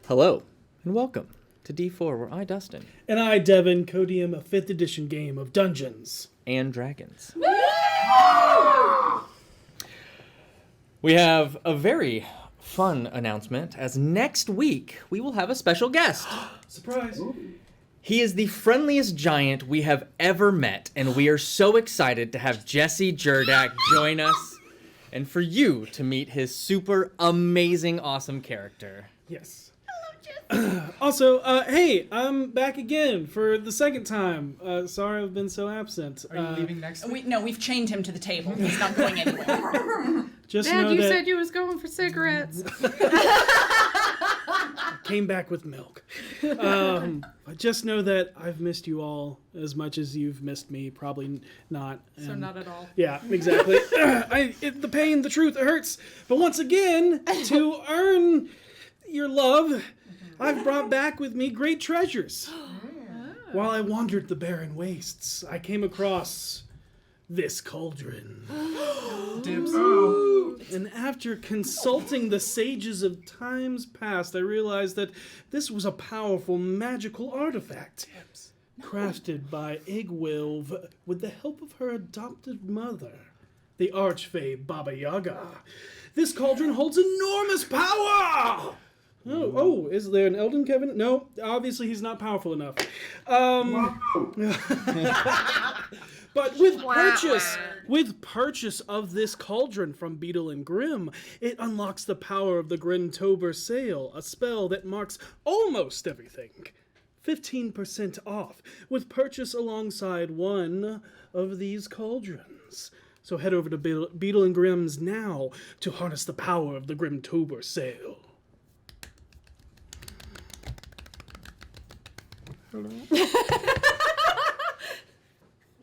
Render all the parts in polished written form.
Hello, and welcome to D4, where I, Dustin, And I, Devin, co-DM a 5th edition game of Dungeons and Dragons. We have a very fun announcement, as next week we will have a special guest. Surprise! He is the friendliest giant we have ever met, and we are so excited to have Jesse Jerdak join us, and for you to meet his super amazing, awesome character. Yes. Also, hey, I'm back again for the second time. Sorry I've been so absent. Are you leaving next week? No, we've chained him to the table. He's not going anywhere. Just Dad, know you that said you was going for cigarettes. came back with milk. But just know that I've missed you all as much as you've missed me. Probably not. So not at all. Yeah, exactly. The pain, the truth, it hurts. But once again, to earn your love, I've brought back with me great treasures. While I wandered the barren wastes, I came across this cauldron. Dibs. And after consulting the sages of times past, I realized that this was a powerful magical artifact. Crafted by Igwilv with the help of her adopted mother, the Archfey Baba Yaga. This cauldron holds enormous power! Oh, is there an Elden Kevin? No, obviously he's not powerful enough. But with purchase of this cauldron from Beetle and Grimm, it unlocks the power of the Grintober Sail, a spell that marks almost everything. 15% off with purchase alongside one of these cauldrons. So head over to Beetle and Grimm's now to harness the power of the Grimtober Sail.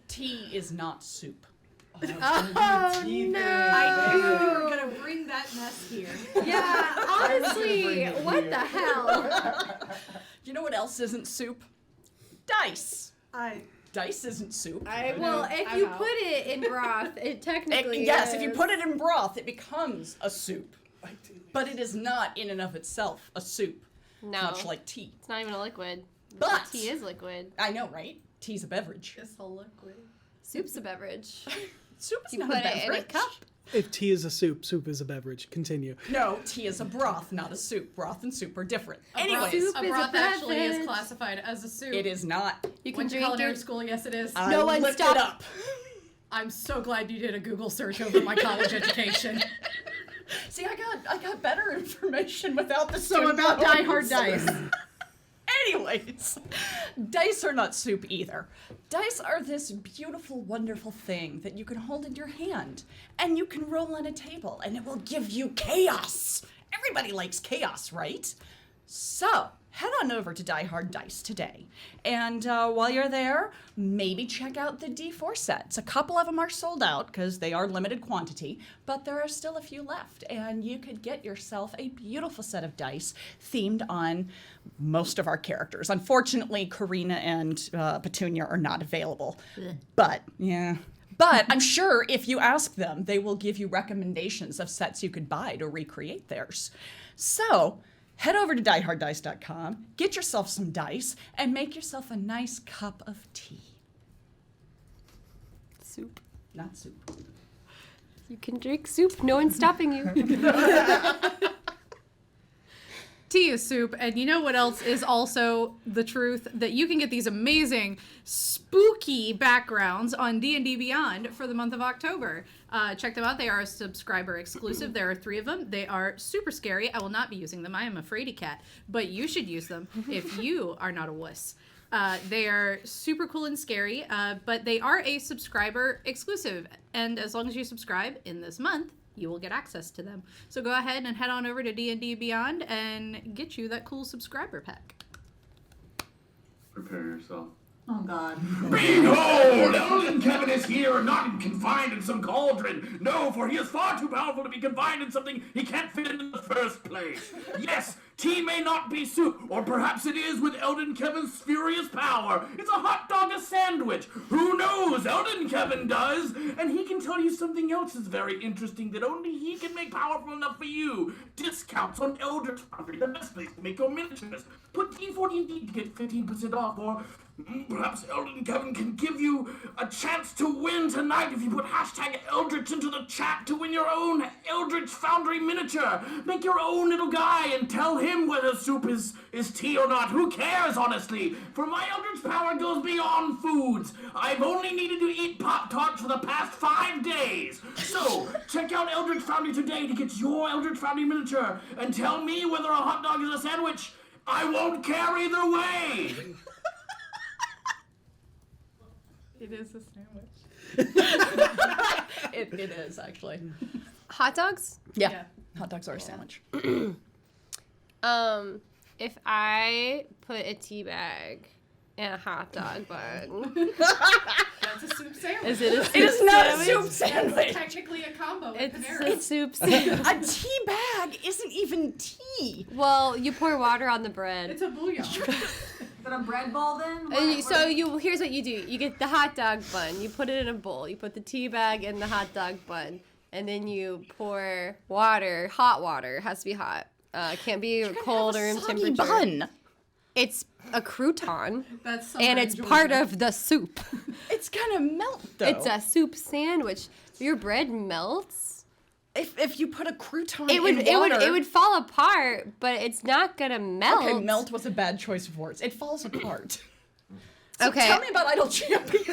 Tea is not soup. Oh, no. I knew you were going to bring that mess here. Yeah, honestly, what the hell? You know what else isn't soup? Dice. Dice isn't soup. If you put it in broth, it technically Yes, is. if you put it in broth, it becomes a soup. But it is not in and of itself a soup. No. Much like tea. It's not even a liquid. But tea is liquid. I know, right? Tea's a beverage. It's a liquid. Soup's a beverage. Soup's You not put a beverage. it in a cup. If tea is a soup, soup is a beverage. Continue. No, tea is a broth, not a soup. Broth and soup are different. Anyways, soup A is broth a actually is beverage. classified as a soup. it is not. You can Went to drink culinary it. school, yes it is. I one looked stop. it up. I'm so glad you did a Google search over my college education. See, I got better information without the So student about Die loans. Hard Dice. Anyways, dice are not soup either. Dice are this beautiful, wonderful thing that you can hold in your hand and you can roll on a table and it will give you chaos. Everybody likes chaos, right? So, head on over to Die Hard Dice today. And while you're there, maybe check out the D4 sets. A couple of them are sold out because they are limited quantity, but there are still a few left. And you could get yourself a beautiful set of dice themed on most of our characters. Unfortunately, Karina and Petunia are not available. But, yeah. But I'm sure if you ask them, they will give you recommendations of sets you could buy to recreate theirs. So, head over to dieharddice.com, get yourself some dice, and make yourself a nice cup of tea. Soup. Not soup. You can drink soup. No one's stopping you. Tea is soup, and you know what else is also the truth? That you can get these amazing, spooky backgrounds on D&D Beyond for the month of October. Check them out. They are subscriber exclusive. There are 3 of them. They are super scary. I will not be using them. I am a fraidy cat, but you should use them if you are not a wuss. They are super cool and scary, but they are a subscriber exclusive, and as long as you subscribe in this month, you will get access to them. So go ahead and head on over to D&D Beyond and get you that cool subscriber pack. Prepare yourself. Oh, God. Behold! Elden Kevin is here, not confined in some cauldron. No, for he is far too powerful to be confined in something he can't fit in the first place. Yes, Tea may not be soup, or perhaps it is with Eldon Kevin's furious power. It's a hot dog, a sandwich. Who knows? Eldon Kevin does. And he can tell you something else is very interesting that only he can make powerful enough for you. Discounts on Eldritch Foundry, the best place to make your miniatures. Put D14D to get 15% off, or perhaps Eldon Kevin can give you a chance to win tonight if you put hashtag Eldritch into the chat to win your own Eldritch Foundry miniature. Make your own little guy and tell him whether soup is tea or not. Who cares, honestly? For my Eldritch power goes beyond foods. I've only needed to eat Pop-Tarts for the past 5 days. So, check out Eldritch Foundry today to get your Eldritch Foundry miniature and tell me whether a hot dog is a sandwich. I won't care either way. It is a sandwich. It is, actually. Hot dogs? Yeah. Hot dogs are a sandwich. If I put a tea bag in a hot dog bun, That's a soup sandwich. is it a soup It is not a sandwich? soup It's sandwich. technically a combo with It's Panera. a soup sandwich. A tea bag isn't even tea. Well, you pour water on the bread. It's a bouillon. Is it a bread ball then? Here's what you do. You get the hot dog bun, you put it in a bowl, you put the tea bag in the hot dog bun, and then you pour water, hot water, has to be hot. Can't be cold or room Soggy temperature. bun. It's a crouton, That's and it's part of the soup. It's gonna melt though. It's a soup sandwich. Your bread melts. if you put a crouton It would in water. it would fall apart, but it's not gonna melt. Okay, melt was a bad choice of words. It falls apart. So Okay. tell me about Idle Champions.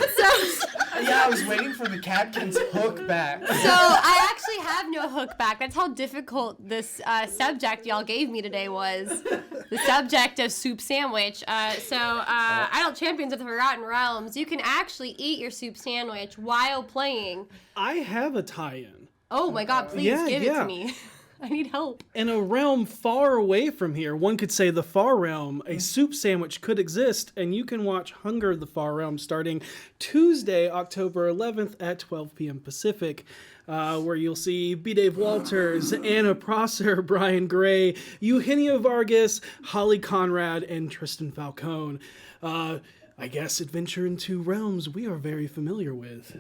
Yeah, I was waiting for the Catkins hook back. So I actually have no hook back. That's how difficult this subject y'all gave me today was. The subject of soup sandwich. Idle Champions of the Forgotten Realms, you can actually eat your soup sandwich while playing. I have a tie-in. Oh my god, please Yeah, give it yeah. to me. I need help. In a realm far away from here, one could say the Far Realm, a soup sandwich could exist, and you can watch Hunger of the Far Realm starting Tuesday, October 11th at 12 p.m. Pacific, where you'll see B. Dave Walters, Anna Prosser, Brian Gray, Eugenia Vargas, Holly Conrad, and Tristan Falcone. I guess adventure into realms we are very familiar with.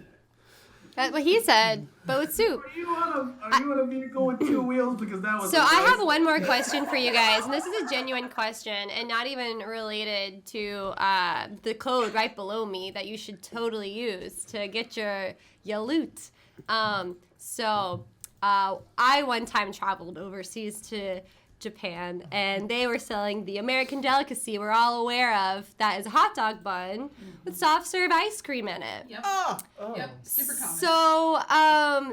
That's what he said, but with soup. Are you on a vehicle with two wheels? Because that was So I have one more question for you guys, and this is a genuine question, and not even related to the code right below me that you should totally use to get your loot. I one time traveled overseas to Japan, and they were selling the American delicacy we're all aware of. That is a hot dog bun with soft serve ice cream in it. Yep. Oh. Yep. Super common. So,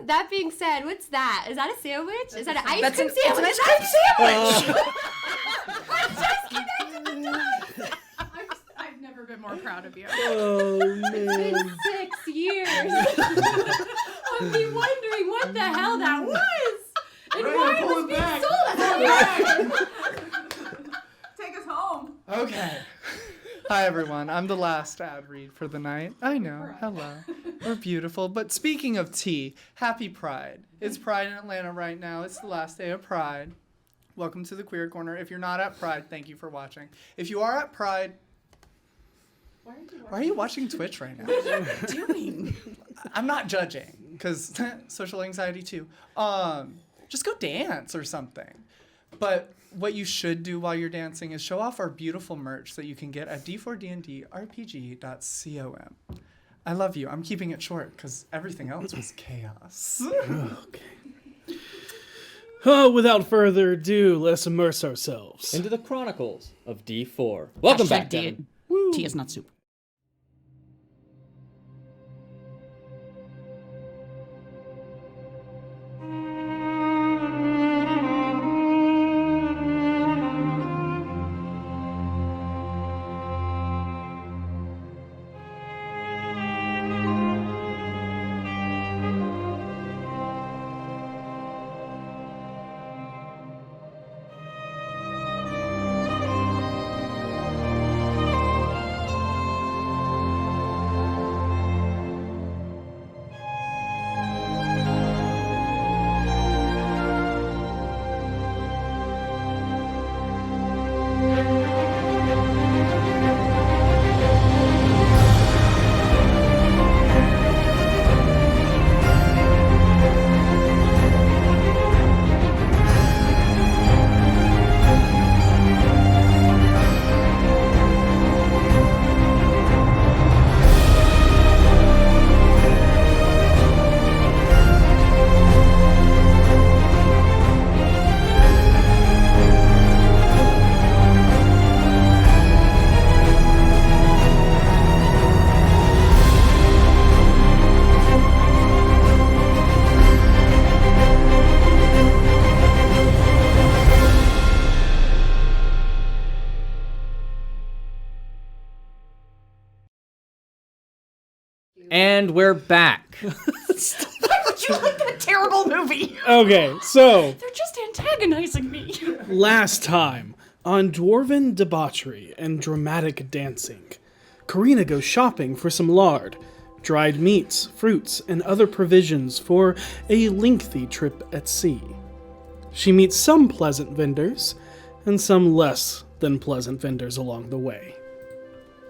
that being said, what's that? Is that a sandwich? Is that an ice cream It's an sandwich? ice cream sandwich. I've never been more proud of you. Oh, man. 6 years of me wondering what the hell that was and why it was being sold as a Take us home. Okay. Hi, everyone. I'm the last ad read for the night. I know. Hello. We're beautiful. But speaking of tea, happy Pride. It's Pride in Atlanta right now. It's the last day of Pride. Welcome to the Queer Corner. If you're not at Pride, thank you for watching. If you are at Pride, why are you watching Twitch right now? What are you doing? I'm not judging, because social anxiety too. Just go dance or something. But what you should do while you're dancing is show off our beautiful merch that you can get at d4dndrpg.com. I love you. I'm keeping it short because everything else was chaos. Okay. Oh, without further ado, let's immerse ourselves. Into the Chronicles of D4. Welcome back, Devin. Tea is not soup. And we're back. Why would you like that terrible movie? Okay, so They're just antagonizing me. last time on Dwarven Debauchery and Dramatic Dancing, Karina goes shopping for some lard, dried meats, fruits, and other provisions for a lengthy trip at sea. She meets some pleasant vendors and some less than pleasant vendors along the way.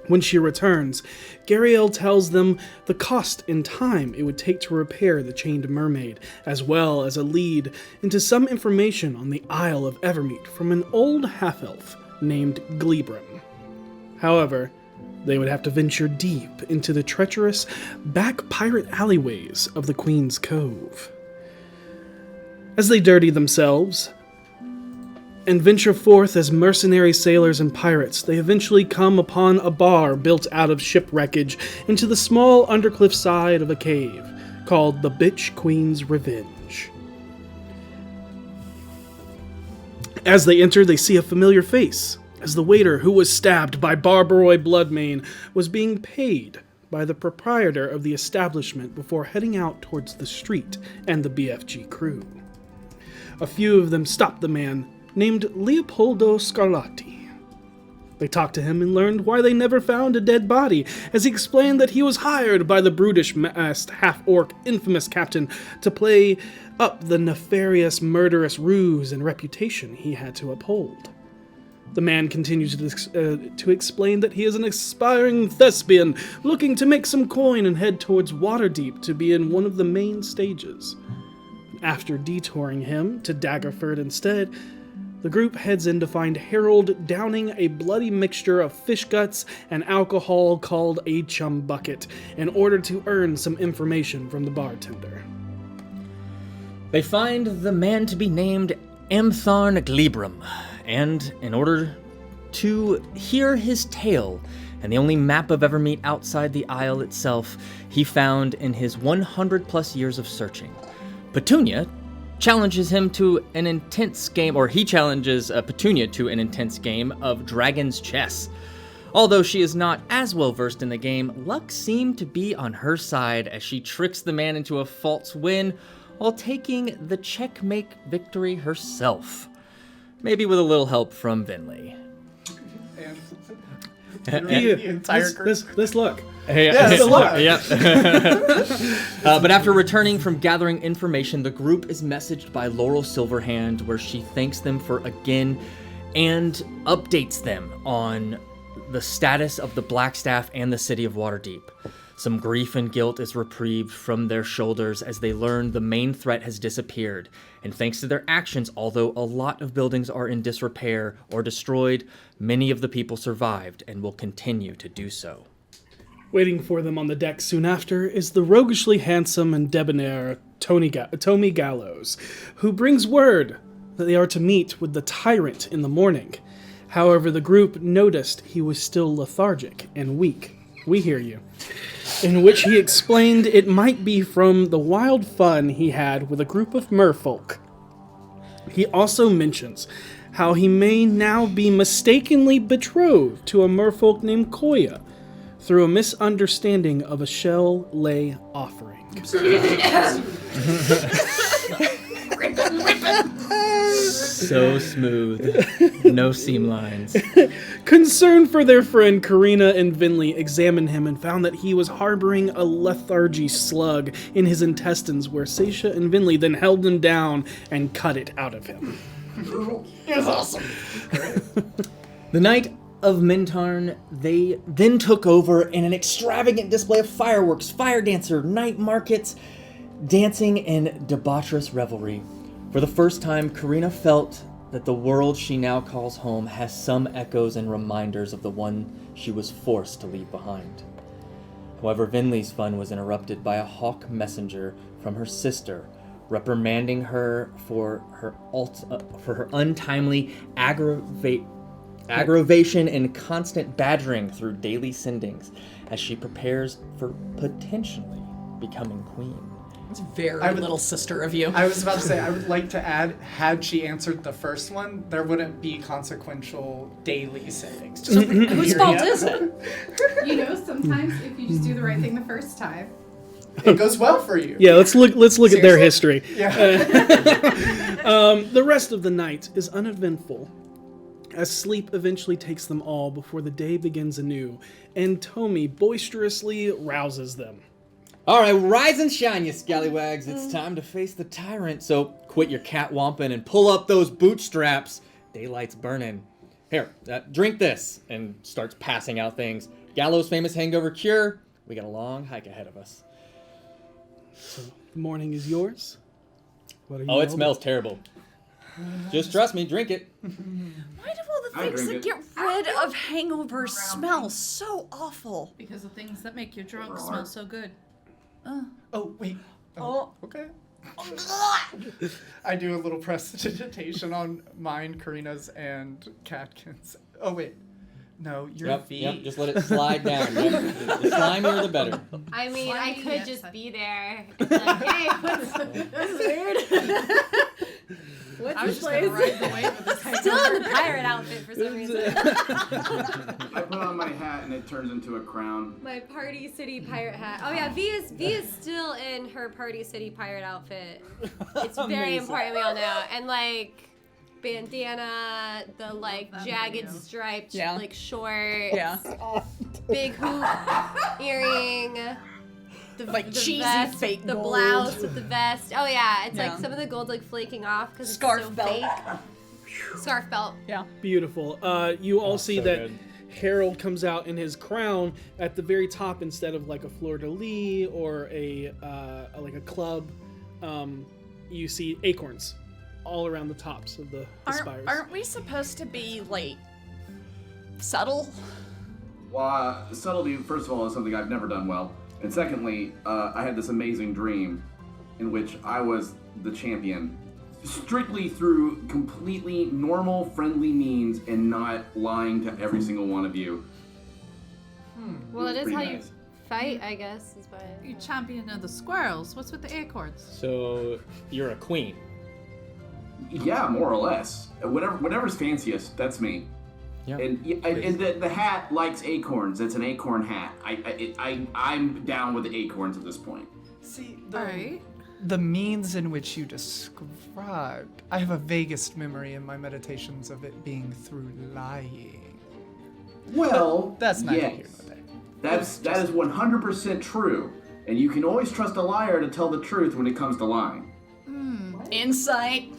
When she returns, Gariel tells them the cost and time it would take to repair the Chained Mermaid, as well as a lead into some information on the Isle of Evermeet from an old half-elf named Glebrim. However, they would have to venture deep into the treacherous back pirate alleyways of the Queen's Cove. As they dirty themselves and venture forth as mercenary sailors and pirates, they eventually come upon a bar built out of shipwreckage into the small undercliff side of a cave called the Bitch Queen's Revenge. As they enter, they see a familiar face, as the waiter who was stabbed by Barbaroy Bloodmane was being paid by the proprietor of the establishment before heading out towards the street and the BFG crew. A few of them stop the man named Leopoldo Scarlatti. They talked to him and learned why they never found a dead body, as he explained that he was hired by the brutish-masked half-orc infamous captain to play up the nefarious, murderous ruse and reputation he had to uphold. The man continues to explain that he is an aspiring thespian looking to make some coin and head towards Waterdeep to be in one of the main stages. After detouring him to Daggerford instead, the group heads in to find Harold downing a bloody mixture of fish guts and alcohol called a chum bucket in order to earn some information from the bartender. They find the man to be named Amtharn Glebrim, and in order to hear his tale and the only map of Evermeet outside the Isle itself he found in his 100+ years of searching, Petunia challenges him to an intense game, or he challenges Petunia to an intense game of Dragon's Chess. Although she is not as well versed in the game, luck seemed to be on her side as she tricks the man into a false win while taking the checkmate victory herself. Maybe with a little help from Vinley. The entire group. This look. But after returning from gathering information, the group is messaged by Laurel Silverhand, where she thanks them for again and updates them on the status of the Blackstaff and the city of Waterdeep. Some grief and guilt is reprieved from their shoulders as they learn the main threat has disappeared, and thanks to their actions, although a lot of buildings are in disrepair or destroyed, many of the people survived and will continue to do so. Waiting for them on the deck soon after is the roguishly handsome and debonair Tommy Gallows, who brings word that they are to meet with the tyrant in the morning. However, the group noticed he was still lethargic and weak. We hear you. In which he explained it might be from the wild fun he had with a group of merfolk. He also mentions how he may now be mistakenly betrothed to a merfolk named Koya through a misunderstanding of a shell lay offering. So smooth. No seam lines. Concerned for their friend, Karina and Vinley examined him and found that he was harboring a lethargy slug in his intestines, where Seisha and Vinley then held him down and cut it out of him. It was awesome. The night of Mintarn, they then took over in an extravagant display of fireworks, fire dancer, night markets, dancing, and debaucherous revelry. For the first time, Karina felt that the world she now calls home has some echoes and reminders of the one she was forced to leave behind. However, Vinley's fun was interrupted by a hawk messenger from her sister, reprimanding her for her untimely aggravation and constant badgering through daily sendings as she prepares for potentially becoming queen. It's very I would- little sister of you. I was about to say, I would like to add, had she answered the first one, there wouldn't be consequential daily savings. Just Whose fault is it? You know, sometimes if you just do the right thing the first time. It goes well for you. Yeah, let's look at their history. Yeah. The rest of the night is uneventful, as sleep eventually takes them all before the day begins anew, and Tommy boisterously rouses them. All right, rise and shine, you scallywags. It's time to face the tyrant. So quit your catwamping and pull up those bootstraps. Daylight's burning. Here, drink this. And starts passing out things. Gallows' famous hangover cure. We got a long hike ahead of us. So the morning is yours. What are you Oh, it all smells terrible. Just trust me, drink it. Why do all the I things drink that it. get rid of hangovers smell so awful? Because the things that make you drunk smell so good. Oh, wait. Oh. Okay. I do a little prestidigitation on mine, Karina's, and Katkin's. Oh, wait. No, you're V. Yep, just let it slide down. Yep. The slimier, the better. I mean, I Slimy, could yes, just I- be there. It's like, hey, this is weird. I was just gonna ride the wave of this. Still in the pirate outfit for some reason. I put on my hat and it turns into a crown. My Party City pirate hat. Oh yeah, V is still in her Party City pirate outfit. It's very Amazing. important we all know. And like bandana, the like jagged striped Yeah. like shorts, Yeah. big hoop earring. Like cheesy vest, fake the gold. blouse with the vest. Oh yeah, it's Yeah. like some of the gold's like flaking off because it's Scarf so belt. fake. Scarf belt. Yeah. Beautiful. You all see so that good. Harold comes out in his crown at the very top instead of like a fleur-de-lis or a like a club. You see acorns all around the tops of the spires. Aren't we supposed to be like subtle? Well, subtlety, first of all, is something I've never done well. And secondly, I had this amazing dream in which I was the champion strictly through completely normal, friendly means and not lying to every single one of you. Well, it is Pretty how you nice. fight, I guess. Is by You champion of the squirrels. What's with the acorns? So you're a queen. Yeah, more or less. Whatever's fanciest, that's me. Yeah. And the hat likes acorns. It's an acorn hat. I'm down with the acorns at this point. See, All right. the means in which you described, I have a vaguest memory in my meditations of it being through lying. Well, That's neither yes. here nor there. That is 100% true, and you can always trust a liar to tell the truth when it comes to lying. Insight.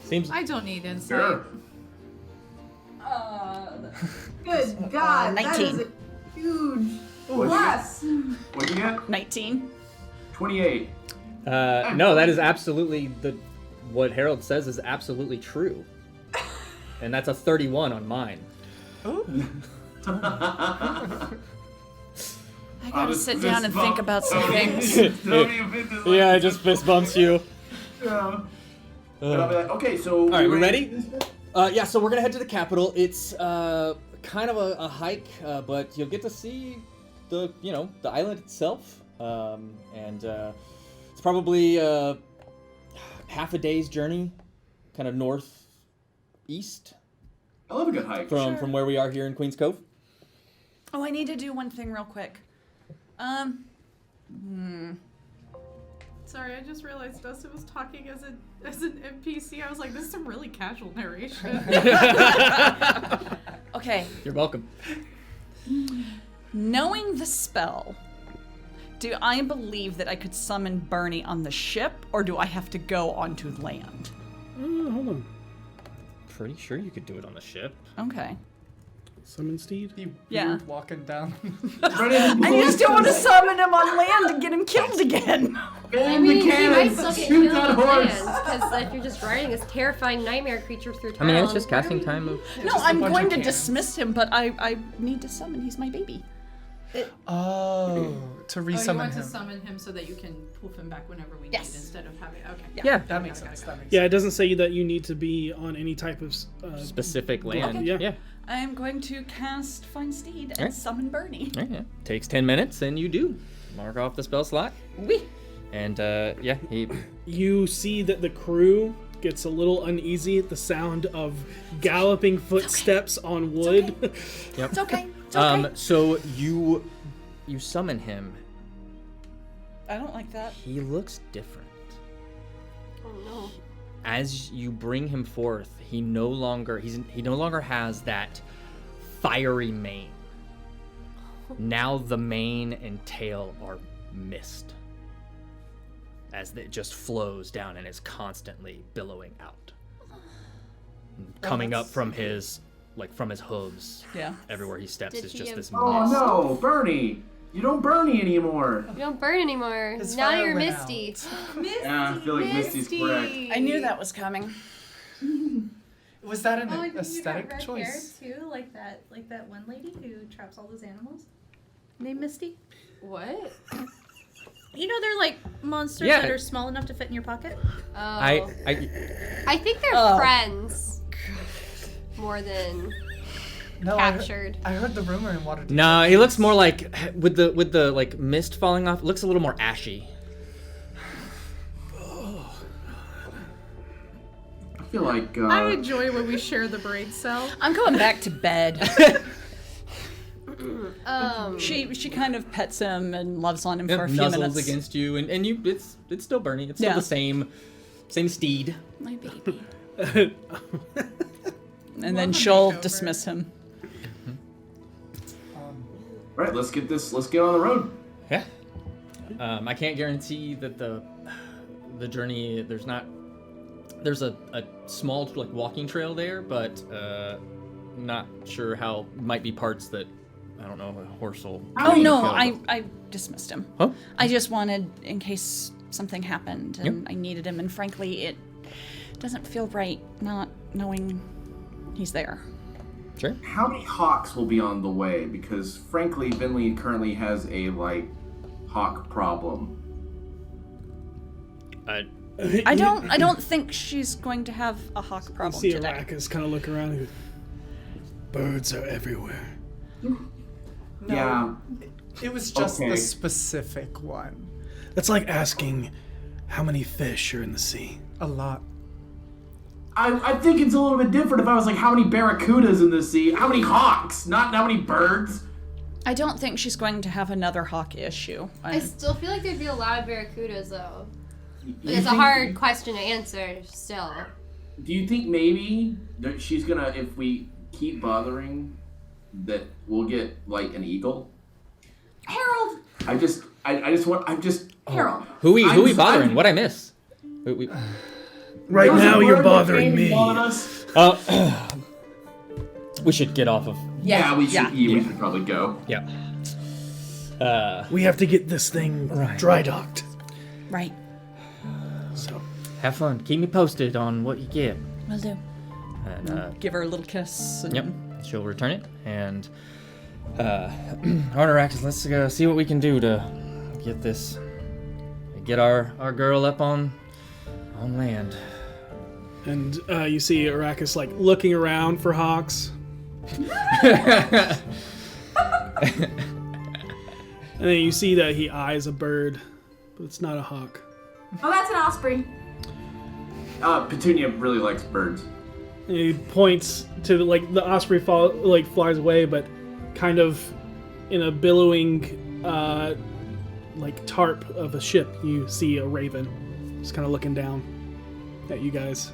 Seems I don't need insight. Sure. Good God, that 19. is a huge What'd you plus. What'd you get? 19. 28. no, that is absolutely what Harold says is absolutely true. And that's a 31 on mine. I gotta sit down and think about some things. Yeah, it just fist bumps you. Yeah. And I'll be like, okay, so. All right, we ready? Yeah, so we're gonna head to the capital. It's kind of a hike, but you'll get to see the island itself, and it's probably half a day's journey, kind of northeast I love a good hike. from where we are here in Queens Cove. Oh, I need to do one thing real quick. Sorry, I just realized Dustin was talking as an NPC. I was like, this is some really casual narration. Okay. You're welcome. Knowing the spell, do I believe that I could summon Bernie on the ship, or do I have to go onto land? Hold on. Pretty sure you could do it on the ship. Okay. Summon Steed. You Yeah. weird walking down. I just don't want to summon him on land and get him killed again. I mean, he might still get killed on land because if you're just riding this terrifying nightmare creature through town. I mean, it's just casting time of. No, I'm going to dismiss him, but I need to summon. He's my baby. Oh, to Oh, you resummon want him. to summon him so that you can poof him back whenever we Yes. need instead of having. Okay. Yeah. That makes sense. That makes Yeah, it doesn't say that you need to be on any type of Specific land. Okay. Yeah. I am going to cast Find Steed and Alright. summon Bernie. Alright, yeah. Takes 10 minutes, and you do. Mark off the spell slot. Wee. And, yeah, he... You see that the crew gets a little uneasy at the sound of galloping footsteps on wood. Yep. It's okay. It's okay. So you summon him. I don't like that. He looks different. Oh no. As you bring him forth, he no longer has that fiery mane. Now the mane and tail are mist, as it just flows down and is constantly billowing out, coming up from his hooves. Yeah. Everywhere he steps Did is he just this Oh mist. no, Bernie! You don't Bernie anymore. You don't burn anymore. His Now fire you're went Misty. Yeah, I feel like Misty's correct. I knew that was coming. Was that an Oh, you got aesthetic red choice? hair too, like that one lady who traps all those animals, named Misty. What? You know they're like monsters Yeah. that are small enough to fit in your pocket. Oh. I I think they're Oh. friends. More than No, captured. I heard the rumor in Waterdeep. no, he looks more like with the like mist falling off. It looks a little more ashy. I feel like I enjoy when we share the brain cell. I'm going back to bed. She kind of pets him and loves on him for a few Nuzzles minutes. against you, and you it's still Bernie. It's still Yeah. the same steed. My baby. And then she'll dismiss him. All right, let's get on the road. Yeah. I can't guarantee that the journey there's a small like walking trail there, but not sure how might be parts that I don't know a horse will. Oh no, go. I dismissed him. Huh? I just wanted in case something happened and I needed him, and frankly, it doesn't feel right not knowing he's there. Sure. How many hawks will be on the way? Because frankly, Vinley currently has a hawk problem. I don't think she's going to have a hawk You problem see today. Arrakis kind of look around and goes, birds are everywhere. Yeah. It was just Okay. the specific one. That's like asking how many fish are in the sea. A lot. I think it's a little bit different if I was like, how many barracudas in the sea? How many hawks? Not how many birds? I don't think she's going to have another hawk issue. I still feel like there'd be a lot of barracudas though. You It's a think- hard question to answer still. Do you think maybe that she's gonna, if we keep bothering, that we'll get an eagle? Harold! I'm just. Harold. Who we I'm- bothering? I'm- What I miss? We, Right There was a now you're bird that bothering came me. on us. we should get off of. Yeah, we should probably go. Yeah. We have to get this thing dry docked. Right. So Have fun. Keep me posted on what you get. Will do. And, Give her a little kiss. And Yep. She'll return it, and Arrakis, let's go see what we can do to get our girl up on land. and you see Arrakis looking around for hawks. And then you see that he eyes a bird, but it's not a hawk. Oh, that's an osprey. Petunia really likes birds. And he points to the osprey flies away, but kind of in a billowing tarp of a ship, you see a raven just kind of looking down at you guys.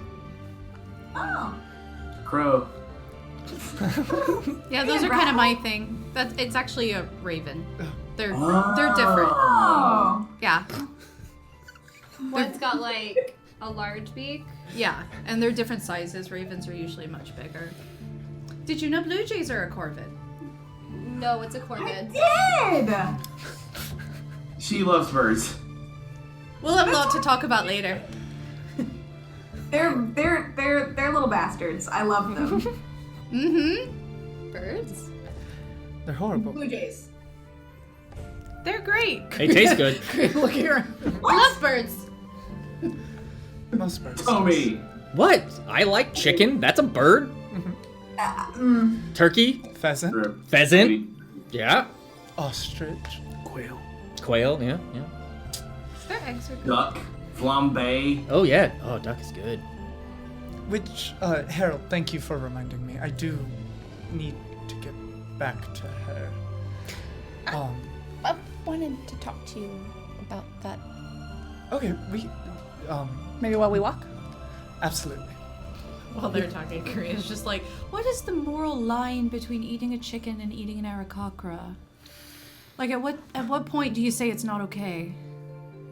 Oh. Crow. Yeah, those are kind of my thing. It's actually a raven. They're different. Oh. Yeah, One's got a large beak. yeah, and they're different sizes. Ravens are usually much bigger. Did you know blue jays are a corvid? No, it's a corvid. Did! She loves birds. We'll have a lot to talk about later. They're little bastards. I love them. Mm-hmm. Birds? They're horrible. Blue jays. They're great. They taste good. Looking around. Lovebirds. Most birds. Tommy. What? I like chicken. That's a bird. Turkey. Pheasant. Pheasant. Yeah. Ostrich. Quail. Quail. Yeah. Their eggs are good. Duck. Flambe. Oh yeah. Oh, duck is good. Which, Harold, thank you for reminding me. I do need to get back to her. I wanted to talk to you about that. Okay, Maybe while we walk? absolutely. While they're talking, Korea's just like, what is the moral line between eating a chicken and eating an aarakocra? Like, at what point do you say it's not okay?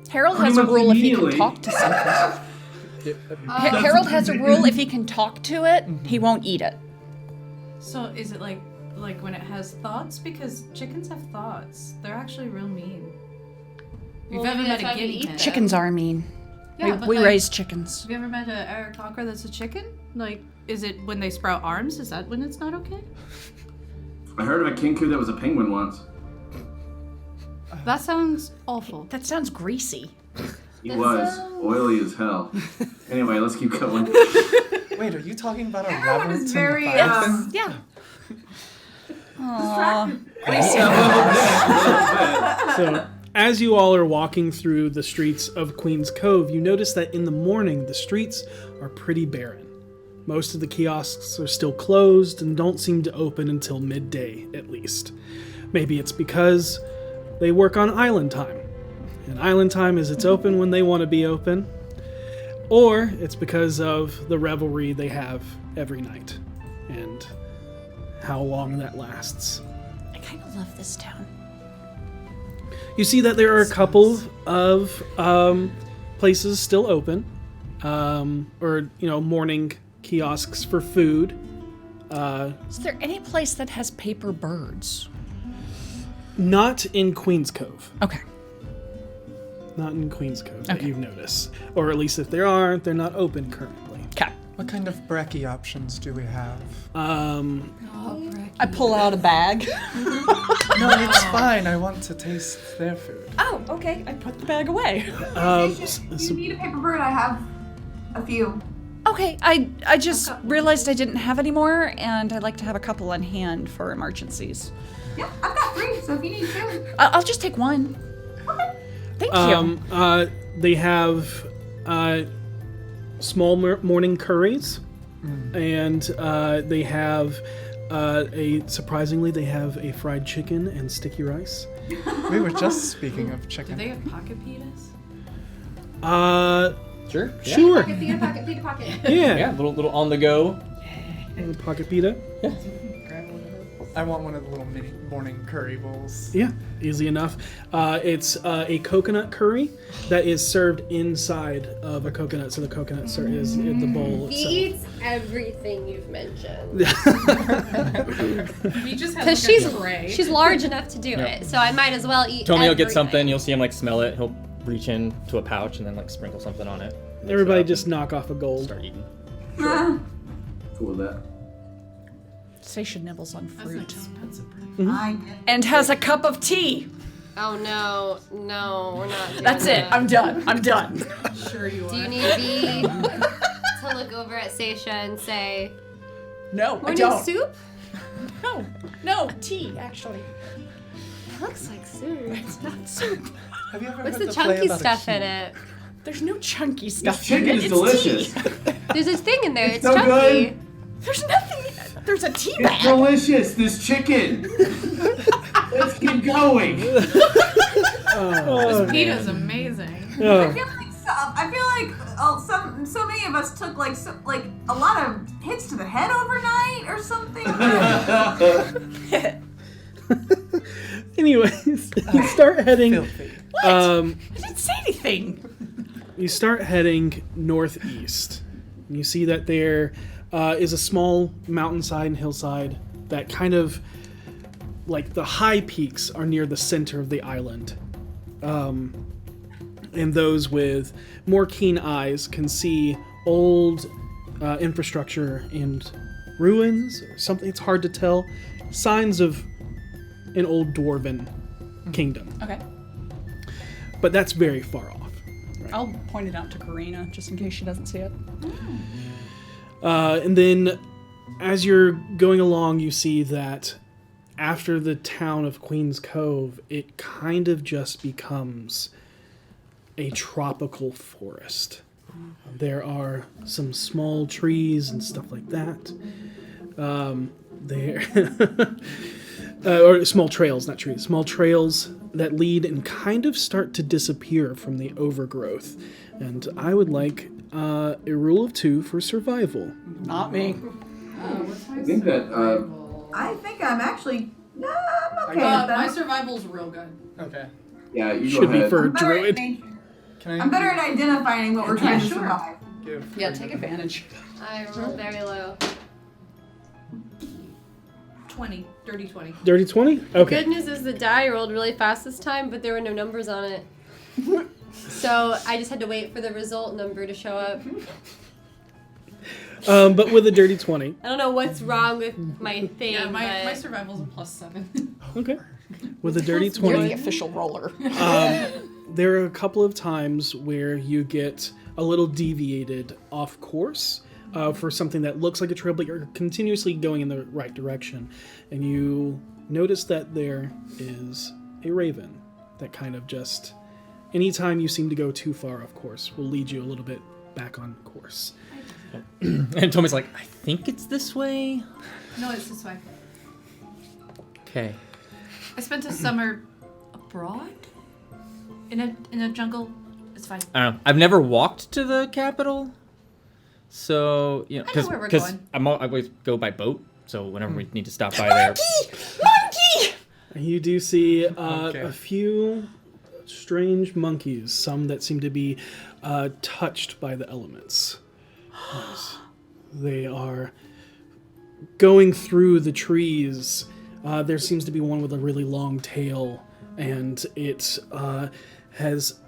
Harold Pretty has a much rule if he can immediately. talk to something. Harold has a rule if he can talk to it, he won't eat it. So is it like when it has thoughts? Because chickens have thoughts. They're actually real mean. If you've Well, ever maybe met that's a why we guinea eat pig. Chickens are mean. Yeah, but we like, raise chickens. Have you ever met an aarakocra that's a chicken? Like, is it when they sprout arms? Is that when it's not okay? I heard of a kinku that was a penguin once. That sounds awful. That sounds greasy. He was oily as hell. Anyway, let's keep going. Wait, are you talking about a Everyone rabbit is in very, Leviathan? Yeah. So, as you all are walking through the streets of Queen's Cove, you notice that in the morning the streets are pretty barren. Most of the kiosks are still closed and don't seem to open until midday, at least. Maybe it's because they work on island time. And island time is it's open when they want to be open. Or it's because of the revelry they have every night and how long that lasts. I kind of love this town. You see that there are a couple of places still open, or morning kiosks for food. Is there any place that has paper birds? Not in Queen's Cove. Okay. Not in Queen's Cove that Okay. you've noticed, or at least if there are, they're not open currently. Okay. What kind of brekkie options do we have? I pull out a bag. No, it's fine. I want to taste their food. Oh, okay. I put the bag away. If you need a paper bird, I have a few. Okay, I just realized I didn't have any more, and I like to have a couple on hand for emergencies. Yeah, I've got 3, so if you need 2. I'll just take one. Thank you. They have small morning curries, and they have surprisingly they have a fried chicken and sticky rice. We were just speaking of Do chicken. they have pocket pitas? Sure. Yeah. Sure. Pita pocket. Yeah. Yeah. Little on the go. Little pocket pita. I want one of the little mini morning curry bowls. Yeah, easy enough. It's a coconut curry that is served inside of a coconut, so the coconut is in the bowl He itself. eats everything you've mentioned. We just have Because like a tray. she's large enough to do it, so I might as well eat. Tommy will get everything. something. You'll see him like smell it. He'll reach into a pouch and then like sprinkle something on it. Mix it Everybody up, just knock off a gold. start eating. Cool with that. Station nibbles on That's an fruit. expensive I get And has a cup of tea. Oh no, we're not. Doing That's it. that. I'm done. I'm done. Sure you Do you are. need V to look over at Seisha and say, No, I "Morning don't. soup"? No, tea, actually. It looks like soup. It's not soup. Have you ever What's heard the play chunky about a stuff in cube? it? There's no chunky This stuff in chicken it. is It's delicious. tea. There's this thing in there. It's so chunky. good. There's nothing in it. There's a tea It's bag. delicious, this chicken. Let's keep going. This pita's amazing. I feel like so many of us took like a lot of hits to the head overnight or something. Anyways, you start heading. Filthy. I didn't say anything. You start heading northeast. And you see that there is a small mountainside and hillside that kind of, like the high peaks are near the center of the island. And those with more keen eyes can see old infrastructure and ruins or something. It's hard to tell. Signs of an old dwarven kingdom. Okay. But that's very far off. I'll point it out to Karina just in case she doesn't see it. And then as you're going along, you see that after the town of Queen's Cove, it kind of just becomes a tropical forest. There are some small trees and stuff like that. Or small trails, not trees. Small trails that lead and kind of start to disappear from the overgrowth. And I would like a rule of 2 for survival. Not me. I think that, I think I'm actually. No, I'm okay My with that. survival's real good. Okay. yeah, you Should go be ahead. for a I'm better, at, druid. Can I I'm better at identifying what we're trying to sure. survive. give? Yeah, take advantage. I rolled very low. 20. Dirty 20. Dirty 20? Okay. Good news is the die rolled really fast this time, but there were no numbers on it. So I just had to wait for the result number to show up. But with a dirty 20. I don't know what's wrong with my thing, Yeah, my but survival's a +7. Okay. With a dirty You're 20. the official roller. There are a couple of times where you get a little deviated off course for something that looks like a trail, but you're continuously going in the right direction. And you notice that there is a raven that kind of just, anytime you seem to go too far off course, will lead you a little bit back on course. And Tommy's like, I think it's this way. No, it's this way. Okay. I spent a summer abroad in a jungle. It's fine. I don't know. I've never walked to the capital, so you know, I know where we're going. I always go by boat. So whenever we need to stop by there, You do see Okay. a few strange monkeys, some that seem to be touched by the elements. Yes. They are going through the trees. There seems to be one with a really long tail, and it has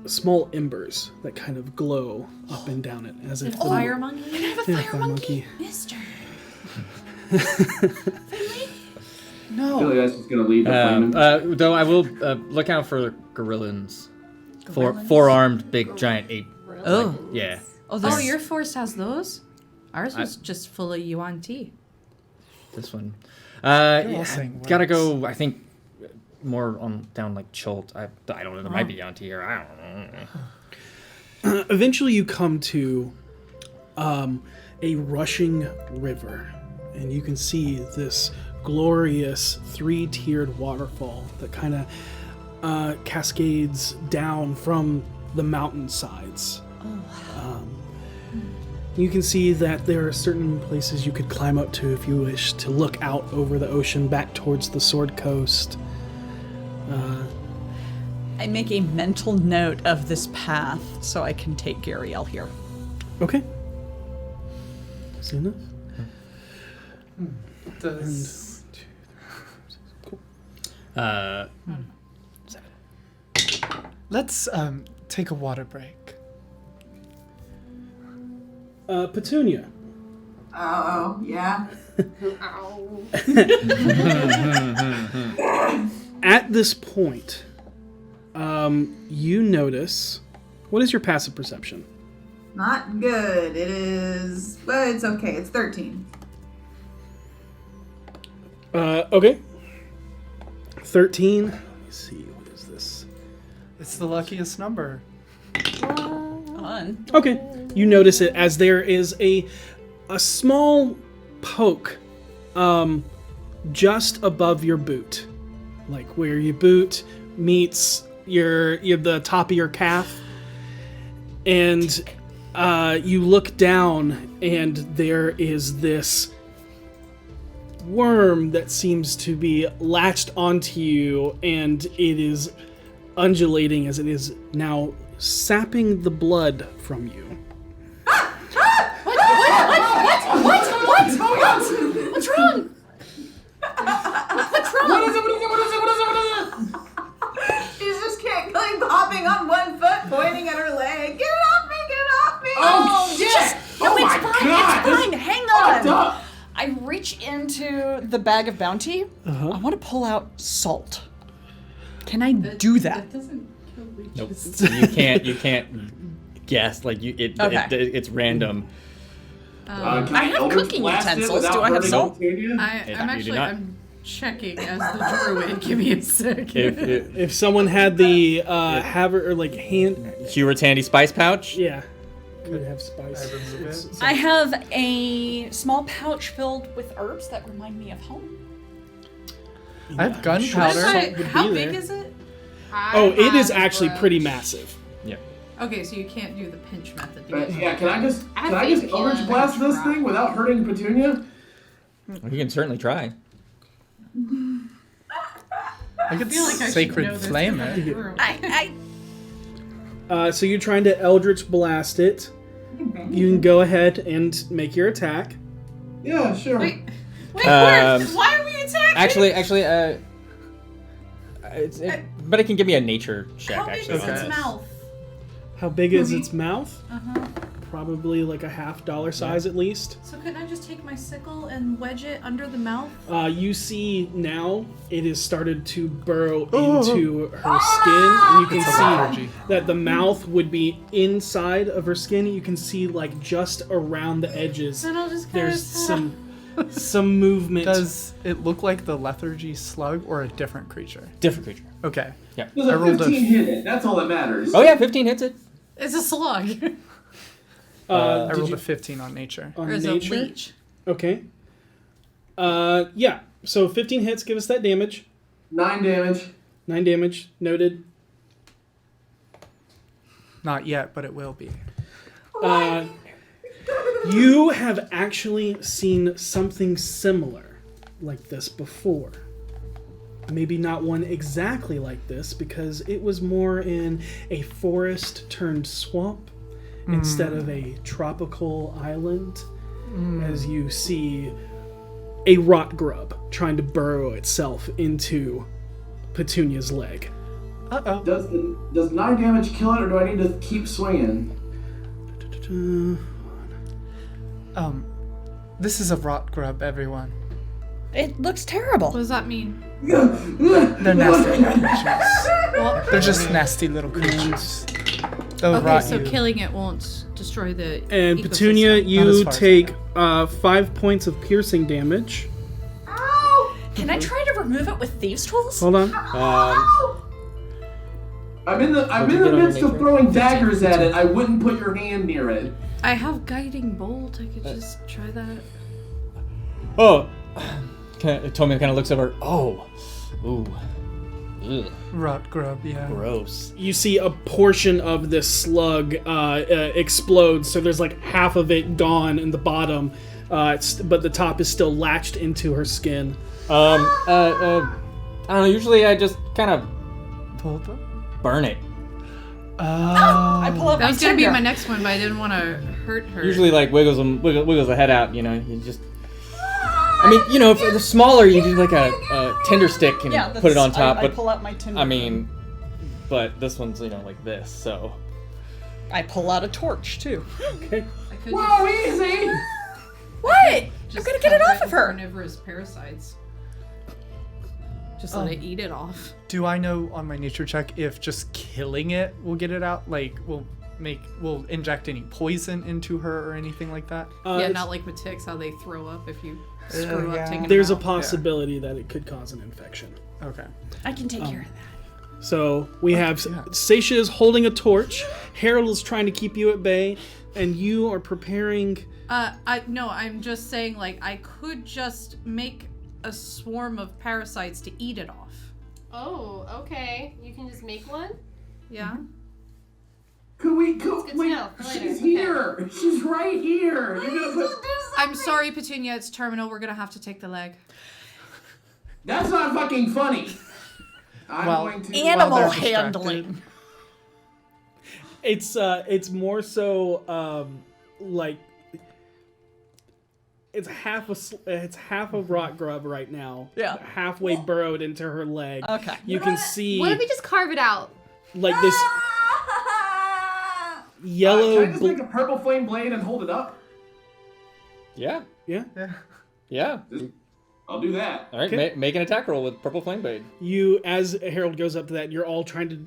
small embers that kind of glow up and down it, as if Fire monkey. Can I have a Yeah, fire monkey? Mister. No. I feel like that's just gonna lead the flaming. though I will look out for gorillons, four-armed big giant ape. Oh. Yeah. Oh, your force has those? Ours was just full of yuan tea. This one. all Yeah, saying gotta words. go. I think more on down like Cholt. I don't know. There might be auntie here. I don't know. Eventually you come to a rushing river, and you can see this glorious 3-tiered waterfall that kind of cascades down from the mountainsides. You can see that there are certain places you could climb up to if you wish to look out over the ocean back towards the Sword Coast. I make a mental note of this path so I can take Gariel here. Okay. See enough? Does... Let's take a water break. Petunia. Oh, yeah. At this point, you notice. What is your passive perception? Not good. It is, but it's okay. It's 13. Okay. 13. Let me see. What is this? It's the luckiest number. Fun. Okay. You notice it as there is a small poke just above your boot. Like where your boot meets your the top of your calf. And you look down and there is this worm that seems to be latched onto you, and it is undulating as it is now sapping the blood from you. What's wrong? She's just like hopping on one foot, pointing at her leg. Get it off me! Get it off me! Oh, shit! No, Oh it's my fine. God, It's this fine. Hang fucked on. up. I reach into the bag of bounty. I want to pull out salt. Can I do that? That doesn't kill Nope. leeches. You can't guess. Like Okay. it's random. Can I have Eldritch cooking Blast it utensils. without Do I have hurting salt? Petunia? I'm You do not. I'm checking as the druid. Give me a second. If someone had the haver or like hand, Hewer's handy spice pouch. yeah, could have spice. I have a small pouch filled with herbs that remind me of home. I have What gunpowder. if how be big there. is it? Oh, it is actually pretty massive. Okay, so you can't do the pinch method. to But get yeah, can I just I think Eldritch Blast this thing without hurting Petunia? You can certainly try. I could feel like I should sacred know this flame from it. the room. I So you're trying to Eldritch Blast it. You can go ahead and make your attack. Yeah, sure. Wait, Um, why are we attacking? Actually, but it can give me a nature check. How big Actually, is on its this. mouth? How big is its mouth? Uh-huh. Probably like a $half size at least. So couldn't I just take my sickle and wedge it under the mouth? You see now it has started to burrow into her skin, and you can see lethargy. that the mouth would be inside of her skin. You can see like just around the edges. Then I'll just kind There's of some movement. Does it look like the lethargy slug or a different creature? Different creature. Okay. Does I a rolled a 15 hit it? That's all that matters. Oh yeah, 15 hits it. It's a slug. I Did rolled you- a 15 on nature. on Or is a nature. leech. Okay. Yeah. So 15 hits. Give us that damage. 9 damage. 9 damage. Noted. Not yet, but it will be. You have actually seen something similar like this before. Maybe not one exactly like this because it was more in a forest turned swamp instead of a tropical island. As you see a rot grub trying to burrow itself into Petunia's leg. Uh-oh. Does 9 damage kill it, or do I need to keep swinging? This is a rot grub, everyone. It looks terrible. What does that mean? They're nasty creatures. Well, They're just nasty little creatures. They'll okay, rot so you. killing it won't destroy the And ecosystem. Petunia, Not as you far as I take 5 points of piercing damage. Can I try to remove it with thieves' tools? Hold on. I'm in the What'd you get on your midst of nature? throwing daggers at it. I wouldn't put your hand near it. I have guiding bolt. I could just try that. Oh, Tommy kind of looks over. Oh, ooh, ugh, Rot grub, yeah. gross. You see a portion of this slug explode, so there's like half of it gone in the bottom, but the top is still latched into her skin. I don't know. Usually, I just kind of Pull them. burn it. I pull out That my was gonna be tinder. my next one, but I didn't want to hurt her. Usually, like wiggles the head out. You know, you just. I mean, you know, if the smaller, you do like a tinder stick and Yeah, put it on top. I But pull out my tinder. I mean, but this one's like this. So I pull out a torch too. Okay. I could Whoa, easy! What? I'm just gonna get it cover off of her. Carnivorous parasites. Just let it eat it off. Do I know on my nature check if just killing it will get it out? Like, will inject any poison into her or anything like that? Yeah, it's- not like with ticks, how they throw up if you screw yeah. up taking There's a them out. possibility that it could cause an infection. Okay. I can take care of that. So we have yeah. Seisha is holding a torch, Harold is trying to keep you at bay, and you are preparing. I'm just saying, like, I could just make a swarm of parasites to eat it off. Oh, okay. You can just make one? Yeah? Could we? good to Wait, know for later. she's Okay. here. She's right here. You're gonna put. I'm sorry, Petunia, it's terminal. We're gonna have to take the leg. That's not fucking funny. I'm Well, going to. Animal they're distracted. handling. It's more so like it's half a rock grub right now. Yeah. Halfway burrowed into her leg. Okay. You can see What if we just carve it out? like this yellow. Can I just make a purple flame blade and hold it up? yeah, Yeah. yeah. I'll do that. All right, Okay. make an attack roll with purple flame blade. You, as Harold goes up to that, you're all trying to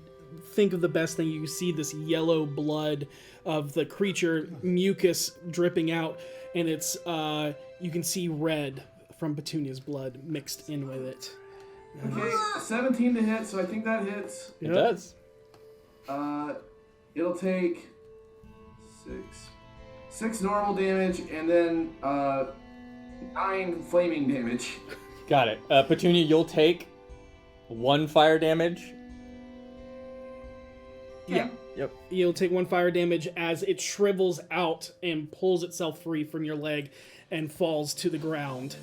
think of the best thing. You see this yellow blood of the creature, mucus dripping out, and it's you can see red from Petunia's blood mixed in with it. Okay, 17 to hit, so I think that hits. It does. It'll take 6 normal damage, and then 9 flaming damage. Got it. Petunia, you'll take 1 fire damage. Yeah. Yep. You'll take 1 fire damage as it shrivels out and pulls itself free from your leg and falls to the ground.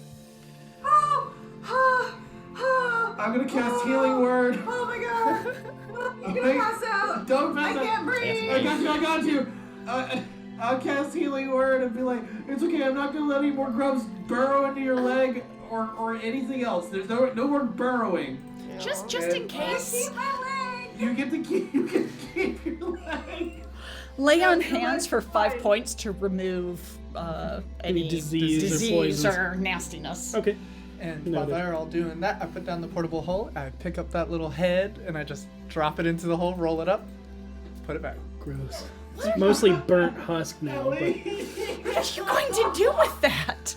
I'm gonna cast Healing Word. Oh my god! You're gonna pass out! Don't pass out. I can't breathe! I got you. I'll cast Healing Word and be like, it's okay, I'm not gonna let any more grubs burrow into your leg or anything else. There's no more burrowing. Just in case. Keep my leg! You get to keep your leg. Lay on hands for 5 points to remove any disease or poisons. or nastiness. Okay. And Noted. while they're all doing that, I put down the portable hole, I pick up that little head, and I just drop it into the hole, roll it up, put it back. Gross. It's mostly burnt husk now, but What are you going to do with that?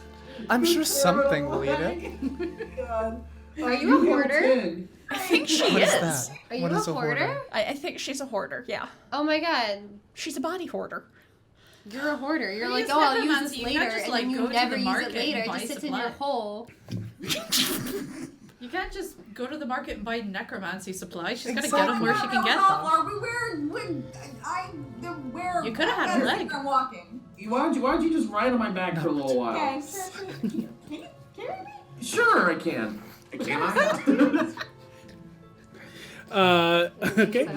I'm sure something will eat it. God. Are you a hoarder? 10. I think she What is. is that? Are you What a is hoarder? I think she's a hoarder, yeah. Oh my god. She's a body hoarder. You're a hoarder. You're You like, use oh, I'll use necromancy. this You later, can't just, and like, then go you to never the use market it and later. It buy just sits in your supply. hole. You can't just go to the market and buy necromancy supplies. She's got to Exactly. get them where she can get How them. are we wearing? Where? You coulda had a leg. I'm walking. Why don't you just ride on my back for a little while? Okay, can you carry me? Sure, I can. Can I? okay.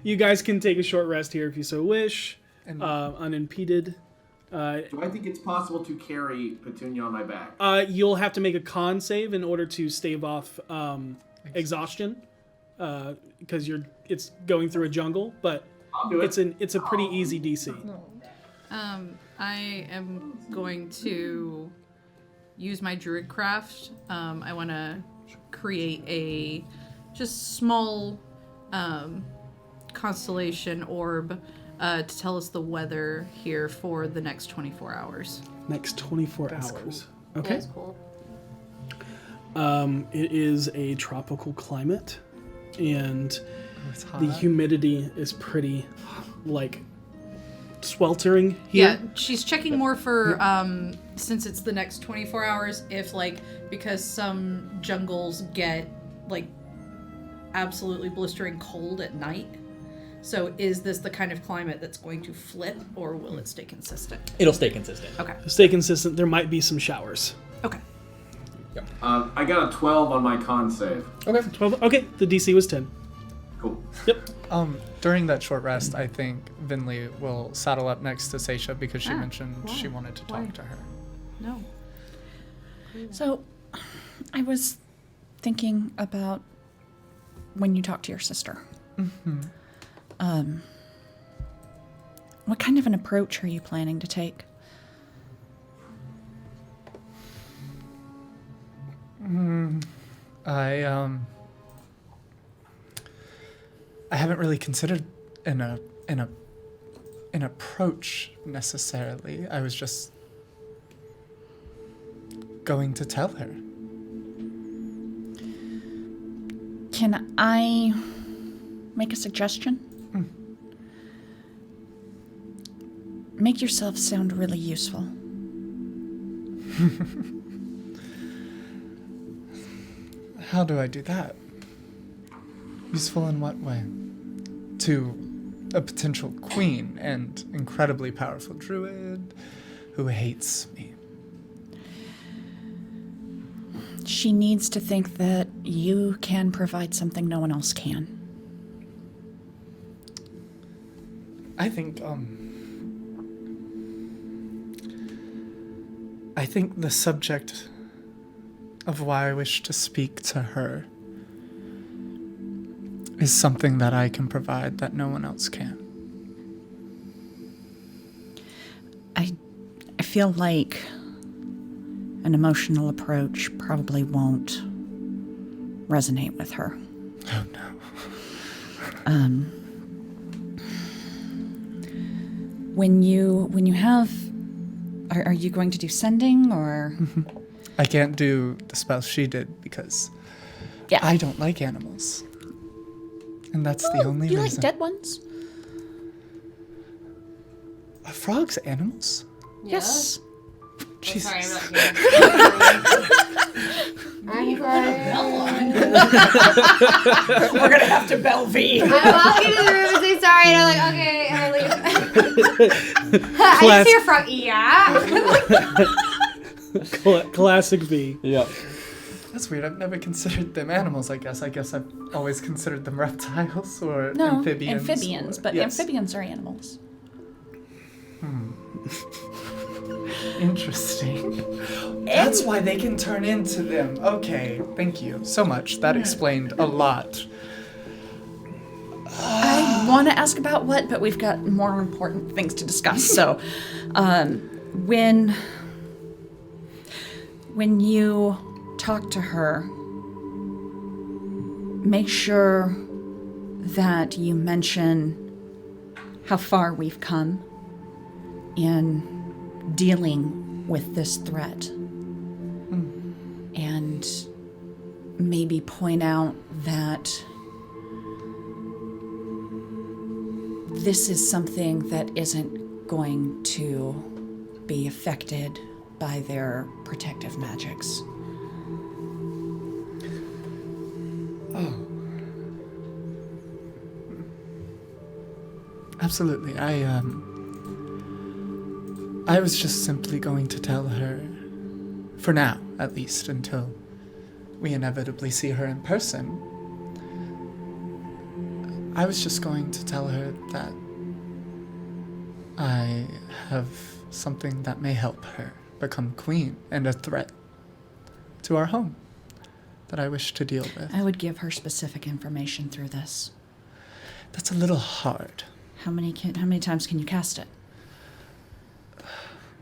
You guys can take a short rest here if you so wish, And unimpeded. Do I think it's possible to carry Petunia on my back? You'll have to make a con save in order to stave off exhaustion, because it's going through a jungle. But I'll do it. it's a pretty easy DC. I am going to use my druid craft. I want to create a just small constellation orb to tell us the weather here for the next 24 hours. Next 24 hours. cool. Okay. That's cool. It is a tropical climate, and it's hot. the humidity is pretty, like, sweltering Yeah, here. she's checking more for since it's the next 24 hours if because some jungles get absolutely blistering cold at night. So is this the kind of climate that's going to flip, or will it stay consistent? It'll stay consistent. Okay. Stay consistent. There might be some showers. Okay. I got a 12 on my con save. Okay. 12. Okay, the DC was 10. Cool. Yep. During that short rest, I think Vinley will saddle up next to Seisha because she Ah, mentioned why? she wanted to talk Why? to her. No. So, I was thinking about when you talk to your sister. What kind of an approach are you planning to take? I haven't really considered an approach necessarily. I was just going to tell her. Can I make a suggestion? Make yourself sound really useful. How do I do that? Useful in what way? To a potential queen and incredibly powerful druid who hates me. She needs to think that you can provide something no one else can. I think the subject of why I wish to speak to her is something that I can provide that no one else can. I feel like an emotional approach probably won't resonate with her. Oh no. When you have, are you going to do sending or? I can't do the spell she did because Yeah. I don't like animals. And that's the only You reason. like dead ones? Are frogs animals? Yes. Jesus. Sorry, I'm not here. I'm sorry. We're gonna have to bell V. I walk into the room and say sorry, and I'm like, okay, and I leave. I just hear frog, yeah. Classic V. Yeah. That's weird. I've never considered them animals, I guess. I guess I've always considered them reptiles or No, amphibians. amphibians, or- but yes. amphibians are animals. Interesting. That's why they can turn into them. Okay, thank you so much. That explained a lot. I want to ask about what, but we've got more important things to discuss. So, when you talk to her, make sure that you mention how far we've come in dealing with this threat. And maybe point out that this is something that isn't going to be affected by their protective magics. Oh. Absolutely. I was just simply going to tell her, for now, at least, until we inevitably see her in person. I was just going to tell her that I have something that may help her become queen and a threat to our home that I wish to deal with. I would give her specific information through this. That's a little hard. How many times can you cast it?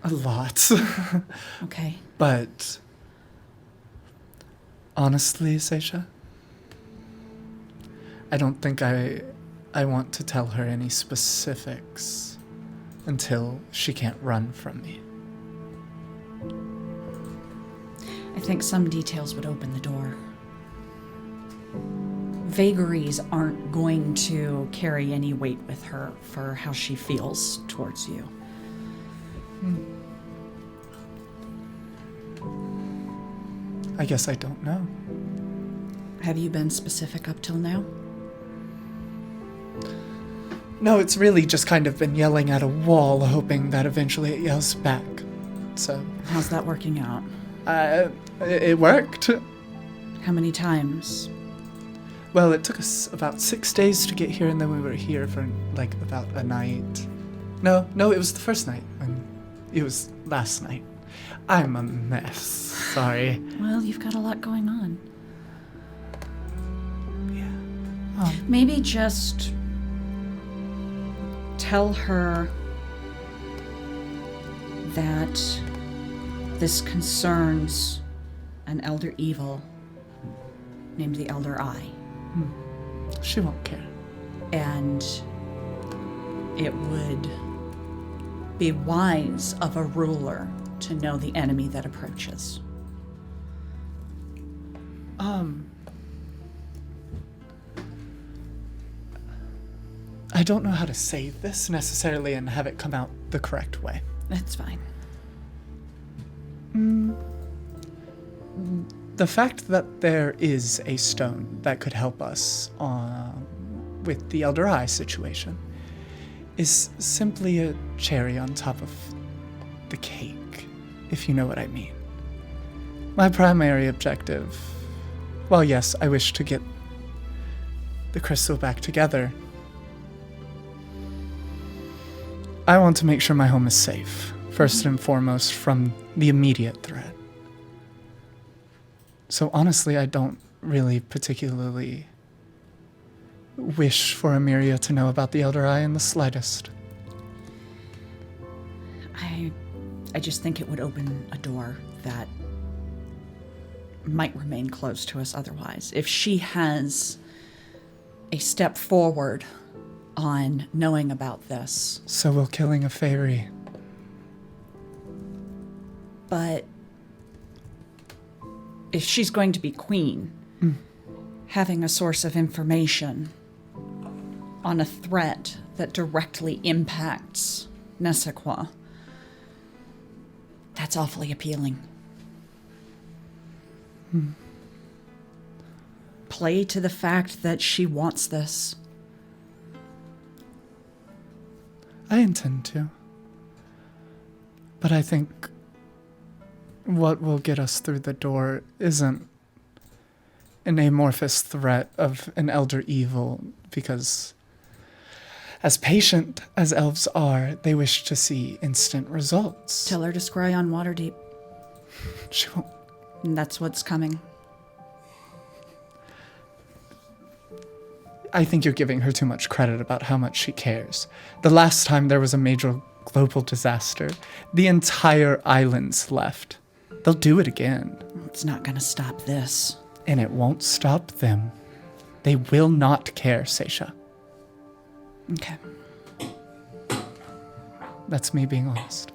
A lot. Okay. But honestly, Seisha, I don't think I want to tell her any specifics until she can't run from me. I think some details would open the door. Vagaries aren't going to carry any weight with her for how she feels towards you. I guess I don't know. Have you been specific up till now? No, it's really just kind of been yelling at a wall, hoping that eventually it yells back. So, How's that working out? it worked. How many times? Well, it took us about 6 days to get here, and then we were here for, like, about a night. No, it was the first night. It was last night. I'm a mess. Sorry. Well, you've got a lot going on. Yeah. Maybe just tell her that this concerns an elder evil named the Elder Eye. She won't care. And it would be wise of a ruler to know the enemy that approaches. I don't know how to say this necessarily and have it come out the correct way. That's fine. The fact that there is a stone that could help us with the Elder Eye situation is simply a cherry on top of the cake, if you know what I mean. My primary objective, well, yes, I wish to get the crystal back together. I want to make sure my home is safe, first and foremost, from the immediate threat. So honestly, I don't really particularly wish for Emiria to know about the Elder Eye in the slightest. I just think it would open a door that might remain close to us otherwise. If she has a step forward on knowing about this. So will killing a fairy. But if she's going to be queen, having a source of information on a threat that directly impacts Nesequa, that's awfully appealing. Play to the fact that she wants this. I intend to. But I think what will get us through the door isn't an amorphous threat of an elder evil, because as patient as elves are, they wish to see instant results. Tell her to scry on Waterdeep. She won't. And that's what's coming. I think you're giving her too much credit about how much she cares. The last time there was a major global disaster, the entire island's left. They'll do it again. It's not gonna stop this. And it won't stop them. They will not care, Seisha. Okay. That's me being honest.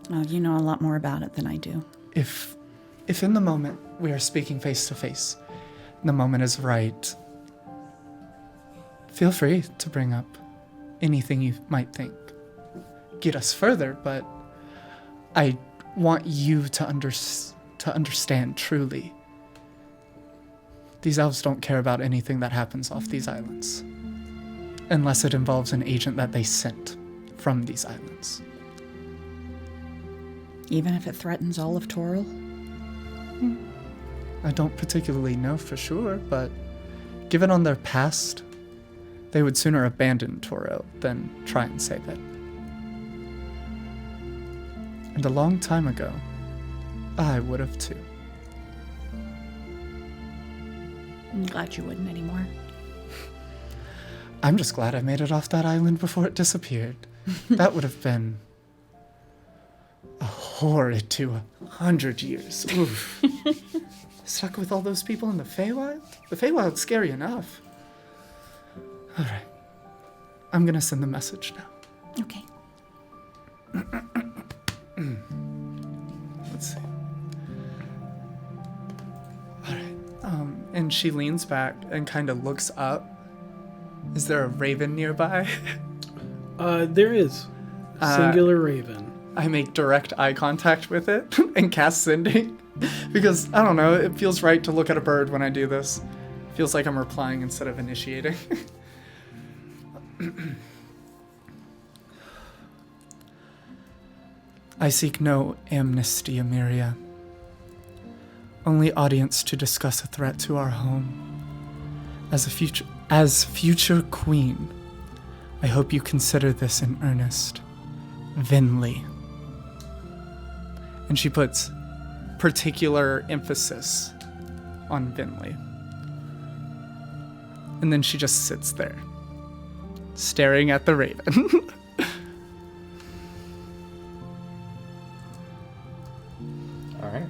Well, you know a lot more about it than I do. If in the moment we are speaking face to face, the moment is right, feel free to bring up anything you might think. Get us further, but I want you to understand truly. These elves don't care about anything that happens off these islands, unless it involves an agent that they sent from these islands. Even if it threatens all of Toril? I don't particularly know for sure, but given on their past, they would sooner abandon Toril than try and save it. And a long time ago, I would have too. I'm glad you wouldn't anymore. I'm just glad I made it off that island before it disappeared. That would have been a horrid 200 years. Oof. Stuck with all those people in the Feywild? The Feywild's scary enough. All right. I'm gonna send the message now. Okay. Let's see. All right. And she leans back and kind of looks up. Is there a raven nearby? There is. Singular raven. I make direct eye contact with it and cast sending. Because, I don't know, it feels right to look at a bird when I do this. Feels like I'm replying instead of initiating. I seek no amnesty, Emiria. Only audience to discuss a threat to our home. As future queen, I hope you consider this in earnest. Vinley. And she puts particular emphasis on Vinley. And then she just sits there, staring at the raven. All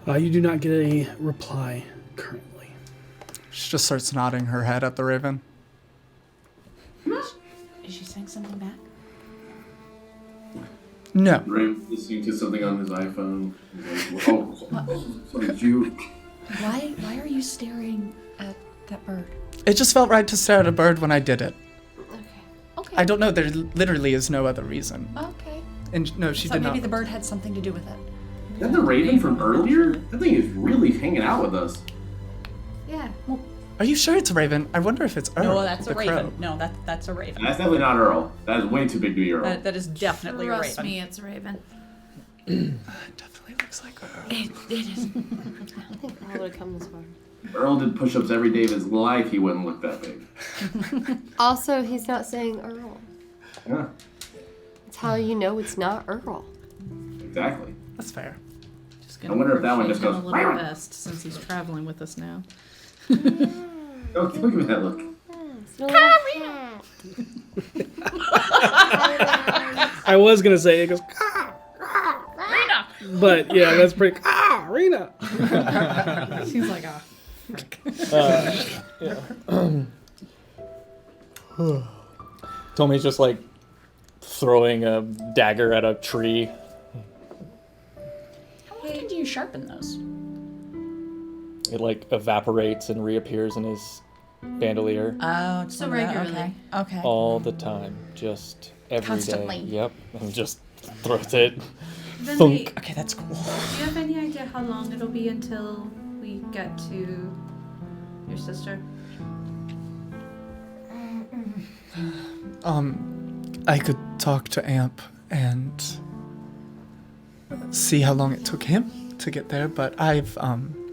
right. You do not get a reply currently. She just starts nodding her head at the raven. Is she saying something back? No. Ray listening to something on his iPhone. He's like, oh, so did you? Why are you staring at that bird? It just felt right to stare at a bird when I did it. Okay. I don't know. There literally is no other reason. Okay. And no, she So did maybe not. the bird had something to do with it. Is that the Raven from earlier? That thing is really hanging out with us. Yeah. Are you sure it's a raven? I wonder if it's Earl. No, that's a the raven. crow. No, that's a raven. That's definitely not Earl. That is way too big to be Earl. That is definitely a Trust raven. me, it's Raven. It definitely looks like Earl. It is. I think Earl would have come this far. Earl did push-ups every day of his life. He wouldn't look that big. Also, he's not saying Earl. Yeah, That's how you know it's not Earl. exactly. That's fair. Just I wonder if that one just appreciate goes, him a little best since he's traveling with us now. Oh, look at that look. I was gonna say it goes. But yeah, that's pretty. Rena. She's like, ah. Tommy's just like throwing a dagger at a tree. How often do you sharpen those? It like evaporates and reappears in his bandolier Oh, it's So one of that, regularly. Okay. all the time, just every Constantly. day. Yep, and just throws it. Then Thunk. Okay, that's cool. do you have any idea how long it'll be until we get to your sister? I could talk to Amp and see how long it took him to get there, but I've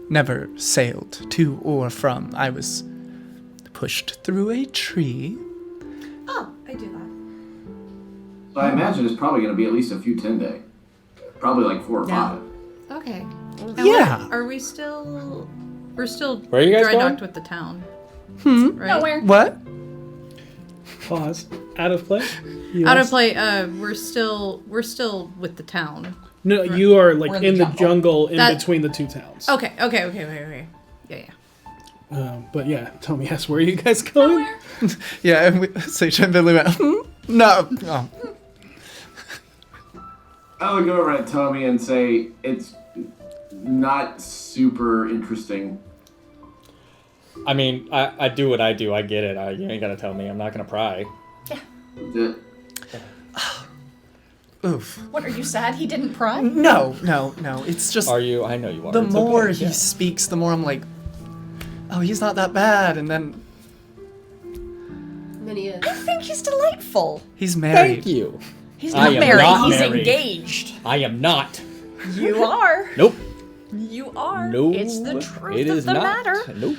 never sailed to or from. I was pushed through a tree. Oh, I do that. So I imagine it's probably going to be at least a few 10-day. Probably like 4 or 5. Okay. Yeah. Are we still? We're still Where are you guys dry going? docked with the town. Right? Nowhere. What? Pause. Out of play. Out Yes. of play. We're still with the town. No, you are like We're in the jungle in That- between the two towns. Okay. Yeah. But yeah, tell me, yes, where are you guys going? Yeah, and Sage and Billy went, no. Oh. I would go over at Tommy and say it's not super interesting. I mean, I do what I do. I get it. You ain't gotta tell me. I'm not gonna pry. The- Oof. What, are you sad he didn't pry? No. It's just Are you? I know you are. the It's more okay. he Yeah. speaks, the more I'm like, oh, he's not that bad. And then And then he is. I think he's delightful. he's married. Thank you. He's I not am married, not he's married. engaged. I am not. You are. Nope. You are. No. It's the truth It of is the not. matter. Nope.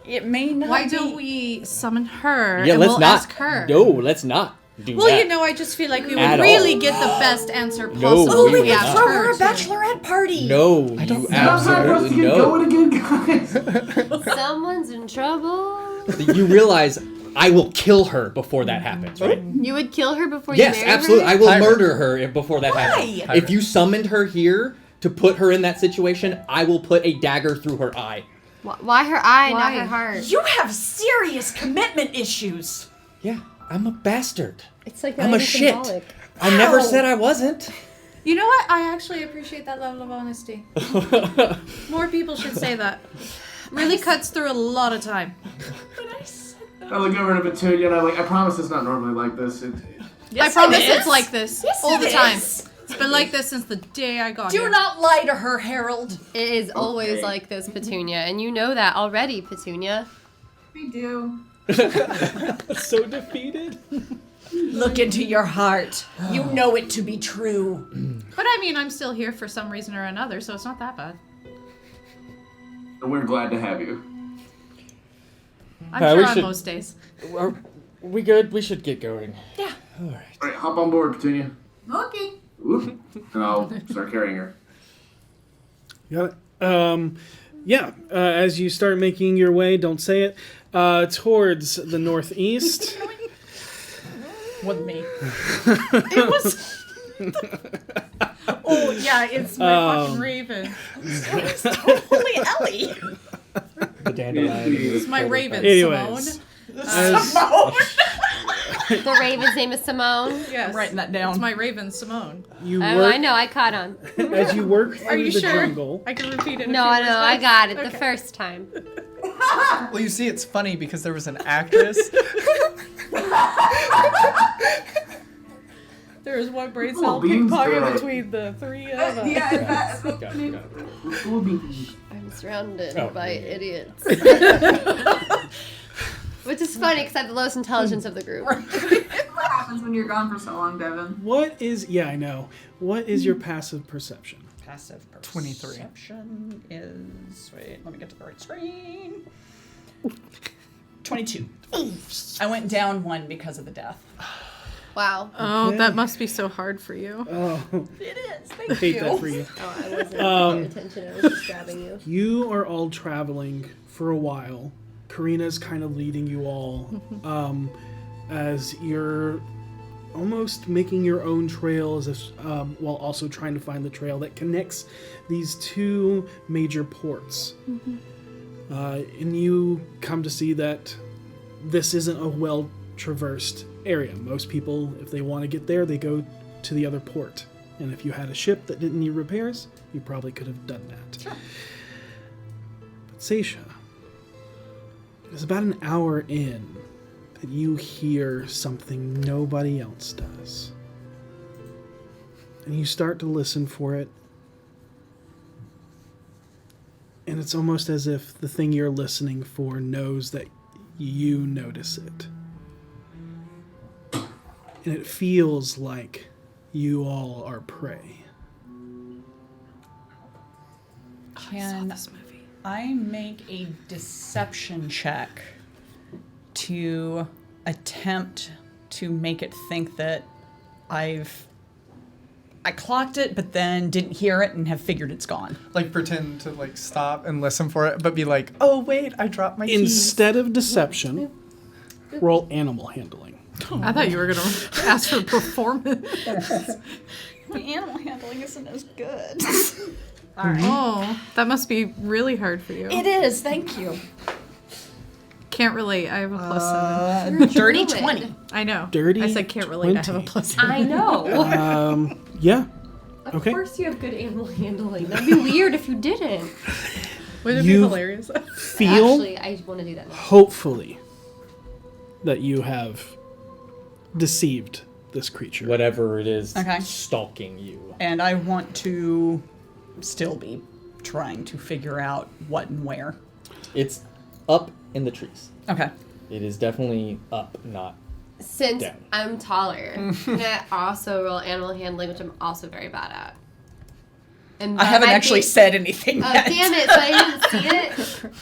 It may not Why be. don't we summon her Yeah, and let's we'll not. ask her? No, let's not do Well, that. you know, I just feel like we would At really all. get the best answer No, possible. we if would we not. asked Throw her her a to. bachelorette party. No, I don't you know. absolutely Get going no. again, guys. Someone's in trouble. You realize I will kill her before that happens, right? You would kill her before Yes, you marry absolutely. her? I will Pirate. murder her before that happens. Why? If you summoned her here to put her in that situation, I will put a dagger through her eye. Why her eye, not Why? her heart? You have serious commitment issues. Yeah, I'm a bastard. It's like I'm not a even shit. symbolic. I never Ow. said I wasn't. You know what? I actually appreciate that level of honesty. More people should say that. Really cuts through a lot of time. I look over to Petunia and I'm like, I promise it's not normally like this. I promise it it's is. like this Yes, all it the time. is. It's been like this since the day I got Do here. not lie to her, Harold. It is always like this, Petunia, and you know that already, Petunia. We do. So defeated. Look into your heart. You know it to be true. But I mean, I'm still here for some reason or another, so it's not that bad. And we're glad to have you. I'm we sure on should- most days. Are we good? We should get going. Yeah. All right. All right, hop on board, Petunia. Okay. Whoop. And I'll start carrying her. Got it. Yeah. As you start making your way, don't say it, towards the northeast. With me. It was. Oh yeah, it's my fucking raven. It's totally Ellie. The dandelion. It's my raven, Anyways, Simone. Simone. The raven's name is Simone. Yes. I'm writing that down. It's my raven, Simone. you Oh, work I know, I caught on. as you work Are through you the sure? jungle. I can repeat it. No, I know, I got it the first time. Well, you see, it's funny because there was an actress. There is one brain Cool cell beans, ping-ponging good. between the three of us. Yeah, that, Got it, got it. Cool beans. I'm surrounded Oh. by idiots. Which is funny because I have the lowest intelligence of the group. what happens when you're gone for so long, Devin? What is? Yeah, I know. What is your passive perception? Passive 23. perception is. Wait, let me get to the right screen. 22. I went down 1 because of the death. Wow. Oh, Okay. that must be so hard for you. Oh, It is. I Thank hate you. that for you. Oh, I wasn't paying attention. I was just grabbing you. You are all traveling for a while. Karina's kind of leading you all as you're almost making your own trail as if, while also trying to find the trail that connects these two major ports. And you come to see that this isn't a well-traversed area. Most people, if they want to get there, they go to the other port. And if you had a ship that didn't need repairs, you probably could have done that. Sure. But Seisha, it is about an hour in that you hear something nobody else does. And you start to listen for it. And it's almost as if the thing you're listening for knows that you notice it. And it feels like you all are prey. Can I make a deception check to attempt to make it think that I clocked it, but then didn't hear it and have figured it's gone? Like pretend to like stop and listen for it, but be like, oh wait, I dropped my keys. Instead of deception, roll animal handling. I thought you were gonna ask for performance. My animal handling isn't as good. All right. Oh, that must be really hard for you. It is, thank you. Can't relate. I have a +7. Dirty 20. I know. Dirty I said can't relate. I have a 20. +7. I know. Yeah. Of Okay. course you have good animal handling. That'd be weird if you didn't. Wouldn't it be You- hilarious? Feel, Actually, I want to do that now. hopefully, that you have deceived this creature. Whatever it is Okay. stalking you. And I want to still be trying to figure out what and where. It's up in the trees. Okay. It is definitely up, not Since down. I'm taller, can I also roll animal handling, which I'm also very bad at? And I that haven't might actually be- said anything Oh, yet. damn it, so I didn't see it?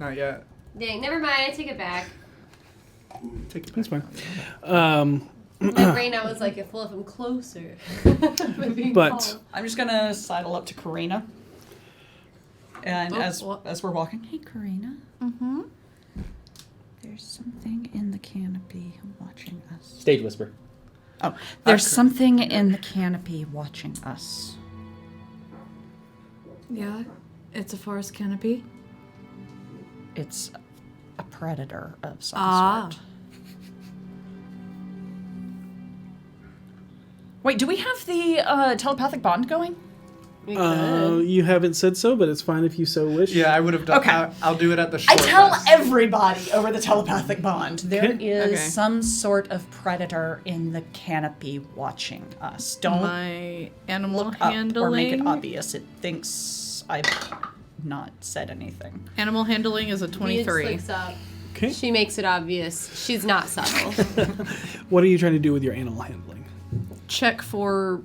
Not yet. Dang, never mind, I take it back. Take it That's back. fine. My brain, I was like, if I'm closer. By being But- tall. I'm just gonna sidle up to Karina. And Oh, as what? we're walking, hey Karina, Mm-hmm. there's something in the canopy watching us. Stage whisper. Oh, there's something in the canopy watching us. Yeah, it's a forest canopy. It's a predator of some Ah. sort. Wait, do we have the telepathic bond going? We could. You haven't said so, but it's fine if you so wish. Yeah, I would have done. Okay. I'll do it at the I short tell rest. everybody over the telepathic bond there Okay. is Okay. some sort of predator in the canopy watching us. Don't My animal look up handling. or make it obvious. It thinks I've not said anything. Animal handling is a Ian 23. slicks up. Okay. She makes it obvious. She's not subtle. What are you trying to do with your animal handling? Check for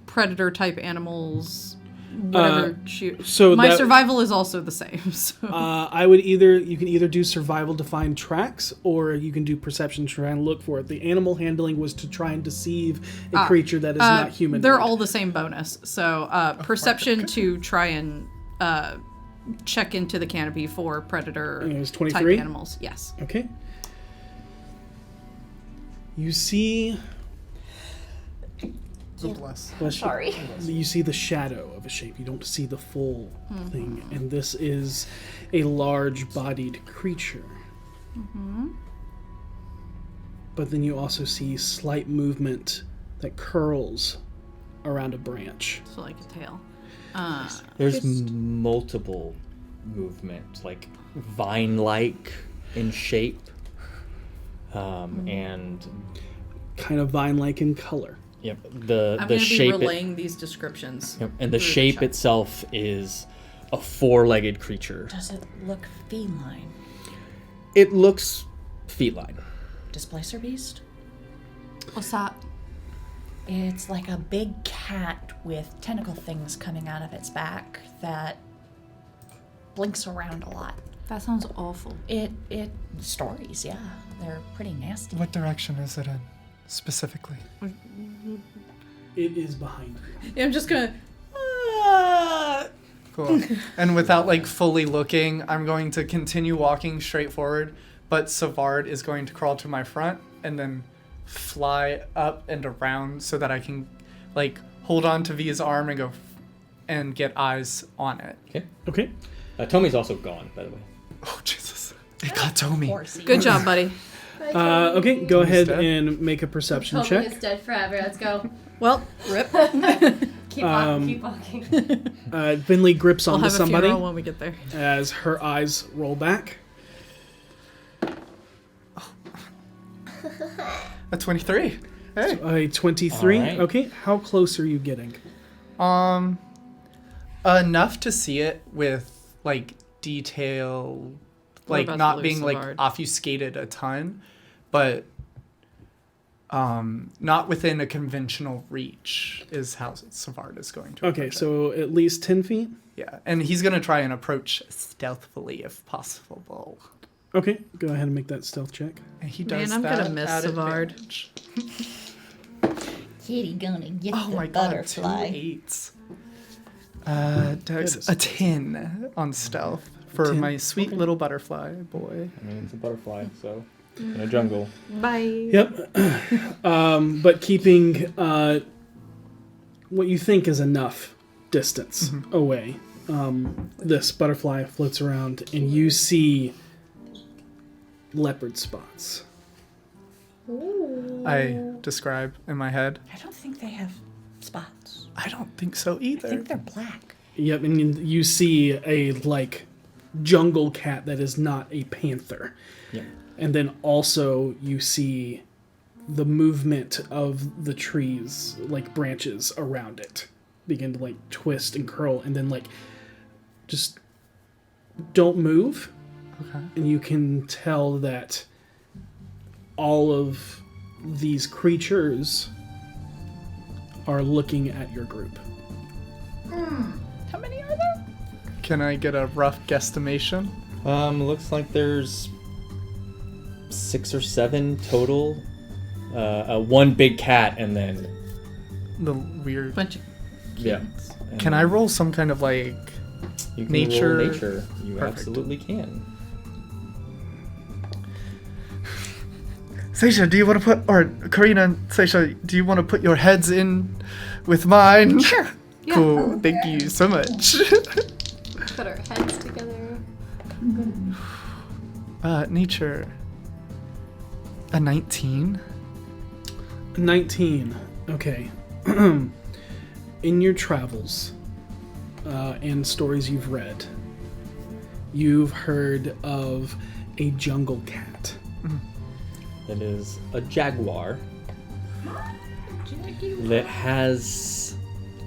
predator type animals. Whatever. so my that- survival is also the same. So. You can either do survival to find tracks, or you can do perception to try and look for it. The animal handling was to try and deceive a creature that is not human. They're all the same bonus. So perception to try and check into the canopy for predator And it was type 23? animals. Yes. Okay. You see. So bless. Sorry. You see the shadow of a shape. You don't see the full thing, and this is a large-bodied creature. But then you also see slight movement that curls around a branch. So like a tail. There's multiple movement, like vine-like in shape, and Kind of vine-like in color. yep, I'm the going to be shape. relaying these descriptions. Yep, and the through shape chat. itself is a four-legged creature. Does it look feline? It looks feline. Displacer beast? What's that? It's like a big cat with tentacle things coming out of its back that blinks around a lot. That sounds awful. It stories, yeah. They're pretty nasty. What direction is it in, specifically? It is behind you. Yeah, I'm just gonna. Cool. And without like fully looking, I'm going to continue walking straight forward, but Savard is going to crawl to my front and then fly up and around so that I can like hold on to V's arm and go and get eyes on it. Okay. Okay. Tommy's also gone, by the way. Oh Jesus! It got Tommy. Good job, buddy. Okay, go ahead dead. and make a perception Tommy check. is dead forever. Let's go. Well, rip. Keep walking. Finley grips We'll onto have a somebody funeral when we get there. as her eyes roll back. A 23. Hey. A 23. All right. Okay, how close are you getting? Enough to see it with like detail, like about not the being like Savard? obfuscated a ton, but not within a conventional reach is how Savard is going to. Okay, approach it. so at least 10 feet. Yeah, and he's gonna try and approach stealthily if possible. Okay, go ahead and make that stealth check. And he Man, does I'm that gonna miss at Savard. advantage. Kitty gonna get Oh the my god, 2 butterfly. 8s. Dex, That is a 10 on stealth for 10. my sweet little butterfly boy. I mean, it's a butterfly, so in a jungle. Bye. Yep. But keeping what you think is enough distance away, this butterfly floats around and you see leopard spots. I describe in my head. I don't think they have spots. I don't think so I either. think they're black. Yep, and you see a like jungle cat that is not a panther. Yep. And then also you see the movement of the trees, like branches around it, begin to like twist and curl, and then like just don't move. Okay. And you can tell that all of these creatures are looking at your group. How many are there? Can I get a rough guesstimation? Looks like there's 6 or 7 total. One big cat, and then The weird. Bunch of yeah. Can I roll some kind of like? You can nature? roll nature. You Perfect. absolutely can. Seisha, do you want to put, or Karina and Seisha, do you want to put your heads in with mine? Sure. Yeah. Cool. Thank you so much. Put our heads together. Nature. A 19. 19. Okay. In your travels and stories you've read, you've heard of a jungle cat. It is a jaguar that has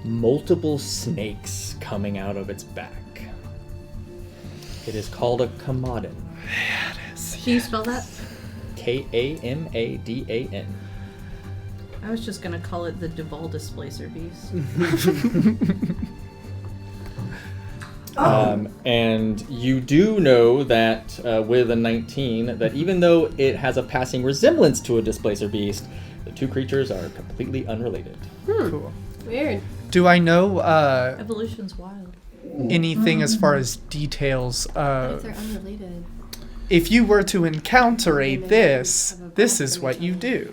multiple snakes coming out of its back. It is called a kamadan. Can you spell that? Kamadan. I was just gonna call it the Duval Displacer Beast. And you do know that with a 19, that even though it has a passing resemblance to a displacer beast, the two creatures are completely unrelated. Cool. Weird. Do I know Evolution's wild. anything as far as details What of if they're unrelated? if you were to encounter this is what you do?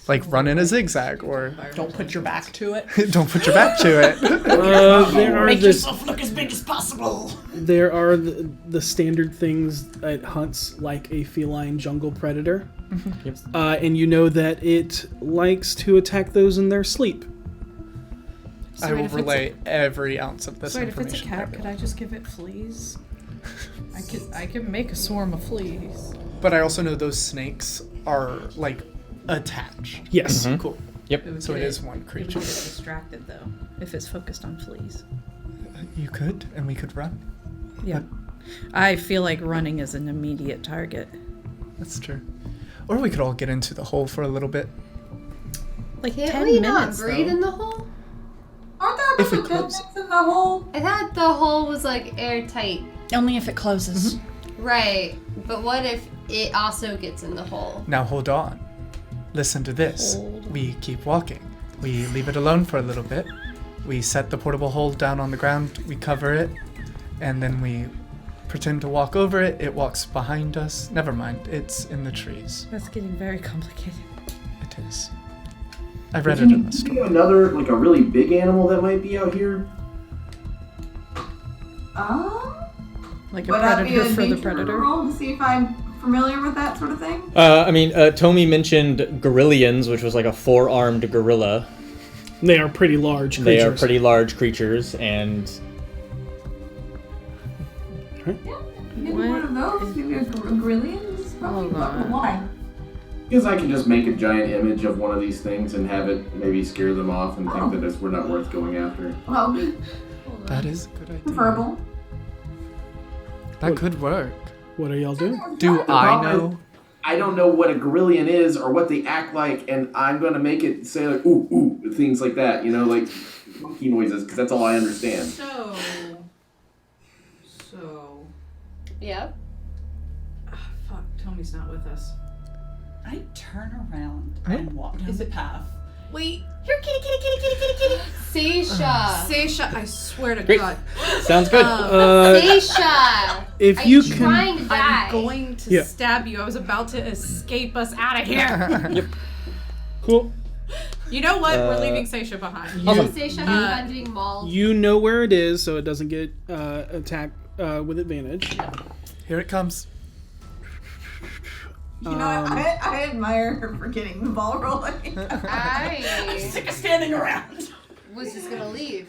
Like run in a zigzag or Don't put your back to it. don't put your back to it. There are Make the, yourself look as big as possible. there are the standard things it hunts like a feline jungle predator. Yep. And you know that it likes to attack those in their sleep. I Sorry, will if it's a- relay every ounce of this Wait, if it's a information. cat, could I just give it fleas? I could make a swarm of fleas. But I also know those snakes are like attached. Yes. Cool. Yep. would So get it is one It would creature. get it distracted though, if it's focused on fleas. You could, and we could run. Yeah. I feel like running is an immediate target. That's true. Or we could all get into the hole for a little bit. Like Can't 10 we not minutes breathe though. in the hole? Aren't there a If bunch we of dead close. things in the hole? I thought the hole was like airtight. Only if it closes. Right. But what if it also gets in the hole? Now hold on. Listen to this. We keep walking. We leave it alone for a little bit. We set the portable hole down on the ground. We cover it, and then we pretend to walk over it. It walks behind us. Never mind. It's in the trees. That's getting very complicated. It is. I read it in the Think story. of another, like a really big animal that might be out here. Like a Would that be predator a for the nature predator. roll to see if I'm familiar with that sort of thing? Tomi mentioned gorillians, which was like a 4-armed gorilla. They are pretty large creatures. They are pretty large creatures, and Maybe one of those. Maybe a gorillians. Hold on. Why? Because I can just make a giant image of one of these things and have it maybe scare them off and think that we're not worth going after. Well, That is a good idea. preferable. That could work. What are y'all doing? Do I know? I don't know what a gorillian is or what they act like, and I'm gonna make it say like ooh ooh things like that, like monkey noises, because that's all I understand. So. Yep. Fuck, Tommy's not with us. I turn around and walk down the path. Wait, here, kitty. Seisha. Seisha, I swear to Great. God. sounds good. Seisha. If you can, Trying to die. I'm going to Yeah. stab you. I was about to escape us out of here. cool. You know what? We're leaving Seisha behind. Awesome. Seisha, I'm doing maul. You know where it is, so it doesn't get attacked with advantage. Here it comes. You know, I admire her for getting the ball rolling. I Sick of standing around. was just gonna leave.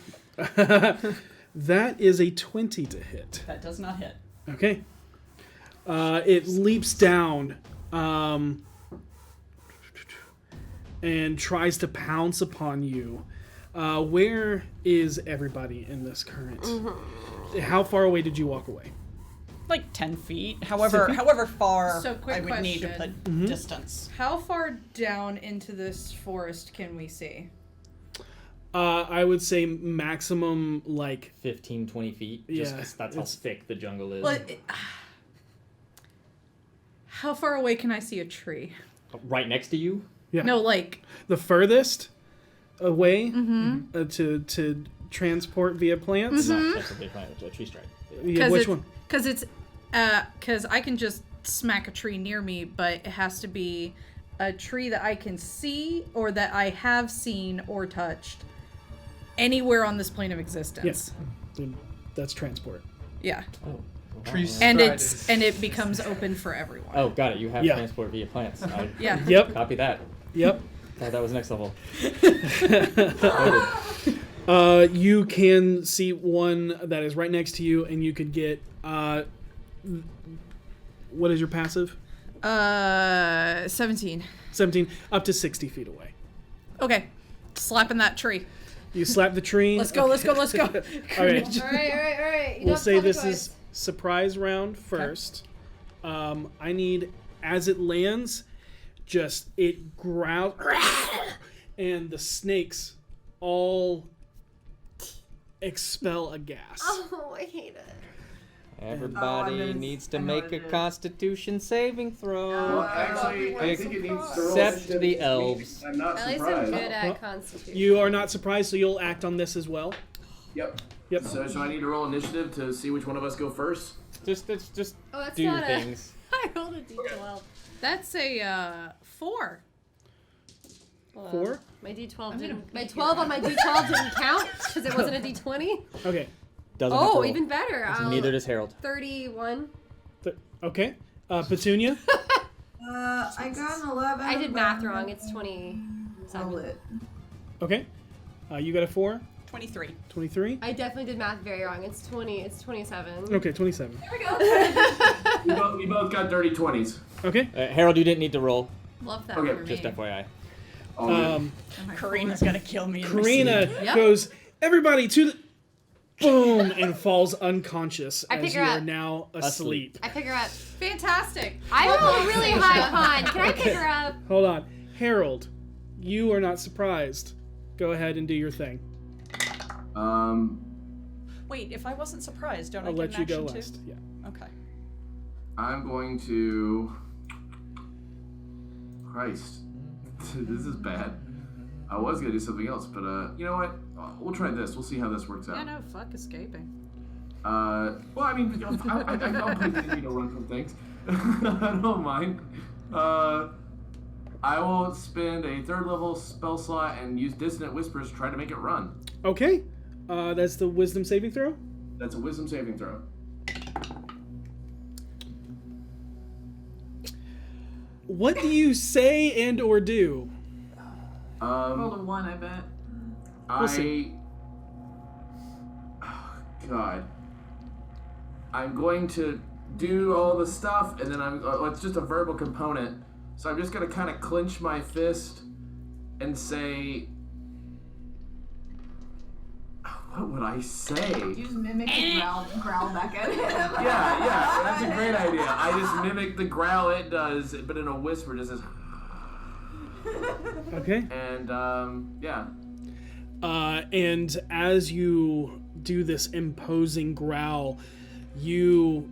That is a 20 to hit. That does not hit. Okay. It leaps down and tries to pounce upon you. Where is everybody in this current? How far away did you walk away? Like 10 feet. However far So, quick I would need to question. put distance. How far down into this forest can we see? I would say maximum like 15, 20 feet. Just Yeah, 'cause that's how it's- thick the jungle is. How far away can I see a tree? Right next to you? Yeah. No, like. the furthest away to transport via plants. Not that's a big plant, it's a tree strike. Yeah, which one? Because I can just smack a tree near me, but it has to be a tree that I can see or that I have seen or touched anywhere on this plane of existence. Yes. That's transport. Yeah. Oh. Tree And striders. it becomes open for everyone. Oh, got it. You have Yeah. transport via plants. I Yeah. Yep. copy that. Yep. Thought that was next level. You can see one that is right next to you, and you could get. What is your passive? 17. 17, up to 60 feet away. Okay. Slapping that tree. You slap the tree. Let's go, let's go, let's go. All right. All right. You We'll don't say tell me this twice. is surprise round first. I need, as it lands, just it growls, and the snakes all expel a gas. Oh, I hate it. Everybody needs to make a Constitution saving throw. Well, actually, I think it needs to roll Except initiative. the elves. I'm not At least I'm surprised. good Well, at Constitution. You are not surprised, so you'll act on this as well. Yep. Yep. So I need to roll initiative to see which one of us go first? Just Oh, that's do not things. I rolled a d12. That's a 4. Hold on. 4? My d12 didn't. My 12 on my d12 didn't count because it wasn't a d20. Okay. Doesn't have to Oh, roll. even better. Neither does Harold. 31. Okay. Petunia? I got an 11. I did but math wrong. It's 20. roll it. Okay. You got a 4? 23. 23? I definitely did math very wrong. It's 20. It's 27. Okay, 27. There we go. We both got dirty 20s. Okay. Harold, you didn't need to roll. Love that Okay, for me. Just FYI. All good. Karina's gonna kill me. in my Karina sleep. Yep. goes, everybody to the... Boom! And falls unconscious I as pick you her are up. now asleep. I pick her up. Fantastic. I roll really high con. Can I pick her up? Hold on. Harold, you are not surprised. Go ahead and do your thing. Wait, if I wasn't surprised, don't I I'll get let an you go action last. too? Yeah. Okay. I'm going to... Christ. This is bad. I was going to do something else, but you know what? We'll try this. We'll see how this works out. Yeah, no, fuck escaping. Well, I mean, I'll put you run from things. I don't mind. I will spend a 3rd level spell slot and use Dissonant Whispers to try to make it run. Okay. That's the wisdom saving throw? That's a wisdom saving throw. What do you say and or do? Roll a 1, I bet. We'll see. Oh, God. I'm going to do all the stuff, and then it's just a verbal component. So I'm just going to kind of clench my fist and say, what would I say? You just mimic the growl back at him. Yeah, that's a great idea. I just mimic the growl it does, but in a whisper, just says, Okay. and, yeah. And as you do this imposing growl, you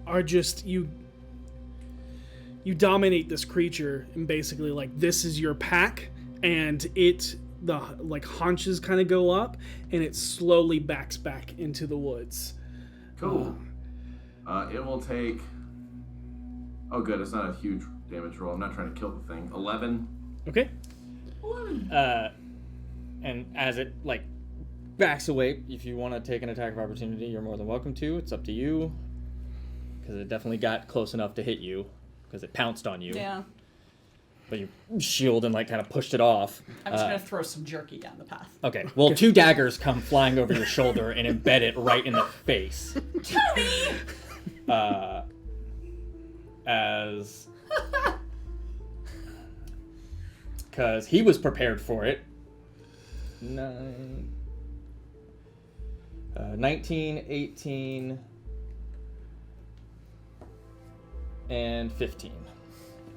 are just, you dominate this creature, and basically, like, this is your pack, and the haunches kind of go up, and it slowly backs back into the woods. Cool. It will take, oh good, it's not a huge damage roll. I'm not trying to kill the thing. 11. Okay. And as it, backs away, if you want to take an attack of opportunity, you're more than welcome to. It's up to you. Because it definitely got close enough to hit you. Because it pounced on you. Yeah. But you shield and, kind of pushed it off. I'm just going to throw some jerky down the path. Okay. Well, 2 daggers come flying over your shoulder and embed it right in the face. Tony! Because he was prepared for it. 19, 18, and 15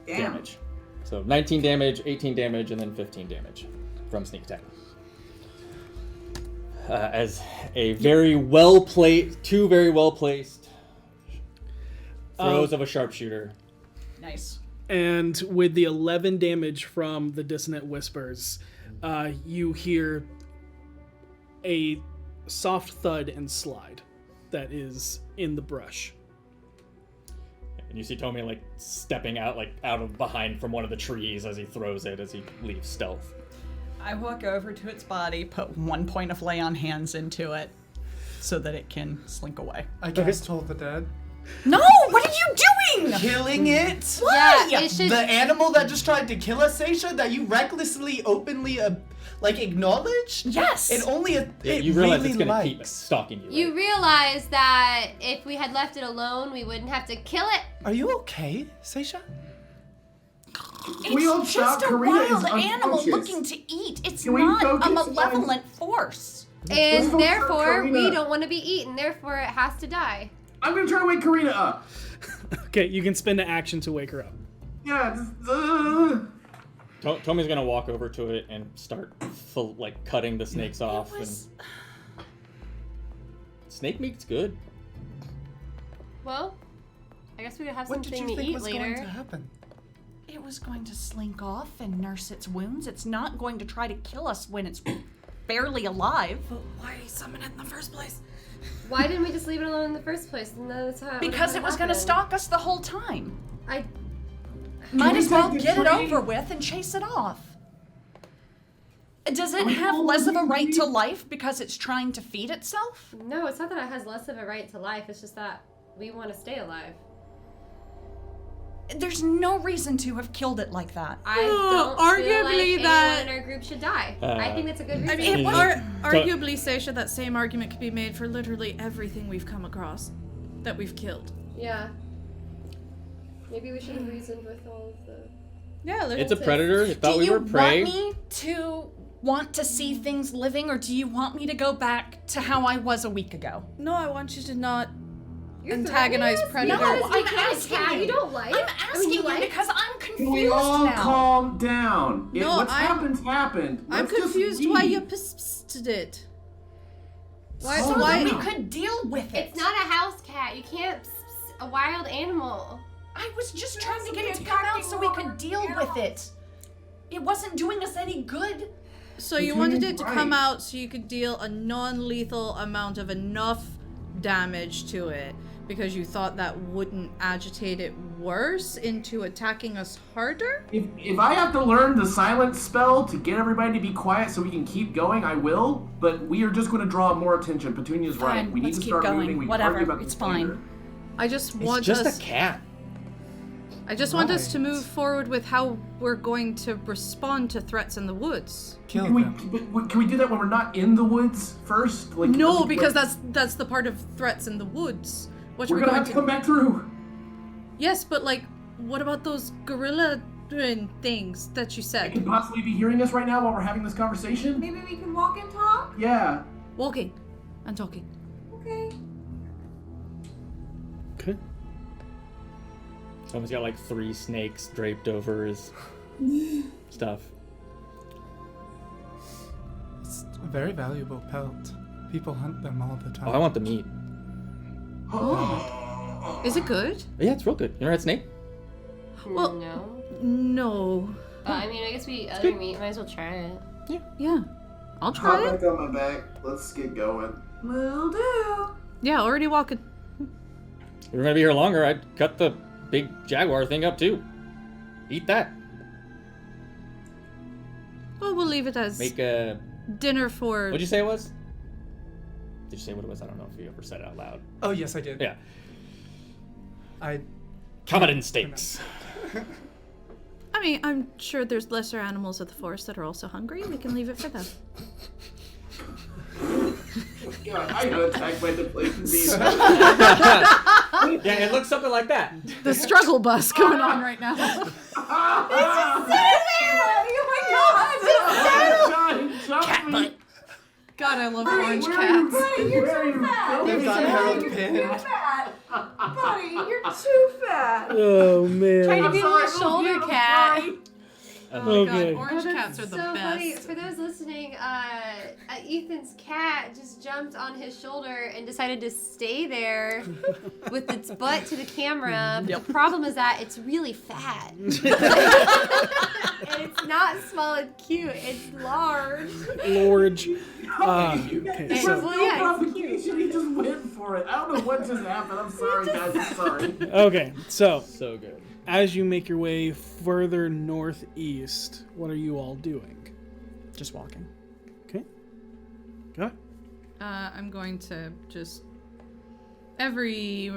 damage. So 19 damage, 18 damage, and then 15 damage from sneak attack. As a very two very well placed throws of a sharpshooter. Nice. And with the 11 damage from the Dissonant Whispers, you hear a soft thud and slide that is in the brush. And you see Tommy stepping out out of behind from one of the trees as he throws it as he leaves stealth. I walk over to its body, put 1 point of lay on hands into it so that it can slink away. I guess Toll the Dead. No! What are you doing? Killing it? Why? Yeah, it should... The animal that just tried to kill us, Seisha, that you recklessly, openly, acknowledged? Yes! It only, You it realize really it's going to keep likes. stalking you. You realize that if we had left it alone, we wouldn't have to kill it. Are you okay, Seisha? We all It's shout, just a Karina is wild animal unconscious. looking to eat. It's Can we not a focus on- malevolent force. And go therefore, Karina. we don't want to be eaten. Therefore, it has to die. I'm going to try to wake Karina up. Okay, you can spend an action to wake her up. Yeah, Tommy's going to walk over to it and start cutting the snakes off. And snake meat's good. Well, I guess we could have What did something you to think eat was later. going to happen? It was going to slink off and nurse its wounds. It's not going to try to kill us when it's barely alive. But why summon it in the first place? Why didn't we just leave it alone in the first place? And that's how Because it was going to stalk us the whole time. I Might we as well take the get it tree? over with and chase it off. Does it have less of a right to life because it's trying to feed itself? No, it's not that it has less of a right to life. It's just that we want to stay alive. There's no reason to have killed it like that. I don't feel arguably like that- anyone in our group should die. I think that's a good reason. I mean, Mhm. arguably, Seisha, that same argument could be made for literally everything we've come across that we've killed. Yeah. Maybe we should have reasoned with all of the... Yeah, It's a predator. It thought Do we you were prey. want me to want to see things living, or do you want me to go back to how I was a week ago? No, I want you to not You're antagonize threatening us? predator. No, Because we I'm killed a asking cat you. you don't like. I'm I asking mean, you like... because I'm confused Can we all now. calm down? No, What's I'm- happened's happened. I'm Let's just confused why leave. you pissed it. Why? So why? that we could deal with it. It's not a house cat. You can't... A wild animal. I was just trying to get it to come out so we could deal with it. It wasn't doing us any good. So you wanted it to come out so you could deal a non-lethal amount of enough damage to it because you thought that wouldn't agitate it worse into attacking us harder? If I have to learn the silence spell to get everybody to be quiet so we can keep going, I will. But we are just going to draw more attention. Petunia's right. Fine, We need let's to keep start going. moving. We can Whatever, argue about it's this fine. later. I just It's want just us a cat. I just want us to Right. move forward with how we're going to respond to threats in the woods. Kill Can we, them. can we do that when we're not in the woods first? Like, No, like- because that's the part of threats in the woods. What we're are we gonna going have to come back through. Yes, but like, what about those gorilla things that you They said? could possibly be hearing us right now while we're having this conversation. Maybe we can walk and talk? Yeah. Walking and talking. Okay. Okay. Someone's got like 3 snakes draped over his stuff. It's a very valuable pelt. People hunt them all the time. Oh, I want the meat. Is it good? Yeah, it's real good. You know that snake? Well- No. No. I mean, I guess we eat other meat. Might as well try it. Yeah. I'll try it. on my back. Let's get going. Will do. Yeah, already walking. If we were gonna be here longer, I'd cut the big jaguar thing up too. Eat that. Well, we'll leave it as Make a. dinner for. What'd you say it was? Did you say what it was? I don't know if you ever said it out loud. Oh, yes, I did. Yeah. I Kamadin steaks. I mean, I'm sure there's lesser animals of the forest that are also hungry. We can leave it for them. God, I got attacked by deflation beam. Yeah, it looks something like that. The struggle bus going on right now. Cat God, I love Buddy, orange where are you? cats. Buddy, you're too fat. There's You're on too Harold fat. Pin. You're fat. Buddy, you're too fat. Oh man. Trying to be a little shoulder cat. Oh my Okay. god, orange cats are the So best. funny. For those listening, Ethan's cat just jumped on his shoulder and decided to stay there with its butt to the camera. But the problem is that it's really fat. And it's not small and cute. It's large. Large. Okay, And, so well, yeah, it's cute. provocation. He just went for it. I don't know what just happened. I'm sorry, guys. I'm sorry. okay, so So good. as you make your way further northeast, what are you all doing? Just walking. Okay. Go. I'm going to just every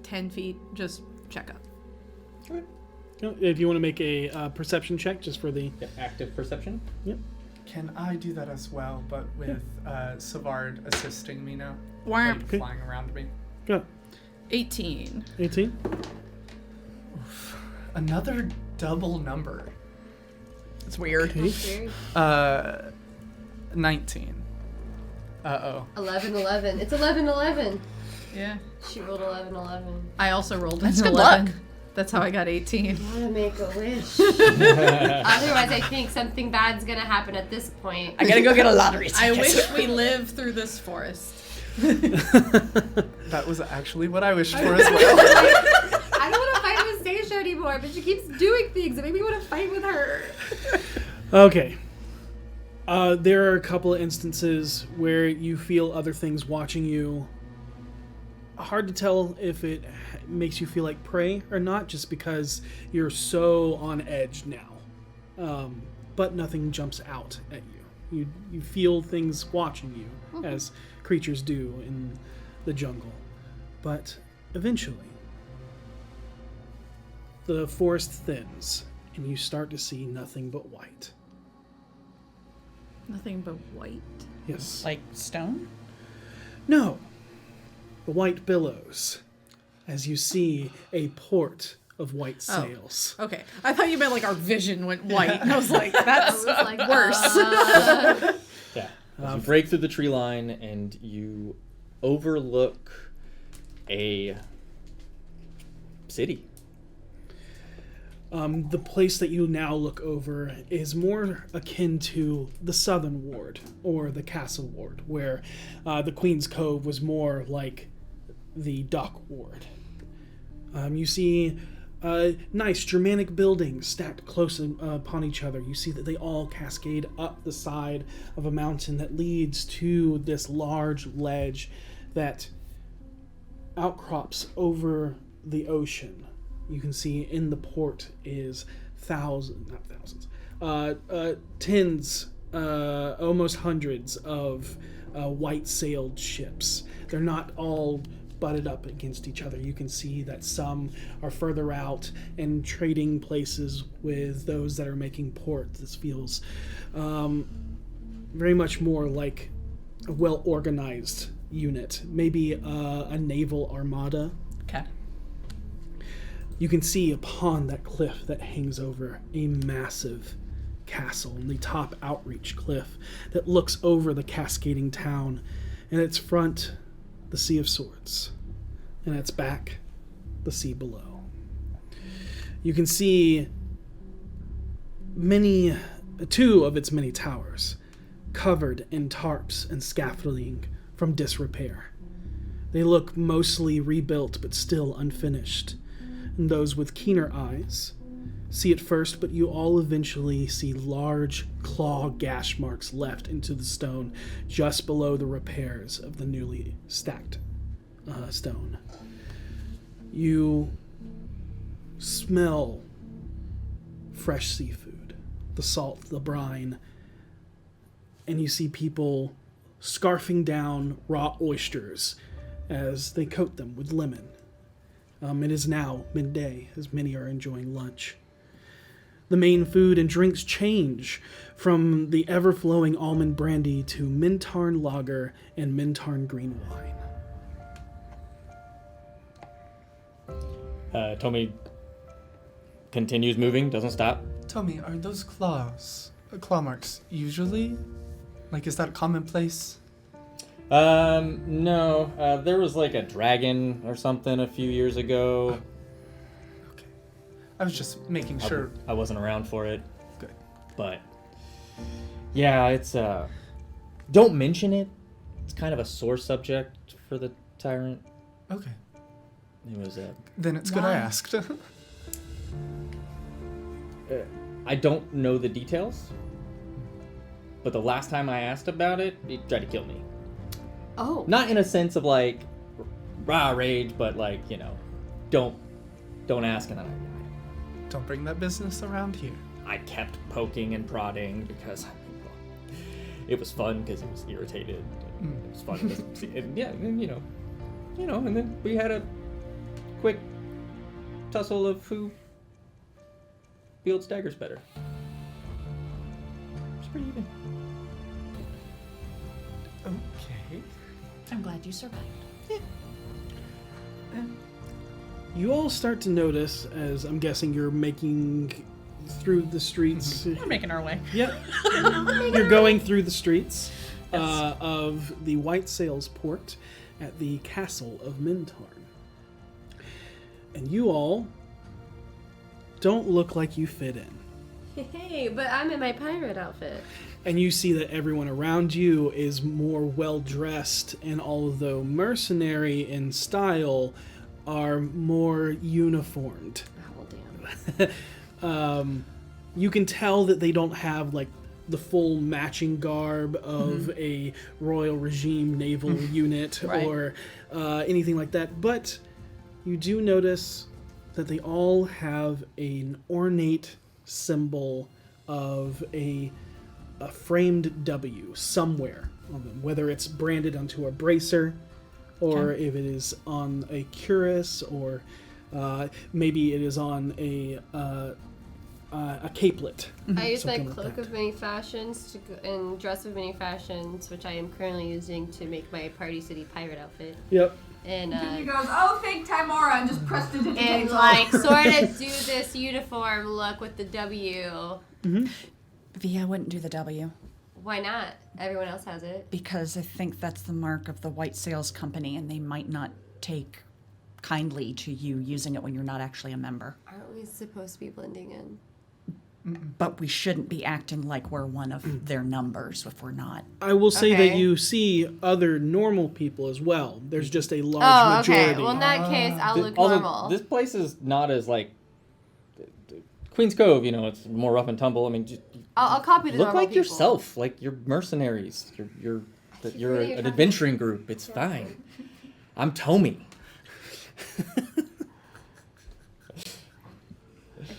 10 feet just check up. Go. If you want to make a perception check, just for the. Yep, active perception. Can I do that as well, but with Savard assisting me now? Wham. Like Okay. flying around me. Go. 18. 18. Another double number. It's weird. Okay. 19. Uh-oh. 11-11. It's 11-11. Yeah. She rolled 11-11. I also rolled That's an good 11. luck. That's how I got 18. Gotta make a wish. Otherwise, I think something bad's gonna happen at this point. I gotta go get a lottery ticket. I wish we lived through this forest. That was actually what I wished for as well. I don't want to fight with Stacia anymore, but she keeps doing things that make me want to fight with her. Okay. There are a couple of instances where you feel other things watching you. Hard to tell if it makes you feel like prey or not, just because you're so on edge now. But nothing jumps out at you. You feel things watching you, as creatures do in the jungle. But eventually, the forest thins, and you start to see nothing but white. Nothing but white. Yes. Like stone? No. The white billows as you see a port of white sails. Okay. I thought you meant like our vision went white. And I was like, that's I was like, worse. Yeah. As you break through the tree line and you overlook a city. The place that you now look over is more akin to the Southern Ward or the Castle Ward, where the Queen's Cove was more like the Dock Ward. You see Nice Germanic buildings stacked close upon each other. You see that they all cascade up the side of a mountain that leads to this large ledge that outcrops over the ocean. You can see in the port is tens, almost hundreds of white-sailed ships. They're not all butted up against each other. You can see that some are further out and trading places with those that are making port. This feels very much more like a well-organized unit, maybe a naval armada. Okay. You can see upon that cliff that hangs over a massive castle, and the top outreach cliff that looks over the cascading town, and its front the Sea of Swords, and its back the sea below. You can see two of its many towers covered in tarps and scaffolding from disrepair. They look mostly rebuilt but still unfinished, and those with keener eyes see it first, but you all eventually see large claw gash marks left into the stone just below the repairs of the newly stacked stone. You smell fresh seafood, the salt, the brine, and you see people scarfing down raw oysters as they coat them with lemon. It is now midday as many are enjoying lunch. The main food and drinks change from the ever-flowing almond brandy to Mintarn lager and Mintarn green wine. Tommy continues moving, doesn't stop. Tommy, are those claw marks usually? Like, is that commonplace? No. There was like a dragon or something a few years ago. Okay. I was just making sure. I wasn't around for it. Good. But yeah, it's don't mention it. It's kind of a sore subject for the tyrant. Okay. It was Then it's good I asked. I don't know the details, but the last time I asked about it, he tried to kill me. Oh. Not in a sense of like raw rage, but like, you know, don't ask and Don't bring that business around here. I kept poking and prodding because it was fun because he was irritated. It was fun. And yeah, and, you know, and then we had a quick tussle of who wields daggers better. It's pretty even. Okay. I'm glad you survived. You all start to notice, as I'm guessing you're making through the streets. We're making our way. Yep. You're going through the streets of the White Sails port at the castle of Mintarn. And you all don't look like you fit in. Hey, but I'm in my pirate outfit. And you see that everyone around you is more well-dressed, and although mercenary in style, are more uniformed. Oh, damn. You can tell that they don't have, like, the full matching garb of a royal regime naval unit or anything like that, but you do notice that they all have an ornate symbol of a framed W somewhere on them, whether it's branded onto a bracer or if it is on a cuirass, or maybe it is on a capelet. I use my something like cloak that. of many fashions and dress of many fashions, which I am currently using to make my Party City pirate outfit. Yep. And He goes, oh, fake Timora, and just prestidigitates and all. like sort of do this uniform look with the W. V, I wouldn't do the W. Why not? Everyone else has it. Because I think that's the mark of the White Sails Company, and they might not take kindly to you using it when you're not actually a member. Aren't we supposed to be blending in? But we shouldn't be acting like we're one of their numbers if we're not. I will say that Okay. you see other normal people as well. There's just a large Oh, majority. okay. Well, in that case, I'll look Also, normal. this place is not as like Queen's Cove, you know, it's more rough and tumble. I mean, just I'll copy the look normal like people. yourself, like you're mercenaries. You're an adventuring group. It's fine. I'm Tommy. I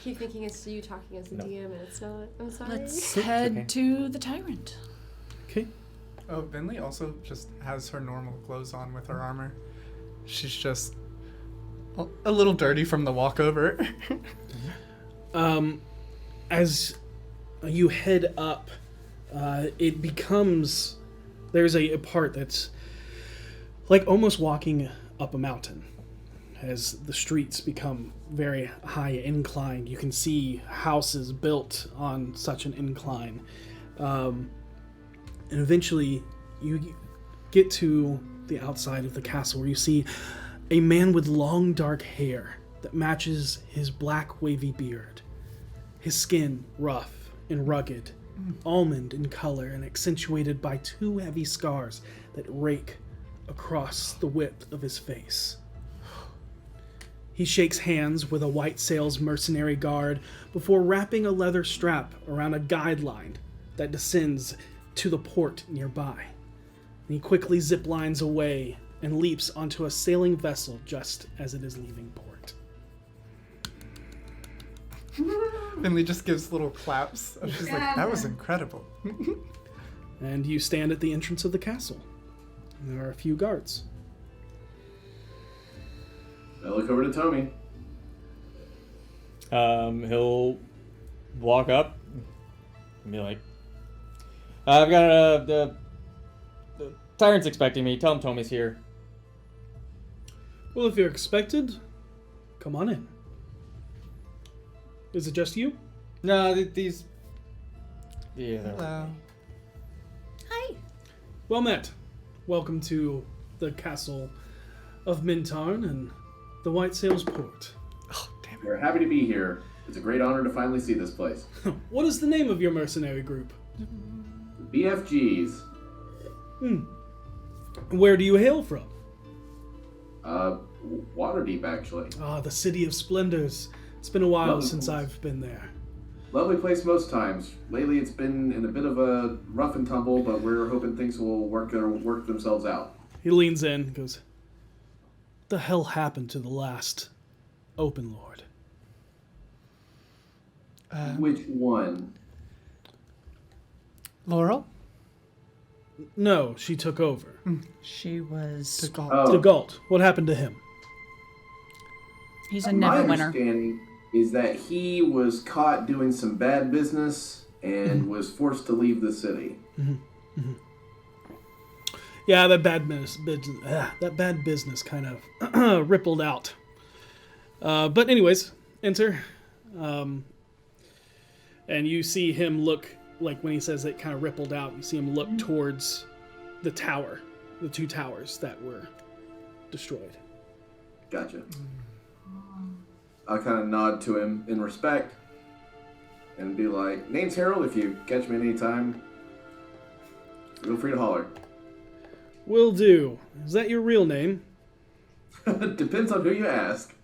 keep thinking it's you talking as a DM, and it's not. I'm sorry. Let's head to the tyrant. Okay. Oh, Vinley also just has her normal clothes on with her armor. She's just a little dirty from the walkover. As you head up, it becomes... There's a part that's like almost walking up a mountain. As the streets become very high incline, you can see houses built on such an incline. And eventually you get to the outside of the castle where you see a man with long dark hair that matches his black wavy beard. His skin rough and rugged, almond in color and accentuated by 2 heavy scars that rake across the width of his face. He shakes hands with a White Sails mercenary guard before wrapping a leather strap around a guideline that descends to the port nearby. And he quickly ziplines away and leaps onto a sailing vessel just as it is leaving port. Vinley just gives little claps. She's like, that was incredible. And you stand at the entrance of the castle. There are a few guards. I look over to Tommy. He'll walk up and be like, I've got the tyrant's expecting me. Tell him Tommy's here. Well, if you're expected, come on in. Is it just you? No, these... Yeah. Hello. Hi. Well met. Welcome to the castle of Mintarn and the White Sails port. Oh, damn it. We're happy to be here. It's a great honor to finally see this place. What is the name of your mercenary group? BFGs. Where do you hail from? Waterdeep, actually. Ah, the City of Splendors. It's been a while Lovely since place. I've been there. Lovely place most times. Lately it's been in a bit of a rough and tumble, but we're hoping things will work themselves out. He leans in and goes, "What the hell happened to the last Open Lord?" Which one? Laurel? No, she took over. She was. Oh, Degalt. What happened to him? He's a my never winner. understanding is that he was caught doing some bad business and was forced to leave the city. Yeah, that bad business kind of rippled out. But anyways, enter. And you see him look, like when he says it kind of rippled out, you see him look towards the tower, the 2 towers that were destroyed. Gotcha. I'll kind of nod to him in respect and be like, "Name's Harold. If you catch me anytime, feel free to holler." Will do. Is that your real name? Depends on who you ask.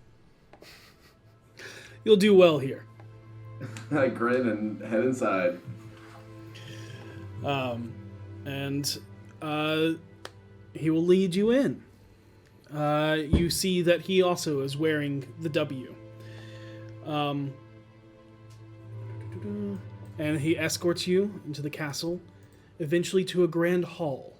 You'll do well here. I grin and head inside. And he will lead you in. You see that he also is wearing the W. And he escorts you into the castle, eventually to a grand hall.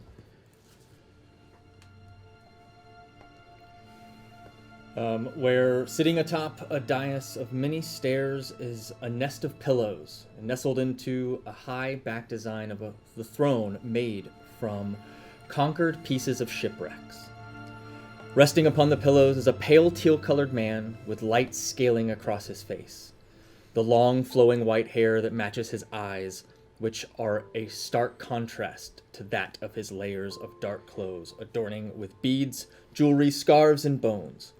Where sitting atop a dais of many stairs is a nest of pillows, nestled into a high back design of the throne made from conquered pieces of shipwrecks. Resting upon the pillows is a pale teal-colored man with light scaling across his face. The long flowing white hair that matches his eyes, which are a stark contrast to that of his layers of dark clothes, adorning with beads, jewelry, scarves, and bones.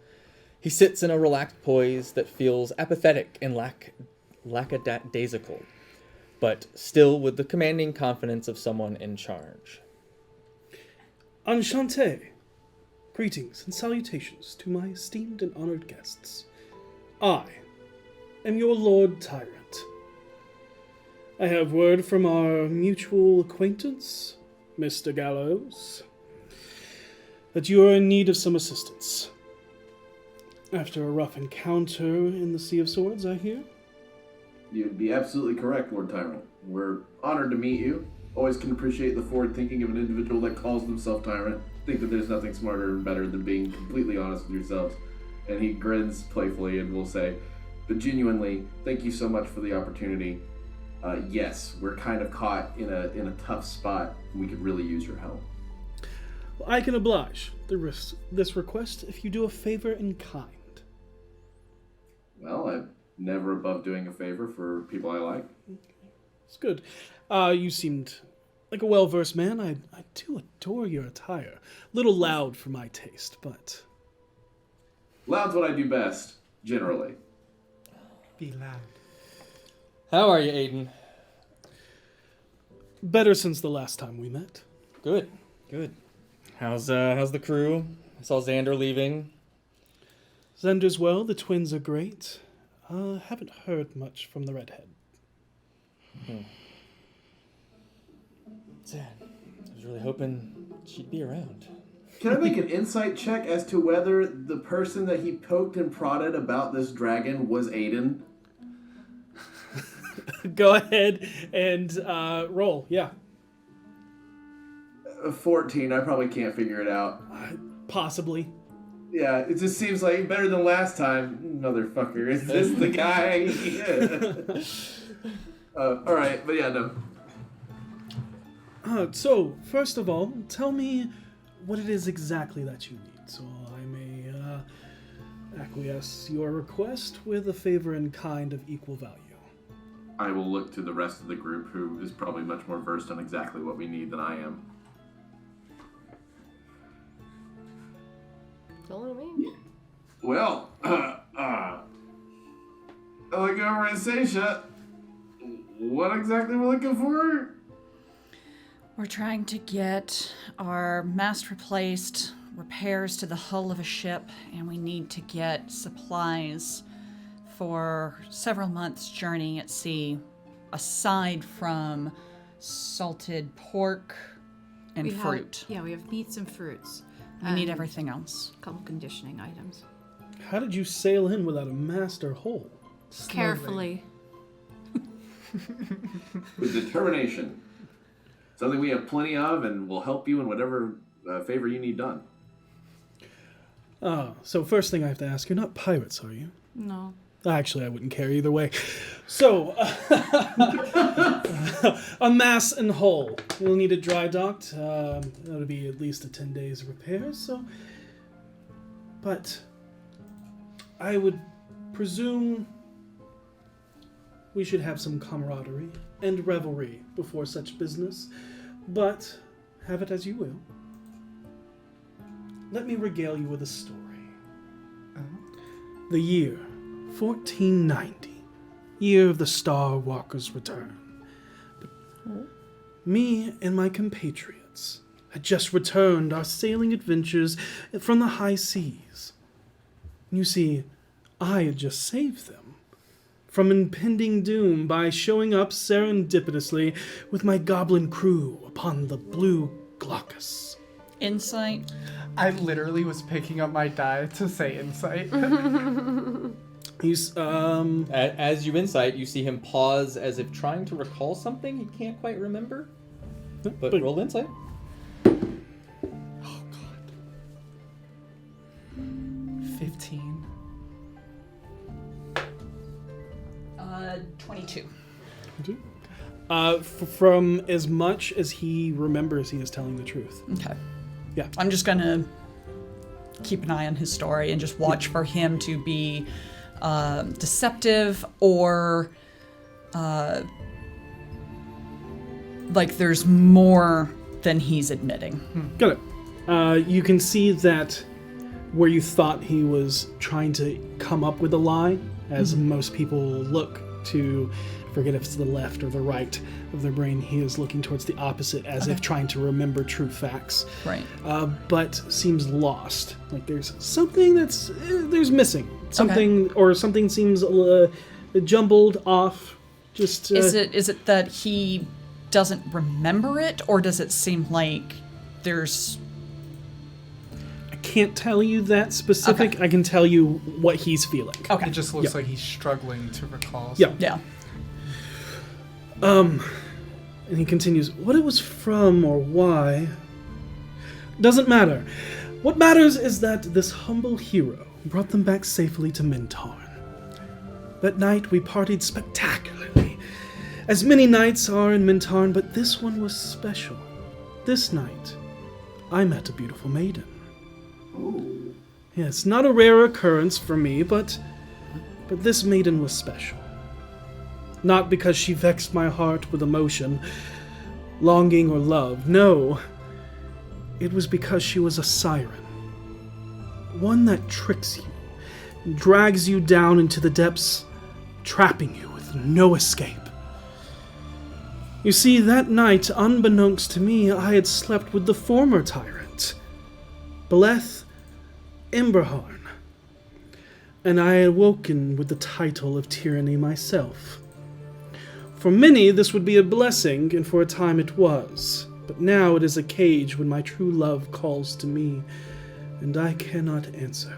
He sits in a relaxed poise that feels apathetic and lackadaisical, but still with the commanding confidence of someone in charge. Enchanté. Greetings and salutations to my esteemed and honored guests. I am your Lord Tyrant. I have word from our mutual acquaintance, Mr. Gallows, that you are in need of some assistance. After a rough encounter in the Sea of Swords, I hear. You'd be absolutely correct, Lord Tyrant. We're honored to meet you. Always can appreciate the forward thinking of an individual that calls themselves Tyrant. Think that there's nothing smarter and better than being completely honest with yourselves. And he grins playfully and will say, but genuinely, thank you so much for the opportunity. Yes, we're kind of caught in a tough spot. We could really use your help. Well, I can oblige this request if you do a favor in kind. Well, I'm never above doing a favor for people I like. It's good. You seemed like a well-versed man. I do adore your attire. A little loud for my taste, but... Loud's what I do best, generally. Be loud. How are you, Aiden? Better since the last time we met. Good. How's the crew? I saw Xander leaving. Xander's well. The twins are great. Haven't heard much from the redhead. Sad. I was really hoping she'd be around. Can I make an insight check as to whether the person that he poked and prodded about this dragon was Aiden? Go ahead and roll. Yeah. 14. I probably can't figure it out. Possibly. Yeah, it just seems like better than last time. Motherfucker, is this the guy? All right, but yeah, no. So, first of all, tell me what it is exactly that you need, so I may acquiesce your request with a favor in kind of equal value. I will look to the rest of the group, who is probably much more versed on exactly what we need than I am. Don't know what I mean. Well, I look over and say, what exactly we're looking for? We're trying to get our mast replaced, repairs to the hull of a ship, and we need to get supplies for several months' journey at sea, aside from salted pork and fruit. We have meats and fruits. We need everything else. A couple conditioning items. How did you sail in without a mast or hull? Carefully. With determination. Something we have plenty of and will help you in whatever favor you need done. So first thing I have to ask, you're not pirates, are you? No. Actually, I wouldn't care either way. So, a mast and hull. You'll need it dry docked. That'll be at least a 10 days repair, so... But I would presume we should have some camaraderie and revelry before such business, but have it as you will. Let me regale you with a story. The year 1490, year of the Star Walker's return. But me and my compatriots had just returned our sailing adventures from the high seas. You see, I had just saved them from impending doom by showing up serendipitously with my goblin crew upon the blue Glaucus. Insight. I literally was picking up my die to say insight. As you insight, you see him pause as if trying to recall something he can't quite remember. But roll insight. Oh, God. 15. 22. From as much as he remembers, he is telling the truth. Okay. Yeah. I'm just gonna keep an eye on his story and just watch for him to be deceptive or like there's more than he's admitting. Got it. You can see that where you thought he was trying to come up with a lie, as most people look to, I forget if it's the left or the right of their brain, he is looking towards the opposite, as if trying to remember true facts. Right. But seems lost. Like there's something there's missing. Something, or something seems, jumbled off. Just Is it that he doesn't remember it, or does it seem like there's... I can't tell you that specific. Okay. I can tell you what he's feeling. Okay. It just looks like he's struggling to recall. Yeah. Yeah. And he continues, what it was from or why doesn't matter. What matters is that this humble hero brought them back safely to Mintarn. That night we partied spectacularly, as many nights are in Mintarn, but this one was special. This night, I met a beautiful maiden. Yes, not a rare occurrence for me, but this maiden was special. Not because she vexed my heart with emotion, longing, or love. No, it was because she was a siren. One that tricks you, drags you down into the depths, trapping you with no escape. You see, that night, unbeknownst to me, I had slept with the former tyrant, Beleth Emberhorn, and I had woken with the title of tyranny myself. For many, this would be a blessing, and for a time it was. But now it is a cage when my true love calls to me, and I cannot answer.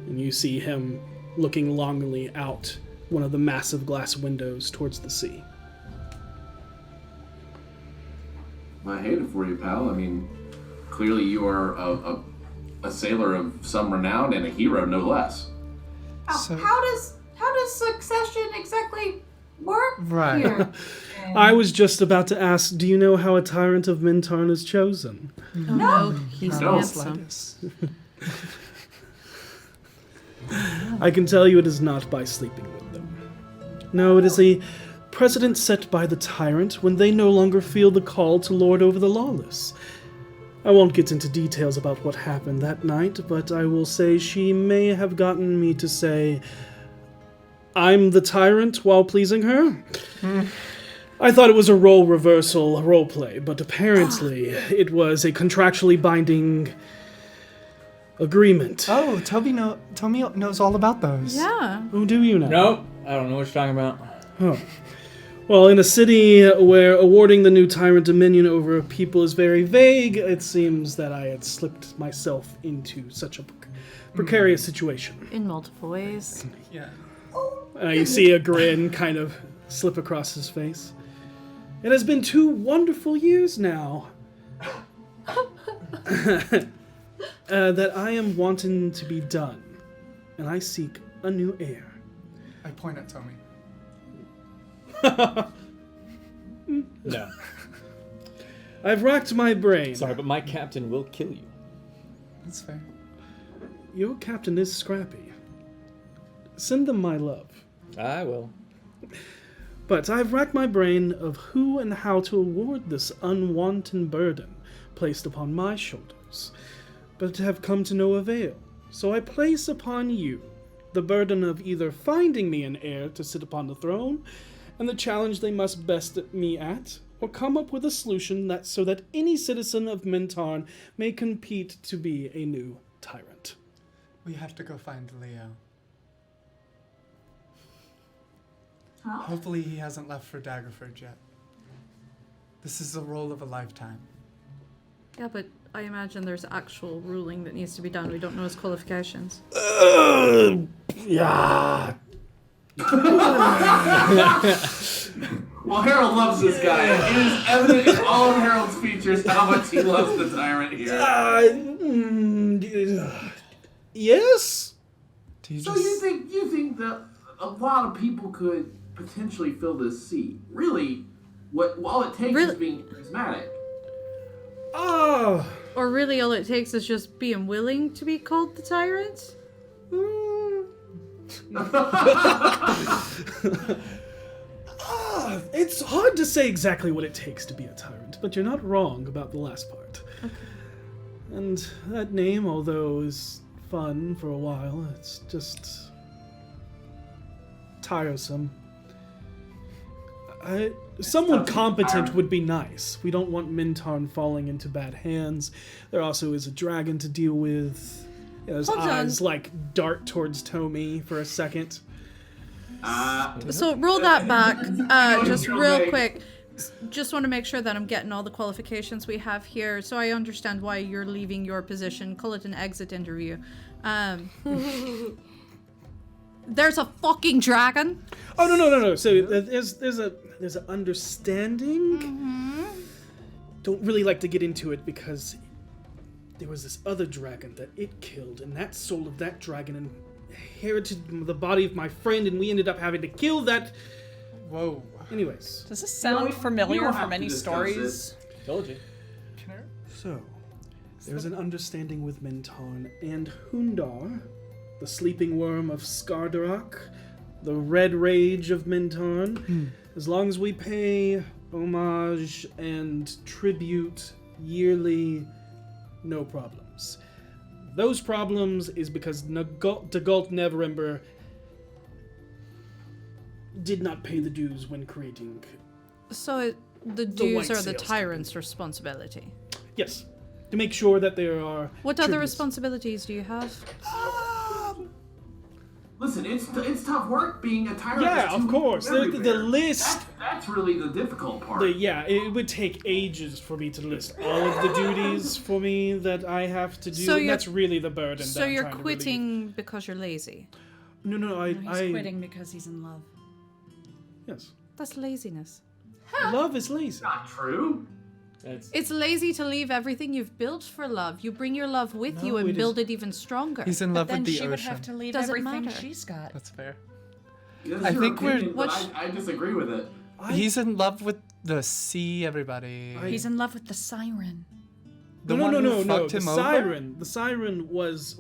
And you see him looking longingly out one of the massive glass windows towards the sea. I hate it for you, pal. I mean, clearly you are a sailor of some renown and a hero, no less. So- How does succession exactly work Right. here? I was just about to ask, do you know how a tyrant of Mintarn is chosen? No, he's No. handsome. I can tell you it is not by sleeping with them. No, it is a precedent set by the tyrant when they no longer feel the call to lord over the lawless. I won't get into details about what happened that night, but I will say she may have gotten me to say, I'm the tyrant while pleasing her. I thought it was a role reversal role play, but apparently it was a contractually binding agreement. Oh, Toby knows all about those. Yeah. Oh, do you know? Nope. I don't know what you're talking about. Oh. Well, in a city where awarding the new tyrant dominion over a people is very vague, it seems that I had slipped myself into such a precarious situation. In multiple ways. Yeah. You see a grin kind of slip across his face. It has been 2 wonderful years now that I am wanting to be done, and I seek a new heir. I point at Tommy. No. I've racked my brain. Sorry, but my captain will kill you. That's fair. Your captain is scrappy. Send them my love. I will. But I've racked my brain of who and how to award this unwanted burden placed upon my shoulders, but have come to no avail. So I place upon you the burden of either finding me an heir to sit upon the throne, and the challenge they must best me at, or come up with a solution so that any citizen of Mintarn may compete to be a new tyrant. We have to go find Leo. Huh? Hopefully he hasn't left for Daggerford yet. This is the role of a lifetime. Yeah, but I imagine there's actual ruling that needs to be done. We don't know his qualifications. Yeah. Well, Harold loves this guy. It is evident in all of Harold's features how much he loves the tyrant here. Yes? So you think that a lot of people could potentially fill this seat? Really, all it takes is being charismatic. Or really all it takes is just being willing to be called the tyrant? It's hard to say exactly what it takes to be a tyrant, but you're not wrong about the last part. Okay. And that name, although is fun for a while, it's just tiresome. Someone competent would be nice. We don't want Mintarn falling into bad hands. There also is a dragon to deal with. His eyes like dart towards Tommy for a second. So roll that back, just real okay. quick. Just want to make sure that I'm getting all the qualifications we have here, so I understand why you're leaving your position. Call it an exit interview. There's a fucking dragon. Oh no. So there's an understanding. Don't really like to get into it because there was this other dragon that it killed, and that soul of that dragon inherited the body of my friend, and we ended up having to kill that. Whoa. Anyways, Does this sound familiar don't from have to any discuss stories? Told you. so there's an understanding with Menton and Hundar, the sleeping worm of Skardarak, the red rage of Menton. As long as we pay homage and tribute yearly, no problems. Those problems is because Dagult Neverember did not pay the dues when creating. So the White dues are the Sails tyrant's responsibility. Yes, to make sure that there are. What other tributes. responsibilities do you have? Listen, it's tough work being a tyrant. Yeah, of course. The Everywhere. list. That's really the difficult part. It would take ages for me to list all of the duties for me that I have to do. So and you're- that's really the burden. So that I'm you're trying to quitting because you're lazy. relieve. No, He's quitting because he's in love. Yes, That's laziness. love is lazy. Not true. It's lazy to leave everything you've built for love. You bring your love with you No, and it build it even stronger. He's in love Then with the she would ocean. have to leave Doesn't everything matter. she's got. That's fair. That's I your think we're- opinion, but What's- I disagree with it. He's in love with the sea, everybody. He's in love with the siren. The no, one no, who no, no. fucked The him over? siren. The siren was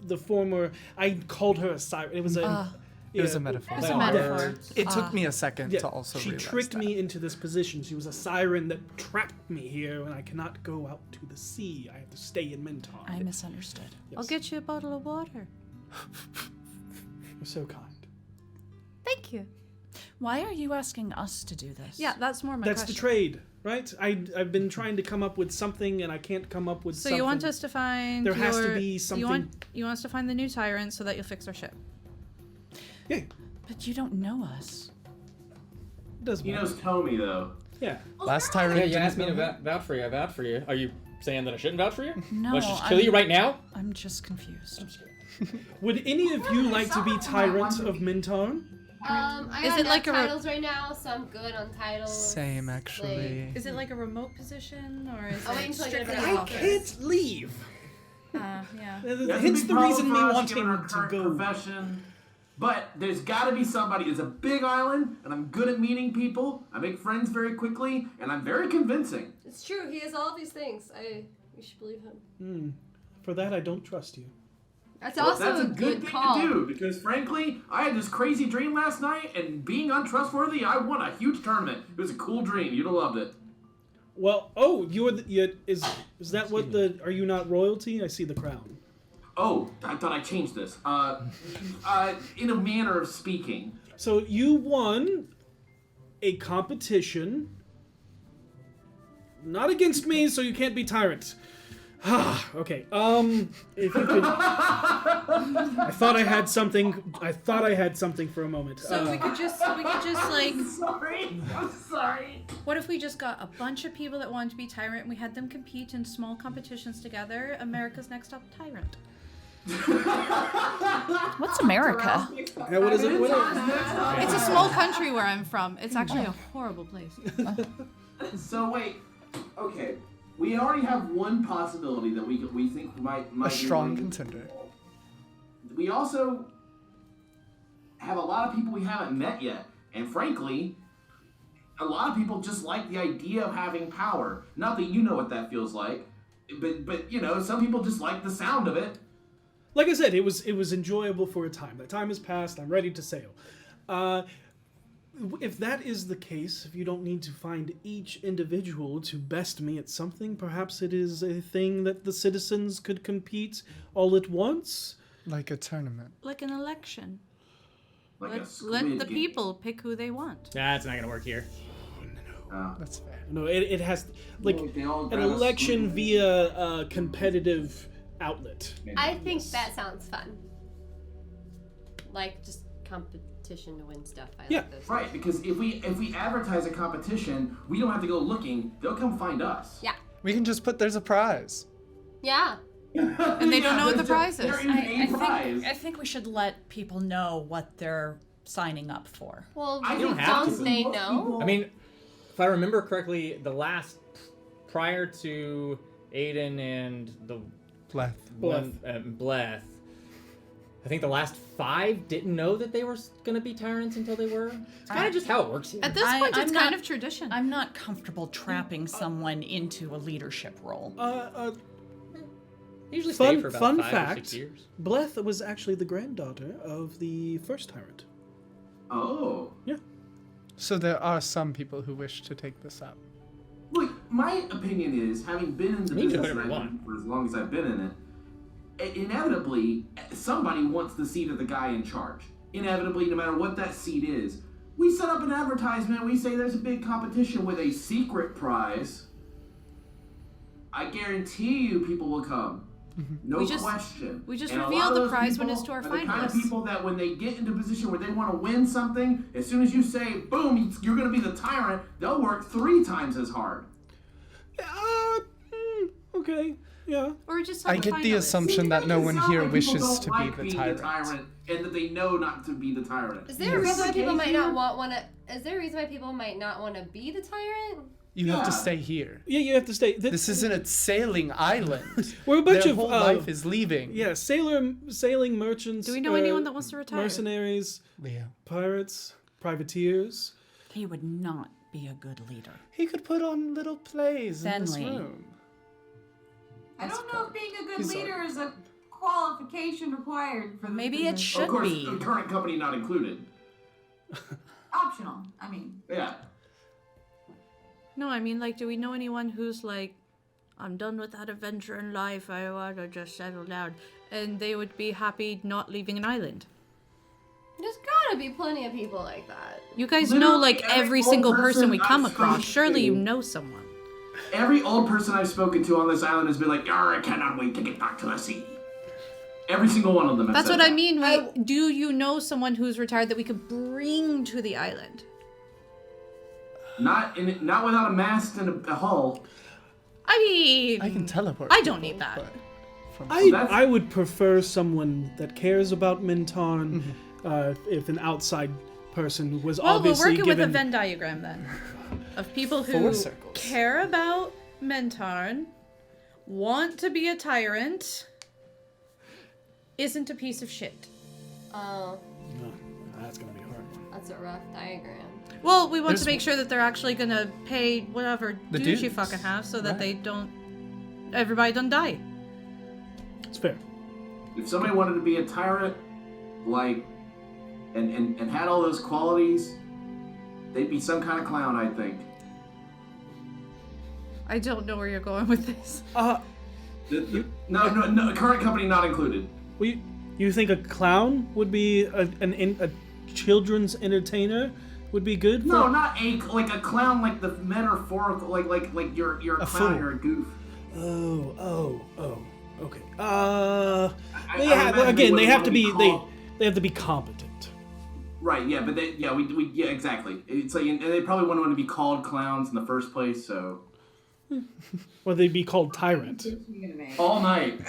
the former. I called her a siren. It was a. It was a metaphor. It was a metaphor. It took me a second Yeah, to also she realize tricked that. me into this position. She was a siren that trapped me here, and I cannot go out to the sea. I have to stay in Menton. I misunderstood. I'll get you a bottle of water. You're so kind. Thank you. Why are you asking us to do this? Yeah, that's more my That's question. the trade, right? I've been trying to come up with something, and I can't come up with So something. you want us to find There has to your- be something- You want us to find the new tyrant so that you'll fix our ship. Yeah, But you don't know us. it doesn't He matter. knows Tommy though. Yeah. Last tyrant Yeah, you didn't asked me know to him? vouch for you. I vouch for you. Are you saying that I shouldn't vouch for you? No, Let's just kill you right now? I'm just confused. Would any of you like to be tyrant of Menton? I Is got it like enough a titles right now, so I'm good on titles. Same, actually. Is it like a remote position or is I'll wait it until I get strictly back. I office? can't leave. Yeah. That's a It's big the problem reason for we us, want given him our to current go. Profession. But there's got to be somebody. It's a big island, and I'm good at meeting people. I make friends very quickly, and I'm very convincing. It's true. He has all these things. You should believe him. For that, I don't trust you. That's Well, also that's a good thing call. to do because, frankly, I had this crazy dream last night, and being untrustworthy, I won a huge tournament. It was a cool dream. You'd have loved it. Well, is that what the? Are you not royalty? I see the crown. Oh, I thought I changed this. In a manner of speaking. So you won a competition. Not against me, so you can't be tyrant. Okay. If you could. I thought I had something. For a moment. So we could just like, Sorry. I'm sorry. what if we just got a bunch of people that wanted to be tyrant and we had them compete in small competitions together? America's Next Top Tyrant. What's America? Yeah, what is it? It's a small country where I'm from. It's actually a horrible place. So wait. Okay. We already have one possibility that we think might A be strong one. contender. We also have a lot of people we haven't met yet, and frankly, a lot of people just like the idea of having power. Not that you know what that feels like, but you know, some people just like the sound of it. Like I said, it was enjoyable for a time. That time has passed. I'm ready to sail. If that is the case, if you don't need to find each individual to best me at something, perhaps it is a thing that the citizens could compete all at once. Like a tournament. Like an election. Like a Let squid the game. people pick who they want. That's not gonna work here. Oh. That's fair. No, it has like Well, they all an grab a election squid. via a competitive outlet. I think that sounds fun. Like just competition. competition to win stuff. I Yeah. like those. Right, because if we advertise a competition, we don't have to go looking. They'll come find us. Yeah. We can just put there's a prize. Yeah. And they don't know what the prize is. There is a prize. I think we should let people know what they're signing up for. Well, I don't have don't to. they Most know? people- I mean, if I remember correctly, the last prior to Aiden and the Bleth. one Bleth, I think the last 5 didn't know that they were gonna be tyrants until they were. It's kind of just how it works here. At this point, I'm it's not- kind of tradition. I'm not comfortable trapping someone into a leadership role. They usually stay Fun, for about fun 5 or fact, 6 years. Bleth was actually the granddaughter of the first tyrant. Oh. So there are some people who wish to take this up. Look, my opinion is, having been in the You can do business whatever you that I've want. been for as long as I've been in it, inevitably, somebody wants the seat of the guy in charge. Inevitably, no matter what that seat is. We set up an advertisement, we say there's a big competition with a secret prize. I guarantee you people will come. No We just- question. we just And a reveal lot of the those prize when people it's to our are the kind of finalists. people that when they get into a position where they want to win something, as soon as you say, boom, you're going to be the tyrant, they'll work 3 times as hard. Okay, yeah. Or just I have a get the finalist. assumption that no one It's not here like people wishes don't to like be being the tyrant. and that they know not to be the tyrant. Is there a reason why people might not want to? Is there a reason why people might not want to be the tyrant? You have to Yeah. stay here. Yeah, you have to stay. This isn't a sailing island. We're a bunch Their of whole life is leaving. yeah, sailing merchants. Do we know anyone that wants to retire? Mercenaries, Leo. pirates, privateers. He would not be a good leader. He could put on little plays in this Fenley. room. I don't know if being a good He's leader is a qualification required for the Maybe it position. should Of course, be. the current company not included. Optional. I mean, Yeah. No, I mean, like, do we know anyone who's like, I'm done with that adventure in life, I want to just settle down, and they would be happy not leaving an island? There's gotta be plenty of people like that. You guys know, like, Literally every every single old person we person come I've across. spoken Surely you to- know someone. Every old person I've spoken to on this island has been like, "Yar, I cannot wait to get back to the sea." Every single one of them has That's said what I that. mean. Do you know someone who's retired that we could bring to the island? Not without a mast and a hull. I mean, I can teleport. I don't people, need that. but from I would prefer someone that cares about Mintarn. If an outside person was well, we're obviously working with a given. Venn diagram then of people who 4 circles. care about Mentarn, want to be a tyrant, isn't a piece of shit. Oh, That's gonna be a hard one. that's a rough diagram. Well, we want There's- to make sure that they're actually gonna pay whatever The dues you dues. fucking have, so that Right. they don't, everybody don't die. It's fair. If somebody wanted to be a tyrant, like, and had all those qualities, they'd be some kind of clown, I think. I don't know where you're going with this. No, current company not included. You think a clown would be a children's entertainer would be good? No, for... not a clown, like the metaphorical, like you're a clown, fool. you're a goof. Oh. Okay. I Well, imagine again, they wouldn't have wanna to be be called- they have to be competent. Right, yeah, but we exactly. It's like, and they probably wouldn't want to be called clowns in the first place, so. Or they'd be called tyrant. All night.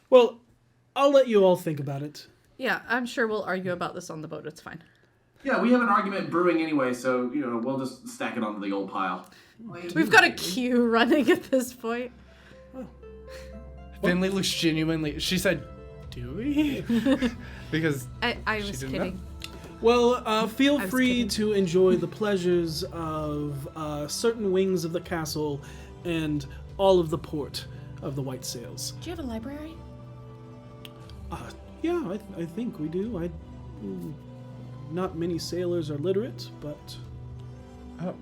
Well, I'll let you all think about it. Yeah, I'm sure we'll argue about this on the boat. It's fine. Yeah, we have an argument brewing anyway, so, we'll just stack it onto the old pile. We've got a queue running at this point. Finley looks genuinely. She said, "Do we?" Because I she was didn't kidding. know. Well, feel was free kidding. to enjoy the pleasures of certain wings of the castle and all of the port of the White Sails. Do you have a library? Yeah, I think we do. Not many sailors are literate, but Oh,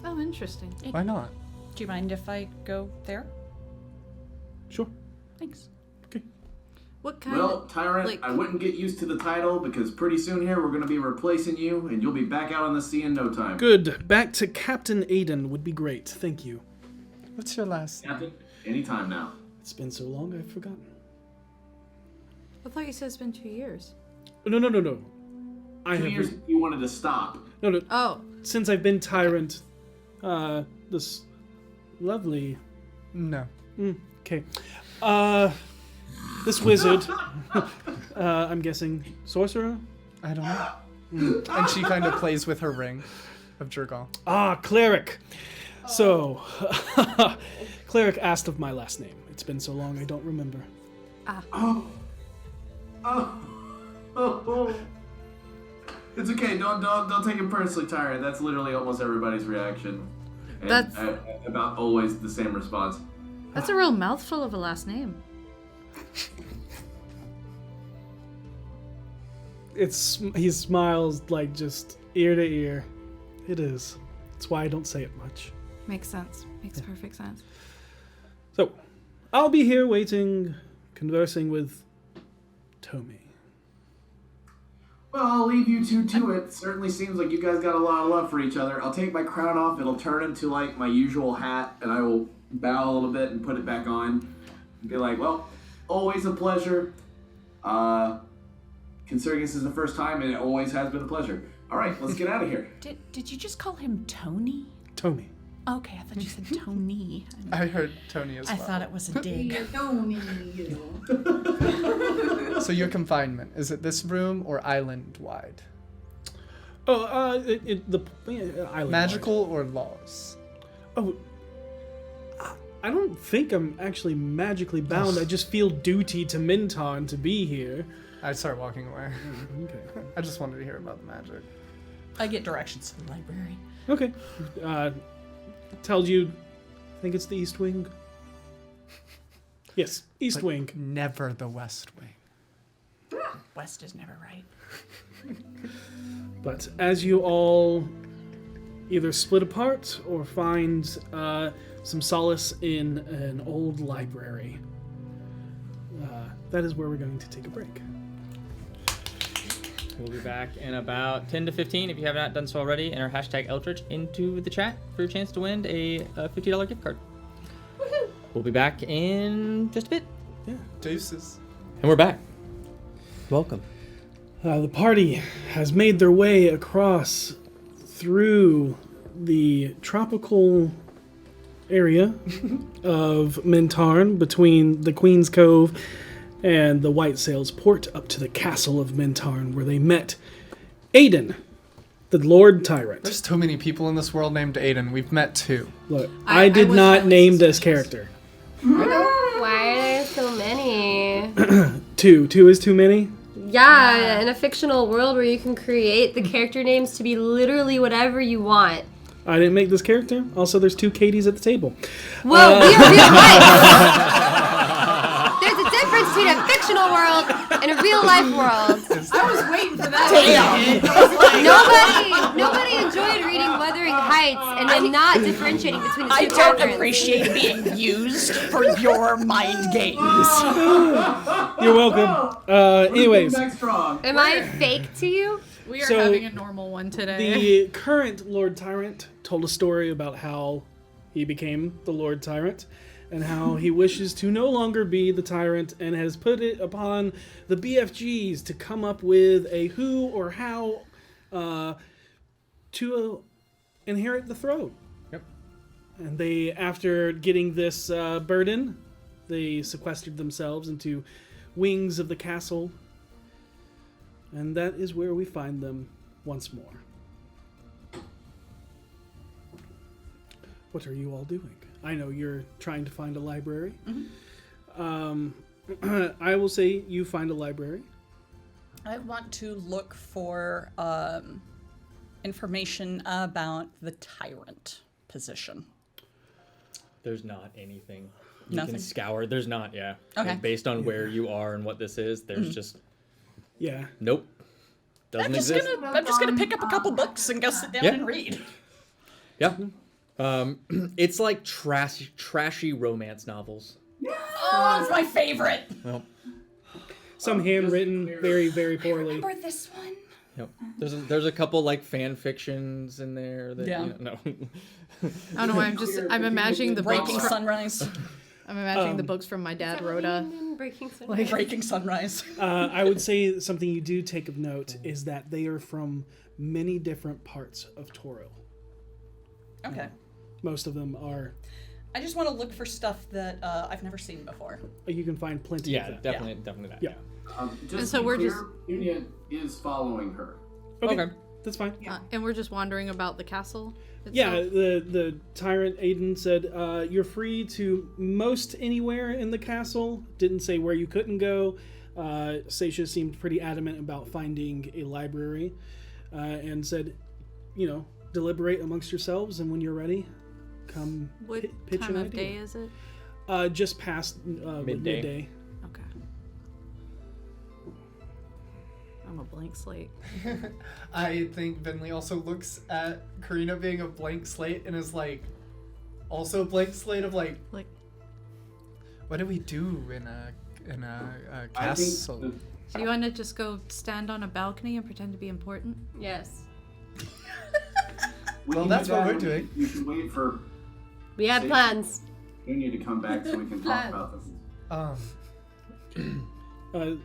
Oh, interesting. why not? Do you mind if I go there? sure. Thanks. What kind Well, of Tyrant, like- I wouldn't get used to the title because pretty soon here we're going to be replacing you and you'll be back out on the sea in no time. Good. Back to Captain Aiden would be great. Thank you. What's your last? Captain, anytime now. It's been so long, I've forgotten. I thought you said it's been 2 years. No. I 2 have years you wanted to stop. no. Oh, Since I've been tyrant, this lovely. No. Okay. This wizard. I'm guessing sorcerer. I don't know. And she kind of plays with her ring of Jurgal. Cleric. So, cleric asked of my last name. It's been so long I don't remember. It's okay. Don't take it personally, Tyrant. That's literally almost everybody's reaction. And That's- about always the same response. that's a real mouthful of a last name. He smiles like just ear to ear. It is. That's why I don't say it much. Makes sense. Makes perfect sense. So, I'll be here waiting, conversing with Tommy. Well, I'll leave you two to it. Certainly seems like you guys got a lot of love for each other. I'll take my crown off. It'll turn into like my usual hat, and I will bow a little bit and put it back on. And be like, well, always a pleasure. Considering this is the first time, and it always has been a pleasure. All right, let's get out of here. Did you just call him Tony? Tommy. Okay, I thought you said Tony. I heard Tony as I well. thought it was a dig. So your confinement, is it this room or island-wide? The island. Magical or laws? Oh, I don't think I'm actually magically bound. I just feel duty to Minton to be here. I'd start walking away. Okay. I just wanted to hear about the magic. I get directions to the library. Okay. Tells you, I think it's the East Wing. Yes, East But Wing. Never the West Wing. West is never right. But as you all either split apart or find some solace in an old library, that is where we're going to take a break. We'll be back in about 10 to 15 if you have not done so already. Enter hashtag Eldritch into the chat for your chance to win a $50 gift card. We'll be back in just a bit. Yeah. Deuces. And we're back. Welcome. The party has made their way across through the tropical area of Mintarn between the Queen's Cove and the White Sails port up to the castle of Mintarn, where they met Aiden, the Lord Tyrant. There's too many people in this world named Aiden. We've met two. Look, I did not name this character. Why are there so many? Two is too many? Yeah, in a fictional world where you can create the character names to be literally whatever you want. I didn't make this character. Also, there's two Katies at the table. Whoa, we are real life! There's a difference between a fictional world and a real life world. I was waiting for that. Nobody enjoyed reading Wuthering Heights and then not differentiating between the two I don't characters. appreciate being used for your mind games. You're welcome. Anyways, Back strong. Am I fake to you? We are So, having a normal one today. the current Lord Tyrant told a story about how he became the Lord Tyrant and how he wishes to no longer be the tyrant and has put it upon the BFGs to come up with a who or how to inherit the throne. Yep. And they, after getting this burden, they sequestered themselves into wings of the castle. And that is where we find them once more. What are you all doing? I know you're trying to find a library. I will say you find a library. I want to look for information about the tyrant position. There's not anything. You Nothing? can scour. There's not, yeah. Okay. Like, based on where you are and what this is, there's just, Yeah. nope. Doesn't exist. I'm just gonna pick up a couple books and go sit down Yeah. and read. Yeah. It's like trashy romance novels. Oh, it's my favorite. Well, Some handwritten very, very poorly. Remember this one? yep. There's a couple like fan fictions in there that Yeah. no. I don't know why I'm imagining the books Breaking from, Sunrise. I'm imagining the books from my dad, Rhoda. Breaking Breaking sunrise. I would say something you do take of note is that they are from many different parts of Toro. Okay. Most of them are. I just want to look for stuff that I've never seen before. You can find plenty of that. Definitely that. Yeah. Just And so to be we're clear, just- Union is following her. Okay. That's fine. And we're just wandering about the castle itself? Yeah, the tyrant Aiden said you're free to most anywhere in the castle. Didn't say where you couldn't go. Seisha seemed pretty adamant about finding a library, and said, deliberate amongst yourselves, and when you're ready, come What pitch time an of idea. day is it? Just past midday. Okay. I'm a blank slate. I think Vinley also looks at Karina being a blank slate and is like, also a blank slate of like, what do we do in a castle? Do you want to just go stand on a balcony and pretend to be important? Yes. Well, that's what we're doing. You should wait for We have plans. Union to come back so we can talk about this.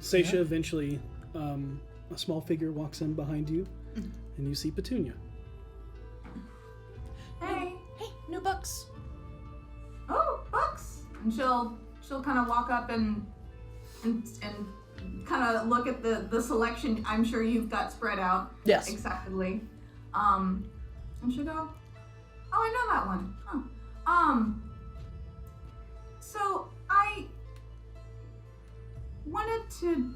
Seisha eventually, a small figure walks in behind you, and you see Petunia. Hey. Hey, new books. Oh, books. And she'll kind of walk up and kind of look at the selection I'm sure you've got spread out. Yes. Excitedly. And she'll go, oh, I know that one. Huh. So I wanted to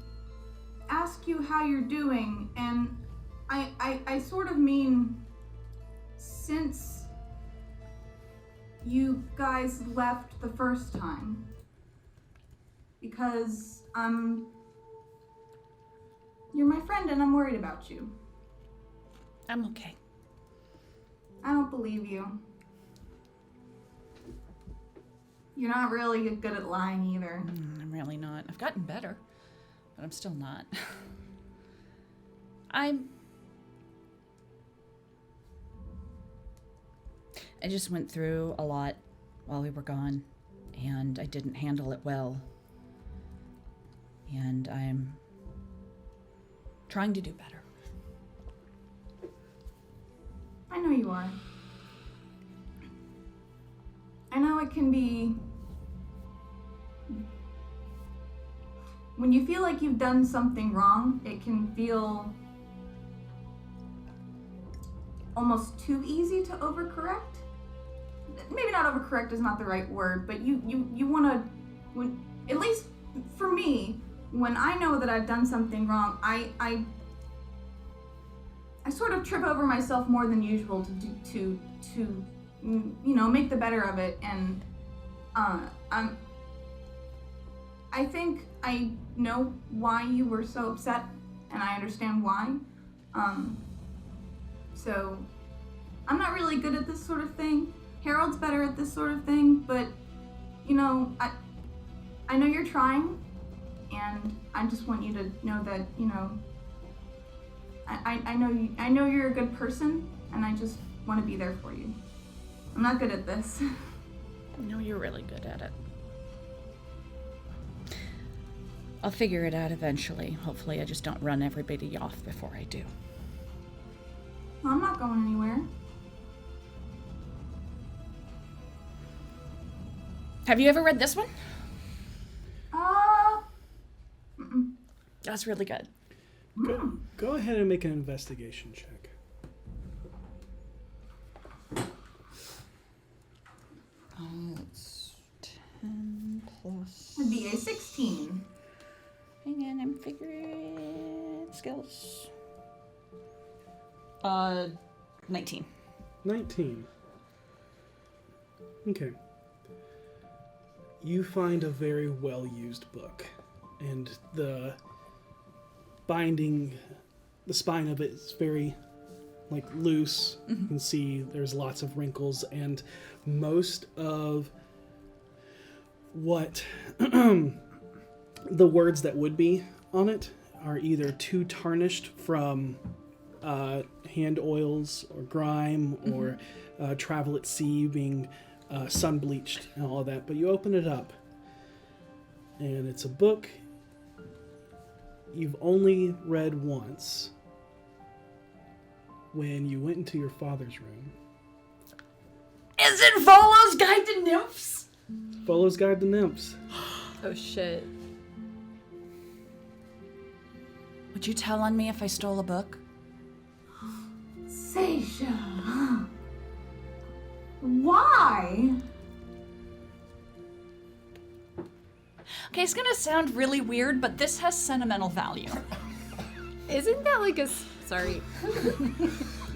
ask you how you're doing, and I sort of mean since you guys left the first time, because you're my friend and I'm worried about you. I'm okay. I don't believe you. You're not really good at lying either. I'm really not. I've gotten better, but I'm still not. I just went through a lot while we were gone, and I didn't handle it well. And I'm trying to do better. I know you are. I know it can be... When you feel like you've done something wrong, it can feel almost too easy to overcorrect. Maybe not overcorrect is not the right word, but you want to, at least for me, when I know that I've done something wrong, I sort of trip over myself more than usual to make the better of it, and I think I know why you were so upset, and I understand why. So I'm not really good at this sort of thing. Harold's better at this sort of thing, but I know you're trying, and I just want you to know that I know you're a good person, and I just want to be there for you. I'm not good at this. No, you're really good at it. I'll figure it out eventually. Hopefully I just don't run everybody off before I do. Well, I'm not going anywhere. Have you ever read this one? Mm-mm. That's really good. Go ahead and make an investigation check. It's 10 plus... It'd be a 16. Hang on, I'm figuring skills. 19. 19. Okay. You find a very well-used book, and the binding, the spine of it is very, loose. You can see there's lots of wrinkles, and most of what the words that would be on it are either too tarnished from hand oils or grime or travel at sea, being sun bleached and all of that. But you open it up And it's a book you've only read once when you went into your father's room. Is it Volo's Guide to Nymphs? Volo's Guide to Nymphs. Oh shit. Would you tell on me if I stole a book? Seisha. Why? Okay, it's gonna sound really weird, but this has sentimental value. Isn't that like a sorry?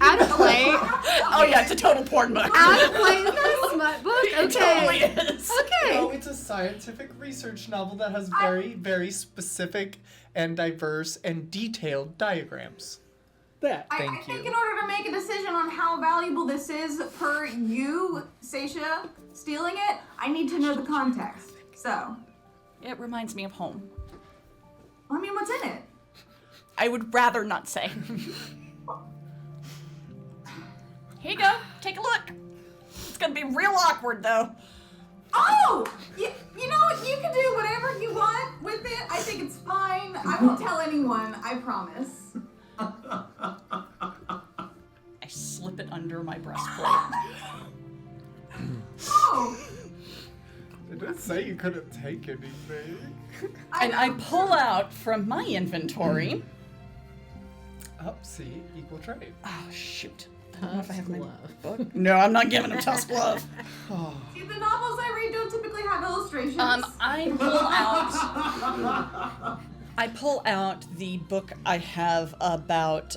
Out of play. Oh yeah, it's a total porn book. Out of play. Isn't that a smut book? Okay. It totally is. Okay. No, it's a scientific research novel that has very, very specific and diverse and detailed diagrams. I think in order to make a decision on how valuable this is per you, Seisha, stealing it, I need to know the context. So, It reminds me of home. I mean, what's in it? I would rather not say. Here you go. Take a look. It's gonna be real awkward though. Oh! You know what? You can do whatever you want with it. I think it's fine. I won't tell anyone, I promise. I slip it under my breastplate. Oh! It didn't say you couldn't take anything. And I pull out from my inventory. Oh, see, equal trade. Oh shoot. I don't know if I have my book. No, I'm not giving him Tusk Glove. See, the novels I read don't typically have illustrations. I pull out the book I have about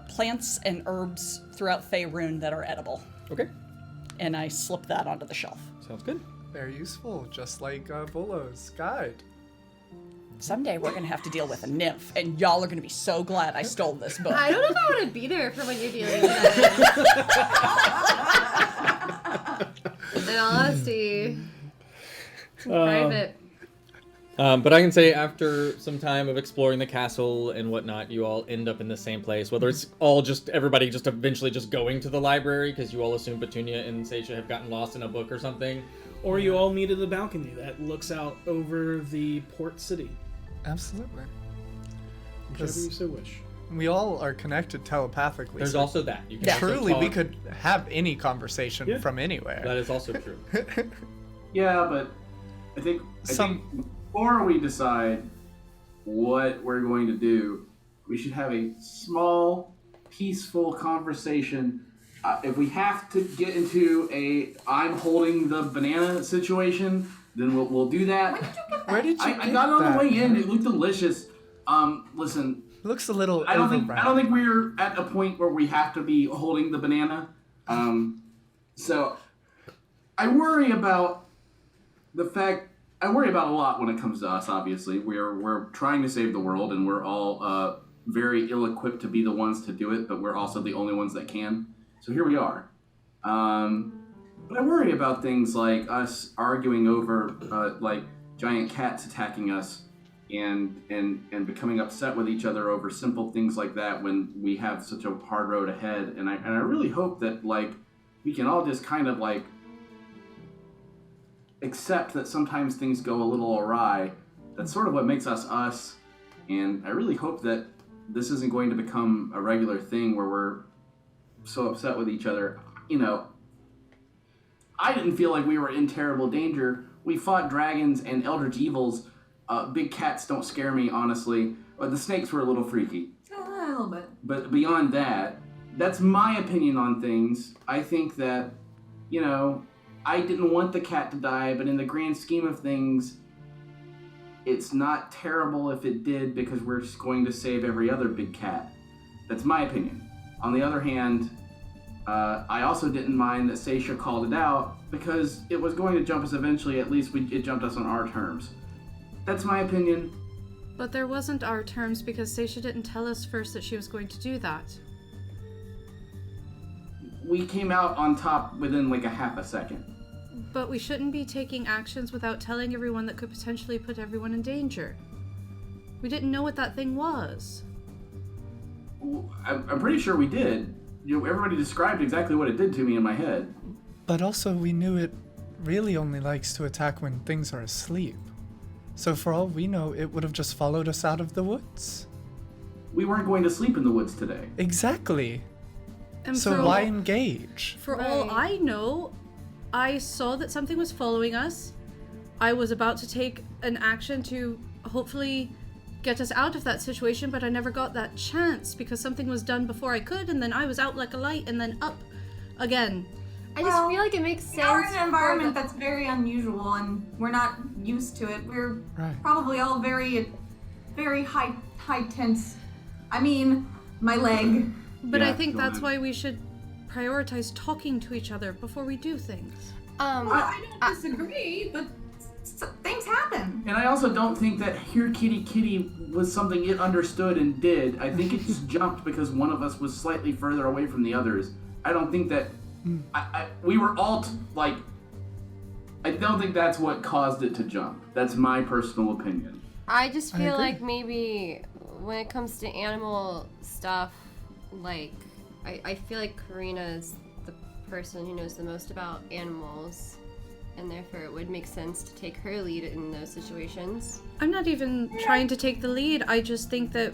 plants and herbs throughout Faerun that are edible. Okay. And I slip that onto the shelf. Sounds good. Very useful, just like Volo's guide. Someday we're gonna have to deal with a nymph, and y'all are gonna be so glad I stole this book. I don't know if I want to be there for when you're dealing with that. In all honesty, it's private. But I can say after some time of exploring the castle and whatnot, you all end up in the same place. Whether it's all just everybody just eventually just going to the library because you all assume Petunia and Seisha have gotten lost in a book or something. Or you all meet at the balcony that looks out over the port city. Absolutely. Whichever you so wish. We all are connected telepathically. There's so also that. You can also truly, we talk. could have any conversation from anywhere. That is also true. Yeah, but I think before we decide what we're going to do, we should have a small, peaceful conversation. If we have to get into a I'm holding the banana situation, then we'll do that. Where did you I got it on the way in. It looked delicious. Listen. It looks a little. I don't think we're at a point where we have to be holding the banana. So I worry about the fact. I worry about a lot when it comes to us. Obviously, we're trying to save the world, and we're all very ill-equipped to be the ones to do it. But we're also the only ones that can. So here we are. But I worry about things like us arguing over like giant cats attacking us and becoming upset with each other over simple things like that when we have such a hard road ahead. And I really hope that like we can all just kind of like accept that sometimes things go a little awry. That's sort of what makes us us. And I really hope that this isn't going to become a regular thing where we're so upset with each other. You know, I didn't feel like we were in terrible danger. We fought dragons and eldritch evils. Big cats don't scare me, honestly. But the snakes were a little freaky. A little bit. But beyond that, that's my opinion on things. I think that, you know, I didn't want the cat to die, but in the grand scheme of things, it's not terrible if it did because we're just going to save every other big cat. That's my opinion. On the other hand, I also didn't mind that Seisha called it out because it was going to jump us eventually. At least it jumped us on our terms. That's my opinion. But there wasn't our terms because Seisha didn't tell us first that she was going to do that. We came out on top within like a half a second. But we shouldn't be taking actions without telling everyone that could potentially put everyone in danger. We didn't know what that thing was. I'm pretty sure we did. You know, everybody described exactly what it did to me in my head. But also we knew it really only likes to attack when things are asleep. So for all we know, it would have just followed us out of the woods. We weren't going to sleep in the woods today. Exactly. And So why engage? For all I know, I saw that something was following us. I was about to take an action to hopefully get us out of that situation, but I never got that chance because something was done before I could, and then I was out like a light and then up again. I just feel like it makes sense. We are in an environment that's very unusual, and we're not used to it. We're probably all very, very high tense. I mean, my leg. But I think that's why we should prioritize talking to each other before we do things. I don't disagree, but things happen. And I also don't think that "Here Kitty Kitty" was something it understood and did. I think it just jumped because one of us was slightly further away from the others. I don't think that we were all I don't think that's what caused it to jump. That's my personal opinion. I just feel like maybe when it comes to animal stuff, like I feel like Karina is the person who knows the most about animals, and therefore it would make sense to take her lead in those situations. I'm not even trying to take the lead. I just think that,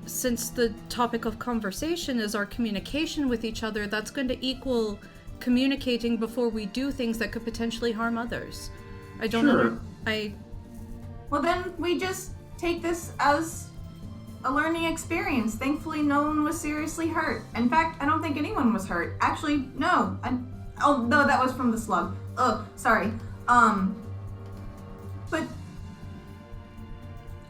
since the topic of conversation is our communication with each other, that's going to equal communicating before we do things that could potentially harm others. I don't know. Well, then we just take this as a learning experience. Thankfully, no one was seriously hurt. In fact, I don't think anyone was hurt. Actually, no. No, that was from the slug. Oh, sorry.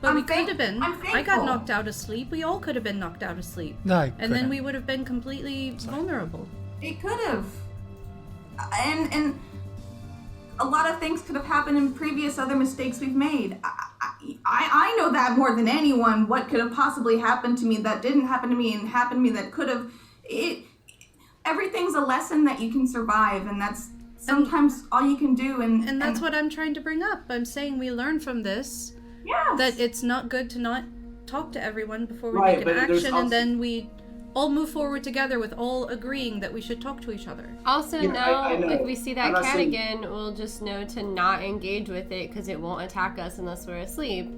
But we could have been. I'm thankful. I got knocked out of sleep. We all could have been knocked out of sleep. And then we would have been completely vulnerable. It could have. And a lot of things could have happened in previous other mistakes we've made. I know that more than anyone, what could have possibly happened to me that didn't happen to me and happened to me that could have. Everything's a lesson that you can survive, and that's sometimes all you can do. And that's what I'm trying to bring up. I'm saying we learn from this. Yes. That it's not good to not talk to everyone before we Right, make but an there's action, also- and then we all move forward together with all agreeing that we should talk to each other. Also, Yeah, I know. if we see that I'm not cat saying- again, we'll just know to not engage with it because it won't attack us unless we're asleep.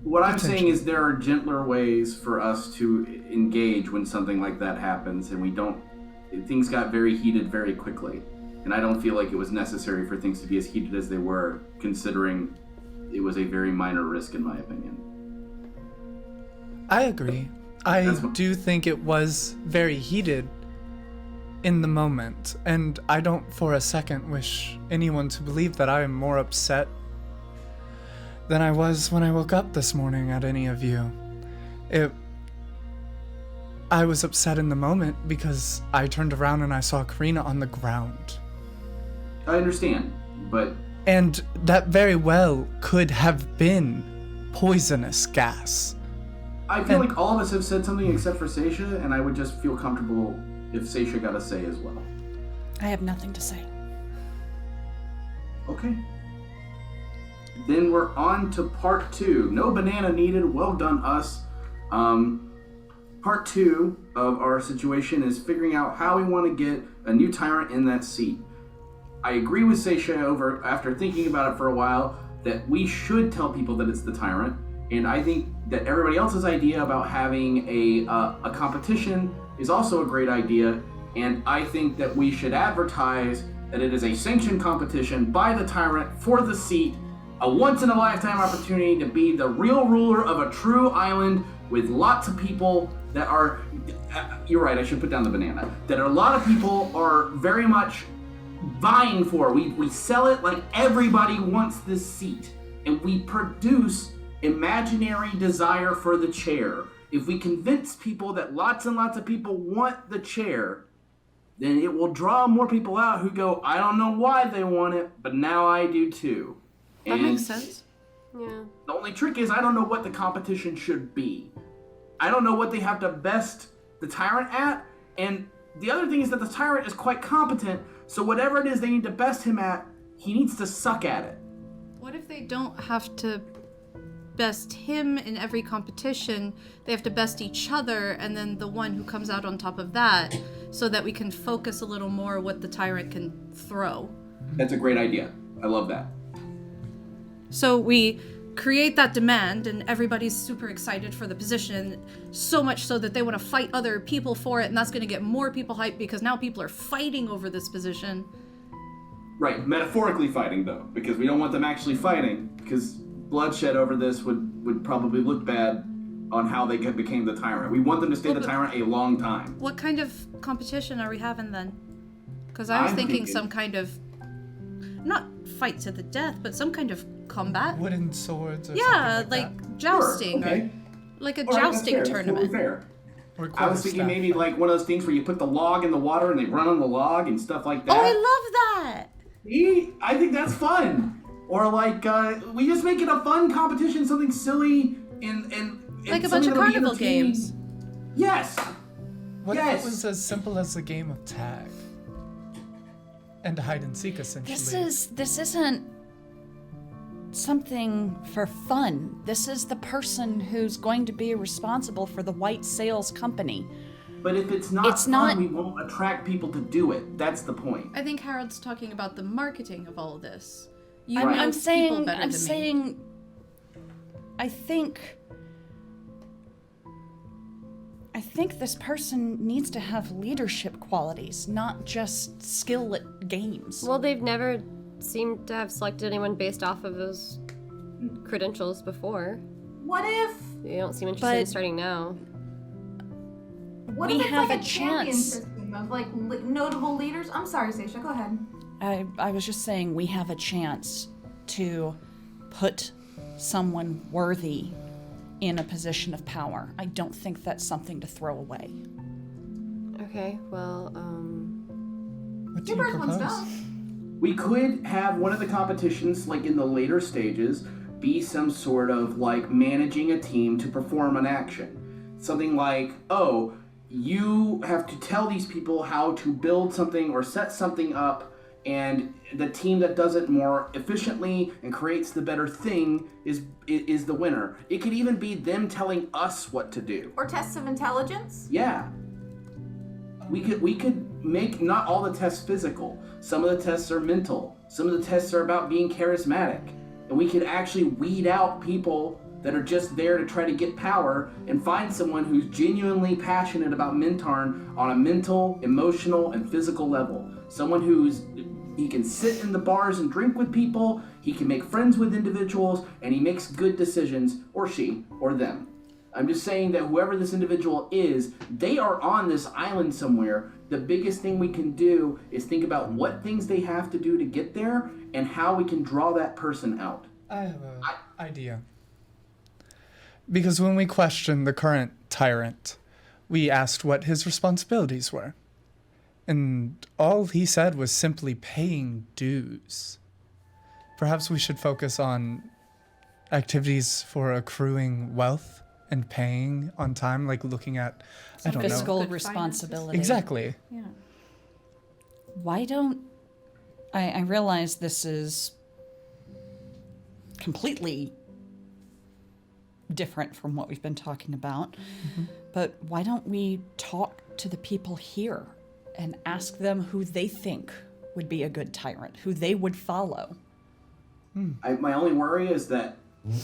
What I'm saying is there are gentler ways for us to engage when something like that happens, and things got very heated very quickly. And I don't feel like it was necessary for things to be as heated as they were, considering it was a very minor risk, in my opinion. I agree. I do think it was very heated in the moment, and I don't for a second wish anyone to believe that I am more upset than I was when I woke up this morning at any of you. I was upset in the moment because I turned around and I saw Karina on the ground. I understand, but... And that very well could have been poisonous gas. I feel like all of us have said something except for Seisha, and I would just feel comfortable if Seisha got a say as well. I have nothing to say. Okay. Then we're on to part 2. No banana needed. Well done, us. Part 2 of our situation is figuring out how we want to get a new tyrant in that seat. I agree with Seisha after thinking about it for a while that we should tell people that it's the tyrant, and I think that everybody else's idea about having a competition is also a great idea, and I think that we should advertise that it is a sanctioned competition by the tyrant for the seat, a once-in-a-lifetime opportunity to be the real ruler of a true island with lots of people that are, you're right, I should put down the banana, that a lot of people are very much vying for. We sell it like everybody wants this seat, and we produce imaginary desire for the chair. If we convince people that lots and lots of people want the chair, then it will draw more people out who go, I don't know why they want it, but now I do too. That makes sense. Yeah. The only trick is I don't know what the competition should be. I don't know what they have to best the tyrant at, and the other thing is that the tyrant is quite competent, so whatever it is they need to best him at, he needs to suck at it. What if they don't have to best him in every competition? They have to best each other, and then the one who comes out on top of that so that we can focus a little more what the tyrant can throw. That's a great idea. I love that. So we create that demand, and everybody's super excited for the position, so much so that they want to fight other people for it, and that's going to get more people hyped because now people are fighting over this position. Right, metaphorically fighting though, because we don't want them actually fighting, because bloodshed over this would probably look bad on how they became the tyrant. We want them to stay the tyrant a long time. What kind of competition are we having then? Because I was thinking some kind of, not fight to the death, but some kind of combat. Wooden swords or Yeah, something like like jousting, Sure, okay. or like a All right, that's jousting fair, that's totally tournament. fair. that. Or I was thinking maybe like one of those things where you put the log in the water and they run on the log and stuff like that. Oh, I love that! See? I think that's fun. Or like, we just make it a fun competition, something silly and Like a bunch of something that'll be carnival entertaining. games. Yes. What if Yes. it was as simple as a game of tag? And hide and seek, essentially. This isn't something for fun. This is the person who's going to be responsible for the White Sails Company. But if it's not It's fun, not- we won't attract people to do it. That's the point. I think Harold's talking about the marketing of all of this. You I'm, know I'm people saying, better I'm than me. saying, I think this person needs to have leadership qualities, not just skill at games. Well, they've never seemed to have selected anyone based off of those credentials before. What if? They don't seem interested in But- starting now. What We if it's have like a champion chance. system of like notable leaders? I'm sorry, Seisha. Go ahead. I was just saying we have a chance to put someone worthy in a position of power. I don't think that's something to throw away. Okay, well, What do Two you birds, one propose? stone. We could have one of the competitions, like in the later stages, be some sort of like managing a team to perform an action. Something like, oh, you have to tell these people how to build something or set something up, and the team that does it more efficiently and creates the better thing is the winner. It could even be them telling us what to do. Or tests of intelligence. Yeah. We could make not all the tests physical. Some of the tests are mental. Some of the tests are about being charismatic. And we could actually weed out people that are just there to try to get power and find someone who's genuinely passionate about Mintarn on a mental, emotional, and physical level. Someone he can sit in the bars and drink with people, he can make friends with individuals, and he makes good decisions, or she, or them. I'm just saying that whoever this individual is, they are on this island somewhere. The biggest thing we can do is think about what things they have to do to get there and how we can draw that person out. I have an idea. Because when we questioned the current tyrant, we asked what his responsibilities were. And all he said was simply paying dues. Perhaps we should focus on activities for accruing wealth and paying on time, like looking at, I don't know. Fiscal Good responsibility. Exactly. Yeah. Why don't I realize this is completely different from what we've been talking about, but why don't we talk to the people here and ask them who they think would be a good tyrant, who they would follow? My only worry is that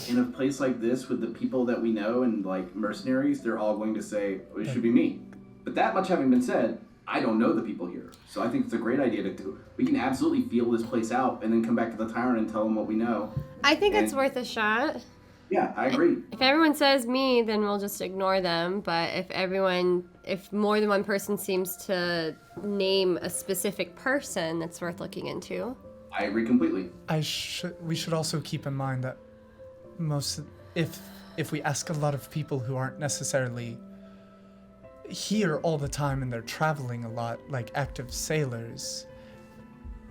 in a place like this with the people that we know and like mercenaries, they're all going to say, well, it should be me. But that much having been said, I don't know the people here. So I think it's a great idea to do. We can absolutely feel this place out and then come back to the tyrant and tell them what we know. I think it's And- worth a shot. Yeah, I agree. If everyone says me, then we'll just ignore them. But if more than one person seems to name a specific person, that's worth looking into. I agree completely. We should also keep in mind that if we ask a lot of people who aren't necessarily here all the time and they're traveling a lot, like active sailors,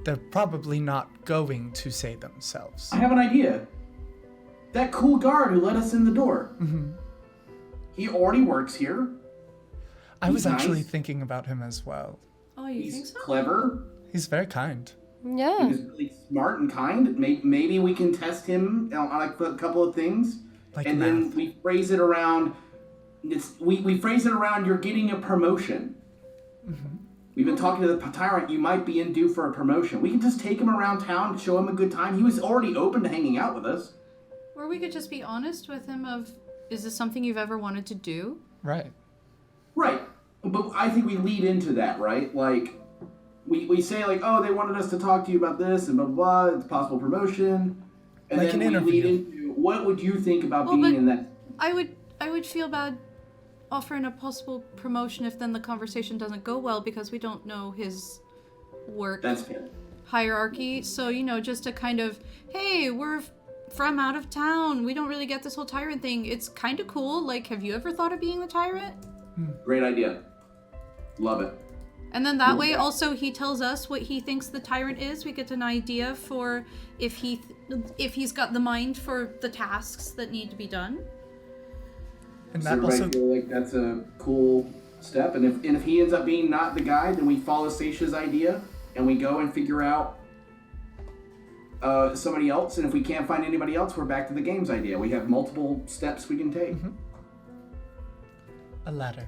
they're probably not going to say themselves. I have an idea. That cool guard who let us in the door. Mm-hmm. He already works here. I was He's actually nice. thinking about him as well. Oh, you think He's so? clever. He's very kind. Yeah. He's really smart and kind. Maybe we can test him on a couple of things. Like and math. then we phrase it around. We phrase it around. You're getting a promotion. We've been talking to the tyrant. You might be in due for a promotion. We can just take him around town, show him a good time. He was already open to hanging out with us. Or we could just be honest with him of, is this something you've ever wanted to do? Right. Right. But I think we lead into that, right? Like, we say, like, oh, they wanted us to talk to you about this and blah, blah, blah. It's possible promotion. And Like then an we interview. lead into, what would you think about being in that? I would feel bad offering a possible promotion if then the conversation doesn't go well because we don't know his work That's fair. hierarchy. So, just a kind of, hey, we're from out of town. We don't really get this whole tyrant thing. It's kind of cool. Like, have you ever thought of being the tyrant? Great idea. Love it. And then that way also he tells us what he thinks the tyrant is. We get an idea for if he's got the mind for the tasks that need to be done. And Does that everybody also feel like that's a cool step? And if he ends up being not the guy, then we follow Seisha's idea and we go and figure out somebody else. And if we can't find anybody else, we're back to the game's idea. We have multiple steps we can take. a ladder.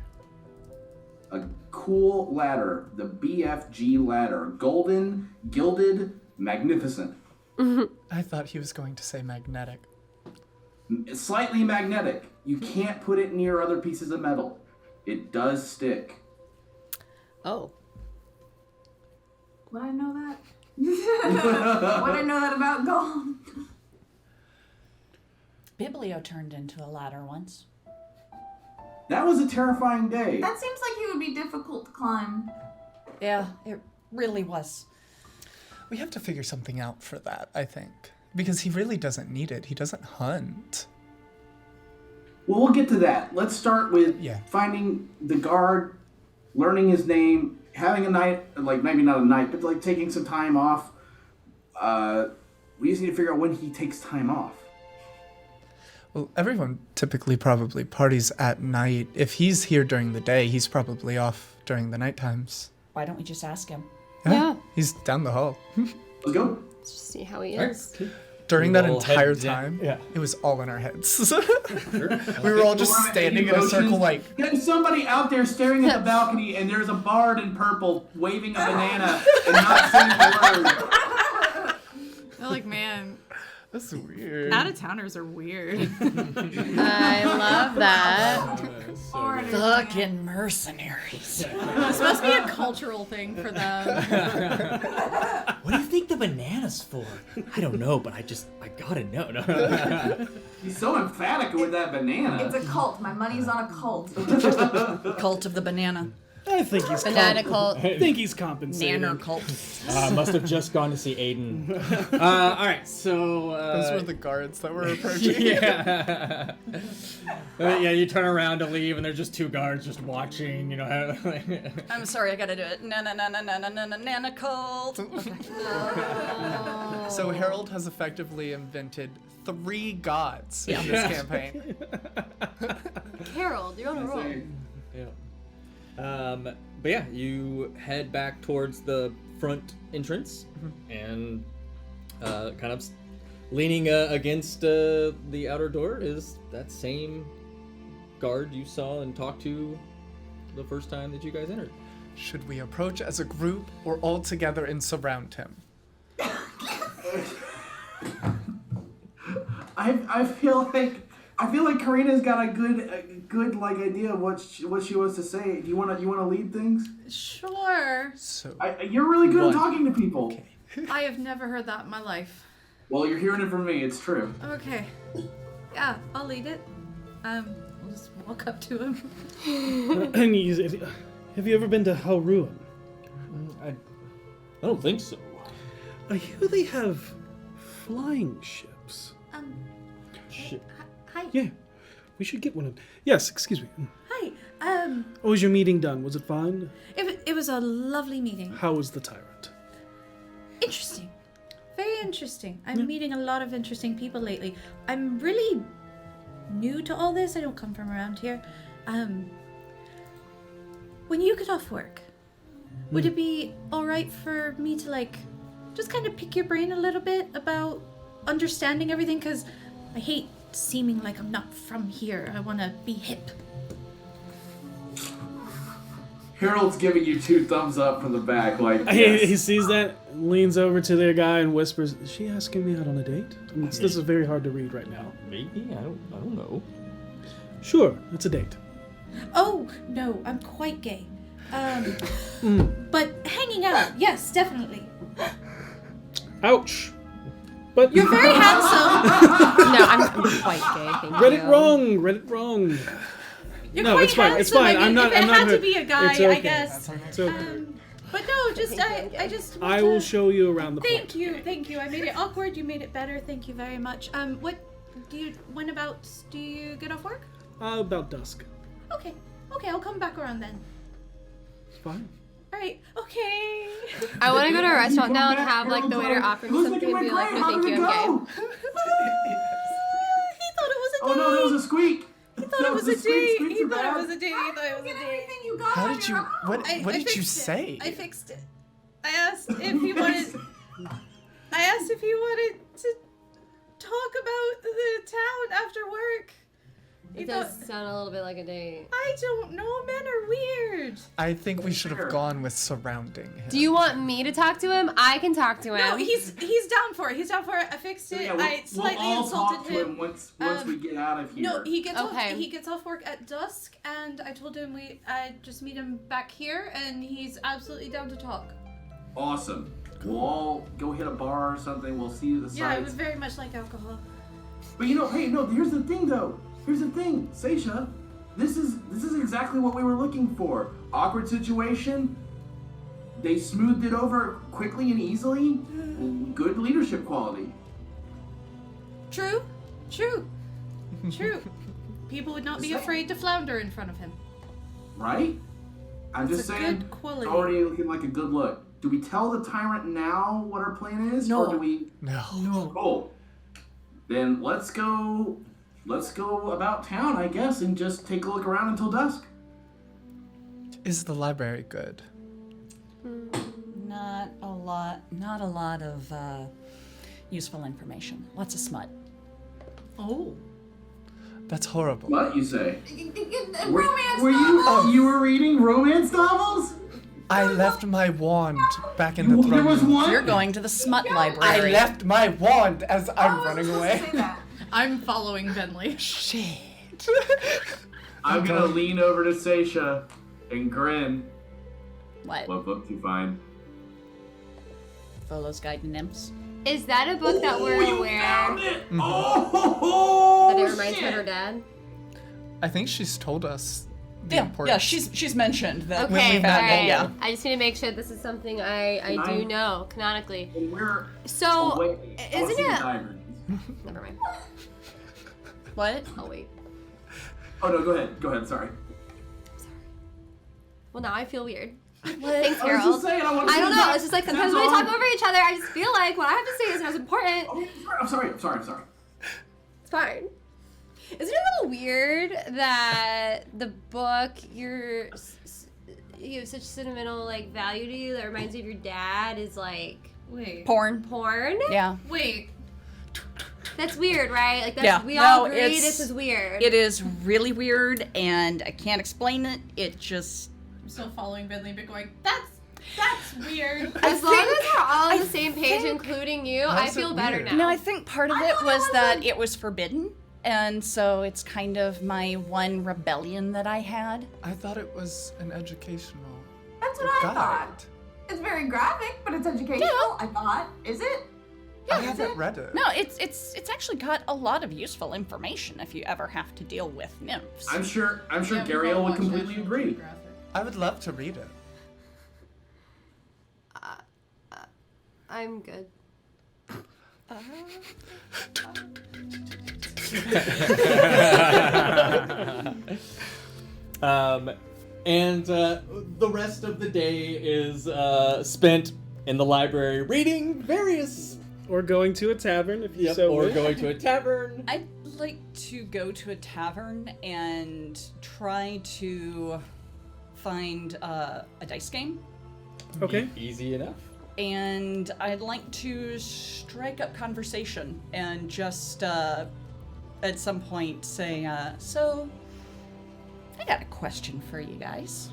A cool ladder, the BFG ladder, golden, gilded, magnificent. I thought he was going to say magnetic. Slightly magnetic. You can't put it near other pieces of metal. It does stick. Oh. Would I know that? Would I know that about gold? Biblio turned into a ladder once. That was a terrifying day. That seems like it would be difficult to climb. Yeah, it really was. We have to figure something out for that, I think. Because he really doesn't need it. He doesn't hunt. Well, we'll get to that. Let's start with finding the guard, learning his name, having a night, like maybe not a night, but like taking some time off. We just need to figure out when he takes time off. Well, everyone typically probably parties at night. If he's here during the day, he's probably off during the night times. Why don't we just ask him? Yeah. He's down the hall. Let's go. Let's just see how he is. During that entire heads down. time, it was all in our heads. We were all just standing in a circle like... There's somebody out there staring at the balcony and there's a bard in purple waving a banana and not saying a word. They're like, man, That's weird. out-of-towners are weird. I love that. Fucking mercenaries. This must be a cultural thing for them. What do you think the banana's for? I don't know, but I gotta know. No. He's so emphatic with that banana. It's a cult. My money's on a cult. Cult of the banana. I think he's Banana cult. I think he's compensating. Nanner cult. Must have just gone to see Aiden. All right, so Those were the guards that were approaching. yeah. Yeah, you turn around to leave, and there's just two guards just watching. I'm sorry, I gotta do it. Nana cult. Okay. So Harold has effectively invented 3 gods in this campaign. Harold, you're on a roll. Yeah. But yeah, you head back towards the front entrance, and kind of leaning against the outer door is that same guard you saw and talked to the first time that you guys entered. Should we approach as a group or all together and surround him? I feel like Karina's got a good like idea of what she wants to say. Do you wanna lead things? Sure. So You're really good at talking to people. Okay. I have never heard that in my life. Well, you're hearing it from me. It's true. Okay. Yeah, I'll lead it. I'll just walk up to him. And have you ever been to Hauruan? I don't think so. I hear they have flying ships. Shit. Hi. Yeah, we should get one of them. Yes, excuse me. Hi. Oh, was your meeting done? Was it fine? It was a lovely meeting. How was the tyrant? Interesting. Very interesting. I'm meeting a lot of interesting people lately. I'm really new to all this. I don't come from around here. When you get off work, would it be all right for me to just kind of pick your brain a little bit about understanding everything? Because I hate seeming like I'm not from here. I want to be hip. Harold's giving you 2 thumbs up from the back, like, He yes. sees that, leans over to their guy and whispers, "Is she asking me out on a date?" This is very hard to read right now. Maybe, I don't know. Sure, it's a date. Oh, no, I'm quite gay. But hanging out, yes, definitely. Ouch. But You're very handsome. No, I'm quite gay. Thank read you. it wrong. Read it wrong. You're No, quite it's fine. It's handsome. fine. I mean, I'm not. if I'm it not had to hurt. be a guy, It's okay. I guess. It's okay. But no, just I just. Want I will show you around the Thank court. you. I made it awkward. You made it better. Thank you very much. What do you? When about do you get off work? About dusk. Okay, I'll come back around then. Fine. All right. Okay. I want to go to a restaurant now and have like the waiter offer me something and be like, no, thank you, I'm gay. He thought it was a date. Oh no, that was a squeak. He thought it was a date. He thought it was a date. Everything you got How on did your you? own. What I did you fixed it. say? I fixed it. I asked if he wanted. I asked if he wanted to talk about the town after work. He It thought, does sound a little bit like a date. I don't know. Men are weird. I think we should have gone with surrounding him. Do you want me to talk to him? I can talk to him. No, he's down for it. He's down for it. I fixed it. Yeah, I slightly we'll all insulted talk to him once we get out of here. No, he gets Okay. he gets off work at dusk, and I told him I just meet him back here, and he's absolutely down to talk. Awesome. We'll all go hit a bar or something. We'll see the sights. Yeah, I would very much like alcohol. But you know, hey, no. Here's the thing, though. Here's the thing, Seisha. This is exactly what we were looking for. Awkward situation. They smoothed it over quickly and easily. Good leadership quality. True. People would not be afraid to flounder in front of him. Right? I'm That's just a saying. good quality. It's already looking like a good look. Do we tell the tyrant now what our plan is, No. or do we? No. Cool. Then let's go about town, I guess, and just take a look around until dusk. Is the library good? Not a lot of useful information. Lots of smut. Oh. That's horrible. What you say? Romance Were novels. you were reading romance novels? I left my wand back in the throne There was room. one. You're going to the smut I library. left my wand as I'm running away. I'm following Bentley. Shit. I'm gonna lean over to Seisha and grin. What? What book do you find? Volo's Guide to Nymphs. Is that a book that we're you aware found it! Oh, that it reminds her of her shit. dad? I think she's told us the Yeah, importance. she's mentioned that. Okay, we found it, alright. yeah. I just need to make sure this is something I do know canonically. And we're So, away. I wanna isn't see the it? diamonds. Never mind. What? I'll wait. Oh no, go ahead. Sorry. Well, now I feel weird. Thanks, I was Harold. just saying, I want to I see don't the know. diamonds. It's just like sometimes That's when we all. talk over each other, I just feel like what I have to say is most important. Oh, I'm sorry. It's fine. Isn't it a little weird that the book you have such sentimental like value to you that reminds you of your dad is like Wait. Porn. porn? Yeah. Wait. That's weird, right? Like that's, Yeah. we all No, agree it's- this is weird. It is really weird, and I can't explain it. It just. I'm still following Bentley, but going, that's weird. As long as we're all on I the same page, think- including you, How's I it feel better weird? now. No, I think part of it was that it was forbidden, and so it's kind of my one rebellion that I had. I thought it was an educational That's what I guide. thought. It's very graphic, but it's educational. I thought. Is it? I haven't read it. No, it's actually got a lot of useful information if you ever have to deal with nymphs. I'm sure Yeah, we've Gariel all would watched completely National agree. Geographic. I would love to read it. I'm good. And the rest of the day is spent in the library reading various. Or going to a tavern if you Yep, so or wish. going to a tavern. I'd like to go to a tavern and try to find a dice game. Okay. Easy enough. And I'd like to strike up conversation and just at some point say, so I got a question for you guys.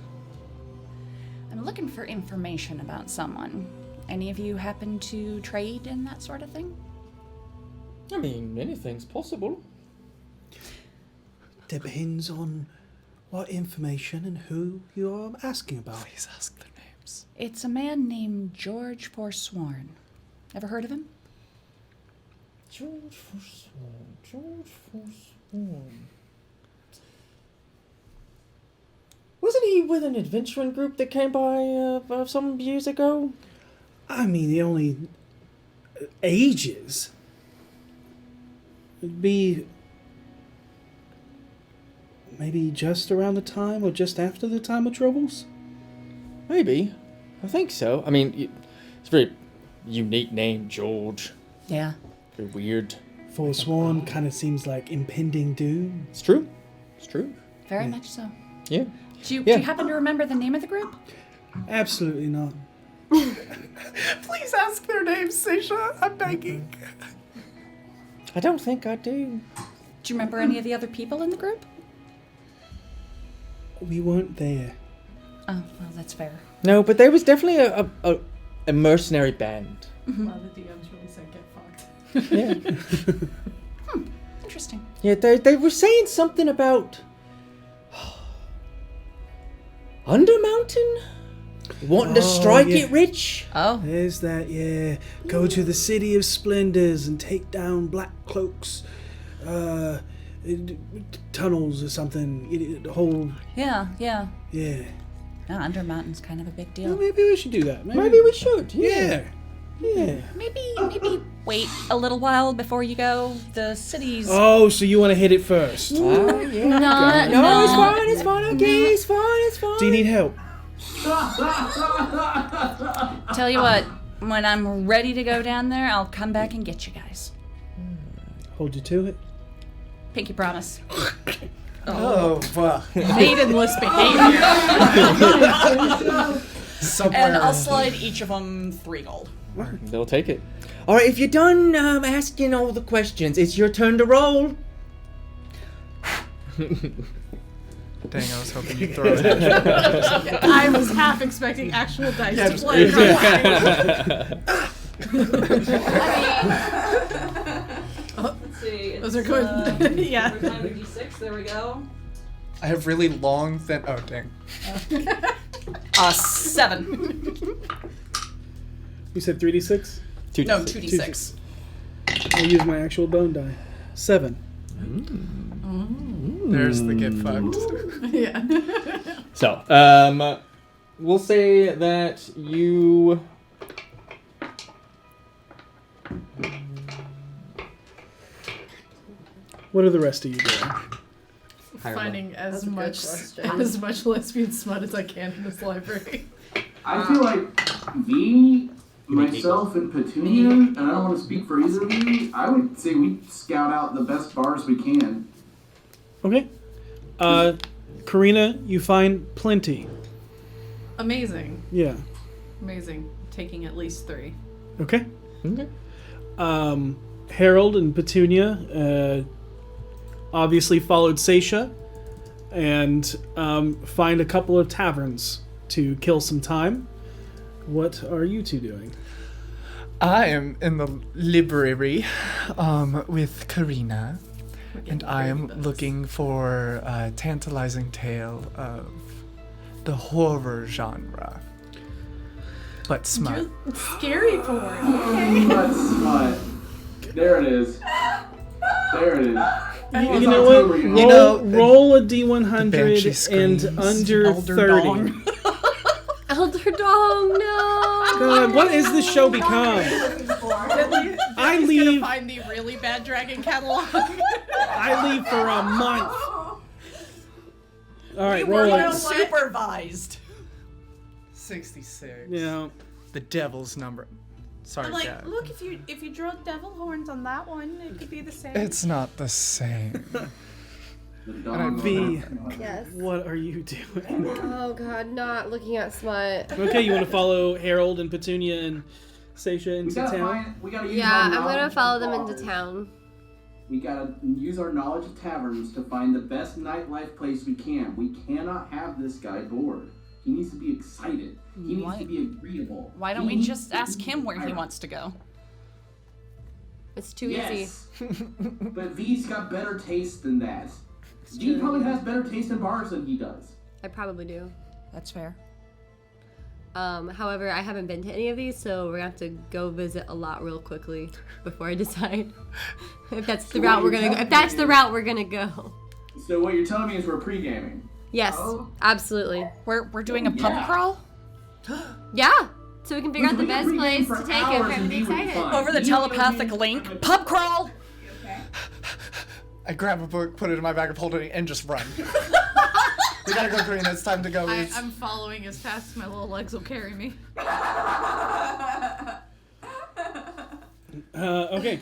I'm looking for information about someone. Any of you happen to trade in that sort of thing? I mean, anything's possible. Depends on what information and who you're asking about. Please ask their names. It's a man named George Forsworn. Ever heard of him? George Forsworn. Wasn't he with an adventuring group that came by some years ago? I mean, the only ages would be maybe just around the time or just after the time of troubles. Maybe. I think so. I mean, it's a very unique name, George. Yeah. Very weird. Forsworn kind of seems like impending doom. It's true. It's true. Very much so. Yeah. Do you happen to remember the name of the group? Absolutely not. Please ask their names, Seisha. I'm begging. I don't think I do. Do you remember any of the other people in the group? We weren't there. Oh, well, that's fair. No, but there was definitely a mercenary band. Wow, the DMs really said get fucked. Yeah. Interesting. Yeah, they were saying something about Undermountain? Wanting to strike it rich? Oh. There's that, yeah. Go to the City of Splendors and take down Black Cloaks, tunnels or something. The whole... Yeah. Yeah. Undermountain's kind of a big deal. Well, maybe we should do that. Maybe we should, Yeah. Maybe wait a little while before you go. The city's... Oh, so you want to hit it first? Yeah. No, It's fine, okay, it's fine. Do you need help? Tell you what, when I'm ready to go down there, I'll come back and get you guys. Hold you to it? Pinky promise. Oh, fuck. Maidenless behavior. And I'll slide each of them 3 gold. They'll take it. All right, if you're done asking all the questions, it's your turn to roll. Dang, I was hoping you'd throw it. I was half expecting actual dice to play. Let's see. Those are good. Yeah. We're down to D6. There we go. I have really long, thin... Oh, dang. 7. You said 3d6? No, 2d6. I'll use my actual bone die. 7. There's the get fucked. Yeah. So, we'll say that you... What are the rest of you doing? Finding That's as a good much question. lesbian smut as I can in this library. I feel like V, myself, and Petunia, and I don't want to speak for either of you, I would say we scout out the best bars we can. Okay. Karina, you find plenty. Amazing. Yeah. Amazing. Taking at least 3. Okay. Okay. Harold and Petunia obviously followed Seisha and find a couple of taverns to kill some time. What are you two doing? I am in the library with Karina, and I am looking for a tantalizing tale of the horror genre. But smut. Scary porn. That's smut. There it is. There it is. You know what? Roll a D100 Banshee and screams. under Elder 30. Dong. Elder Dong, no. God, what has this show become? I He's leave. gonna find the really bad dragon catalog. I leave for a month. All right, We roll were it. unsupervised. 66. Yeah. The devil's number. Sorry, I'm like, Dad. look, if you draw devil horns on that one, it could be the same. It's not the same. V, Yes. what are you doing? Oh God, not looking at smut. Okay, you want to follow Harold and Petunia and Seisha We into gotta town? we gotta use Yeah, our I'm knowledge gonna of follow them bars. into town. We gotta use our knowledge of taverns to find the best nightlife place we can. We cannot have this guy bored. He needs to be excited. He needs to be agreeable. Why don't we just ask him where he wants to go? It's too easy. But V's got better taste than that. V probably has better taste in bars than he does. I probably do. That's fair. However, I haven't been to any of these, so we're gonna have to go visit a lot real quickly before I decide if that's the route we're gonna go. If that's the route we're gonna go. So what you're telling me is we're pre-gaming. Yes, absolutely. We're doing a pub crawl? Yeah, so we can figure out the We can best pregame place for to take it hours for and everybody be really excited. fun. Over the telepathic link. Pub crawl! I grab a book, put it in my bag of holding, and just run. We gotta go, Karina. It's time to go. I'm following as fast as my little legs will carry me. Okay.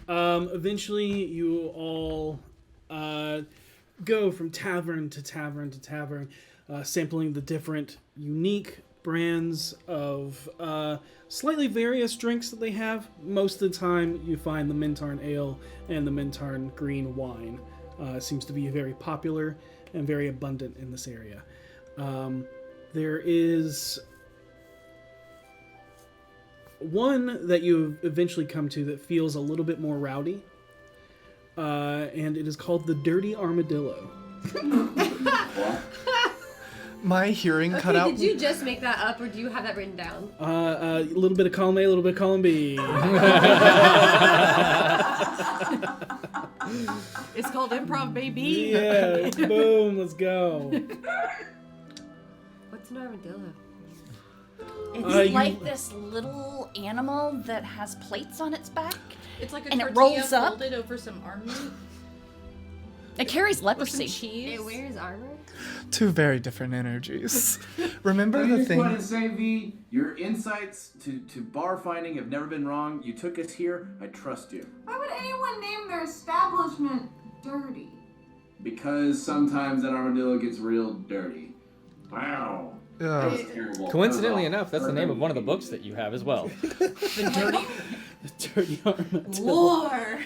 Eventually, you all go from tavern to tavern to tavern, sampling the different unique brands of slightly various drinks that they have. Most of the time, you find the Mintarn Ale and the Mintarn Green Wine. Seems to be very popular and very abundant in this area. There is one that you eventually come to that feels a little bit more rowdy, and it is called the Dirty Armadillo. My hearing cut out. Did you just make that up, or do you have that written down? A little bit of column A, a little bit of column B. It's called improv, baby. Yeah, boom, let's go. What's an armadillo? It's like this little animal that has plates on its back. It's like a And it tortilla rolls up. folded over some arm meat It carries with some leprosy. cheese. It wears armor? Two very different energies. Remember I the just want thing? to say, V, your insights to bar finding have never been wrong. You took us here. I trust you. Why would anyone name their establishment dirty? Because sometimes that armadillo gets real dirty. Wow. That was terrible. Coincidentally That was enough, that's the name of one of the books that you have as well. The Dirty Armadillo. War.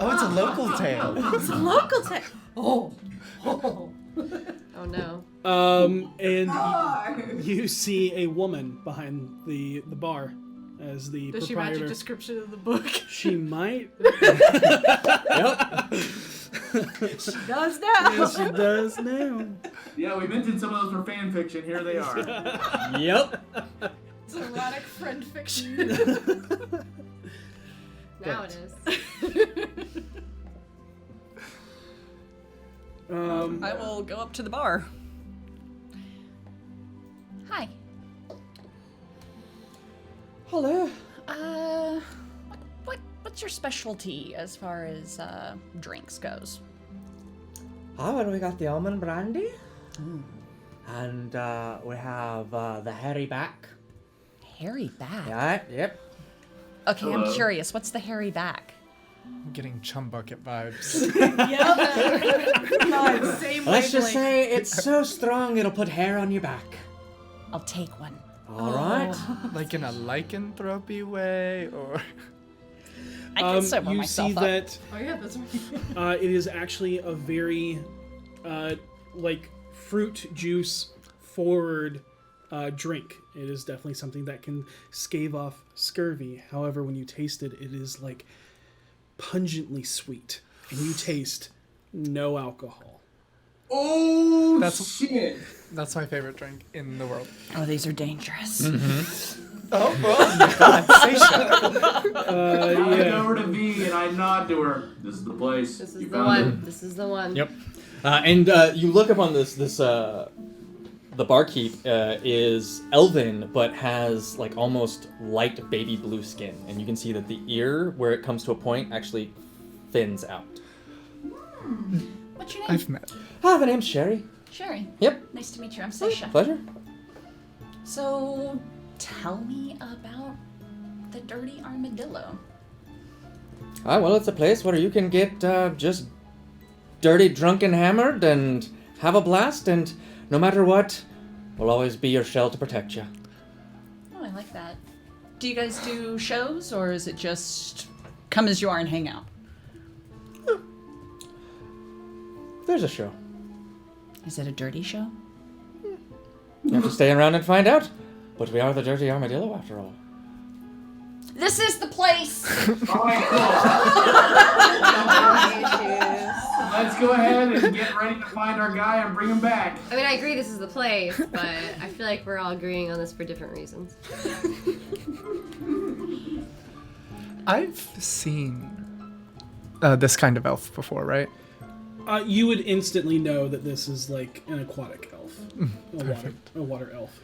Oh, it's a local tale. It's a local tale. Oh. Oh no. And you see a woman behind the bar as the Does she match proprietor. a description of the book? She might. Yep. She does now. Yes, she does now. Yeah, we mentioned some of those were fan fiction. Here they are. Yep. It's erotic friend fiction. Now it is. I will go up to the bar. Hi. Hello. What's your specialty as far as drinks goes? Oh, well, we got the almond brandy. And we have the hairy back. Hairy back. Yeah, yep. Okay, I'm curious. What's the hairy back? I'm getting chum bucket vibes. Same Let's just wavelength. say it's so strong it'll put hair on your back. I'll take one. All right. Like in a lycanthropy way, or I can sober you myself see up. that Oh yeah, that's right. it is actually a very like fruit juice forward drink. It is definitely something that can stave off scurvy. However, when you taste it, it is like pungently sweet, and you taste no alcohol. Oh, shit. That's my favorite drink in the world. Oh, these are dangerous. Oh, well, God, say so. I look over to V and I nod to her. This is the place. This is You the found one. it. This is the one. Yep. And you look up on this the barkeep is elven, but has like almost light baby blue skin, and you can see that the ear, where it comes to a point, actually thins out. What's your name? I've met. Ah, the name's Sherry. Sherry. Yep. Nice to meet you. I'm Seisha. Pleasure. So, tell me about the Dirty Armadillo. Ah, well, it's a place where you can get just dirty, drunk, and hammered, and have a blast, and no matter what, we'll always be your shell to protect you. Oh, I like that. Do you guys do shows, or is it just come as you are and hang out? There's a show. Is it a dirty show? You have to stay around and find out. But we are the Dirty Armadillo after all. This is the place. Let's go ahead and get ready to find our guy and bring him back. I mean, I agree this is the place, but I feel like we're all agreeing on this for different reasons. I've seen this kind of elf before, right? You would instantly know that this is like an aquatic elf. A water elf.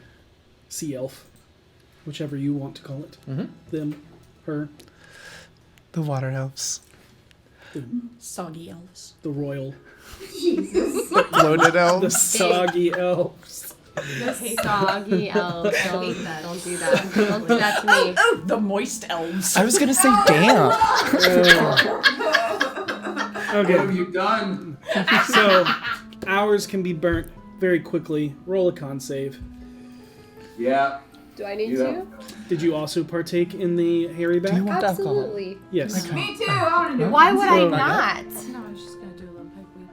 Sea elf. Whichever you want to call it. Mm-hmm. Them. Her. The water elves. Soggy elves. The royal. Jesus. Loaded The elves. soggy elves. The soggy elves. Don't do that. Don't do that to me. Oh, the moist elves. I was gonna say damp. Okay. What have you done? So, hours can be burnt very quickly. Roll a con save. Yeah. Do I need Yeah. to? Did you also partake in the hairy back? Do you want alcohol? Absolutely. Yes. Me too. I want to do Why would I Oh, not? No, I was just gonna do a little pipe weed.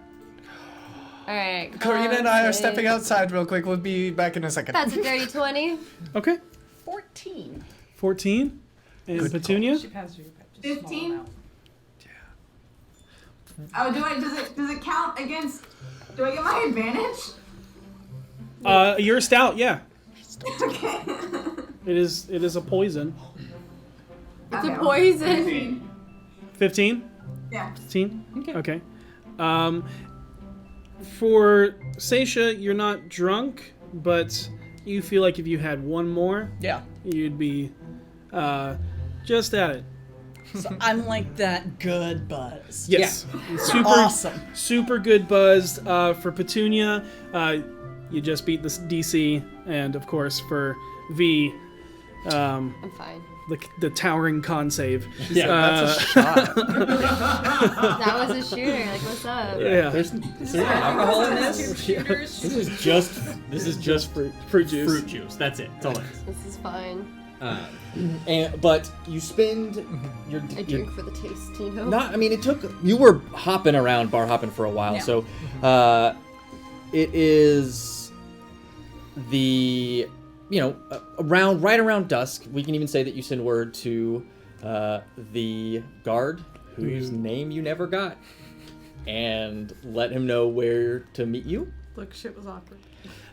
Alright. Karina and I are con stepping save. outside real quick. We'll be back in a second. That's a dirty 20. Okay. 14. 14. And Good Petunia? She passes you a pipe. Just a small 15? amount. Oh, does it count against? Do I get my advantage? You're stout, yeah. Okay. It is a poison. It's a poison. 15? Yeah. 15? Okay. For Seisha, you're not drunk, but you feel like if you had one more, Yeah. you'd be just at it. So I'm like that good buzz. Yes. Super Awesome. super good buzz. For Petunia, you just beat this DC, and of course for V, I'm fine. the towering con save. That's a shot. That was a shooter. Like, what's up? Yeah. There's alcohol in this? This is just Fruit juice. fruit juice. That's it. That's all it is. This is fine. But you spend your I drink for the taste, you know? not. I mean, you were hopping around, bar hopping for a while. Yeah. So, it is the right around dusk. We can even say that you send word to the guard, whose name you never got, and let him know where to meet you. Look, shit was awkward.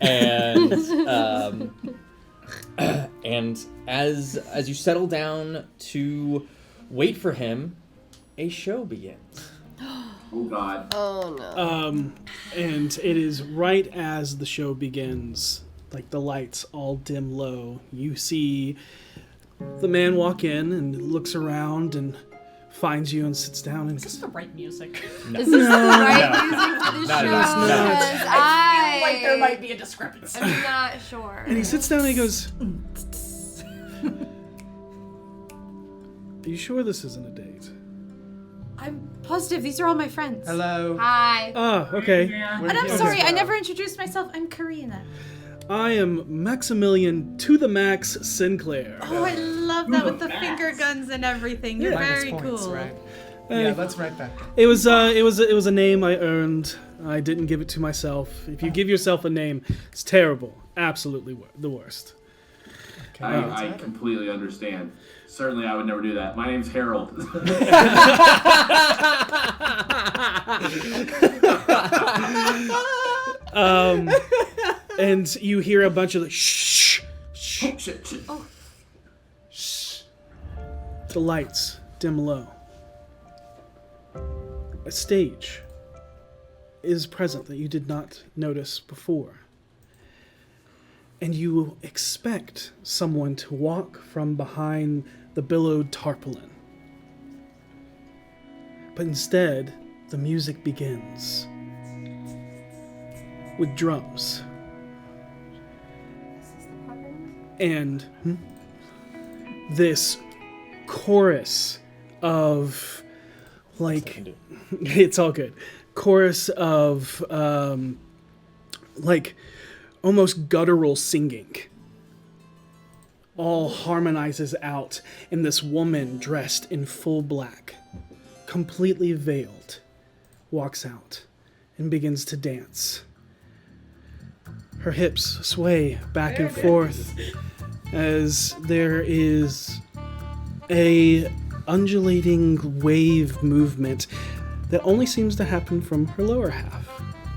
And and as you settle down to wait for him, a show begins. Oh God. Oh no. And it is right as the show begins, like the lights all dim low. You see the man walk in and looks around and finds you and sits down and Is this the right music? Is this the right music for the Not show? at all. No. Because I feel like there might be a discrepancy. I'm not sure. and he sits down and he goes, "Are you sure this isn't a date?" I'm positive these are all my friends. Hello. Hi. Ah, okay. And I'm sorry, I never introduced myself. I'm Karina. I am Maximilian to the Max Sinclair. Oh, I love that with the finger guns and everything. You're Minus very points, cool. right? Hey. Yeah, that's right back. It was a name I earned. I didn't give it to myself. If you give yourself a name, it's terrible. Absolutely the worst. I completely understand. Certainly, I would never do that. My name's Harold. And you hear a bunch of like shh, shh, Oh, shit. shh. The lights dim low. A stage is present that you did not notice before. And you expect someone to walk from behind the billowed tarpaulin. But instead, the music begins with drums. And this chorus of, like, it's all good. Chorus of, like, almost guttural singing all harmonizes out, and this woman dressed in full black, completely veiled, walks out and begins to dance Her hips sway back and forth as there is a undulating wave movement that only seems to happen from her lower half.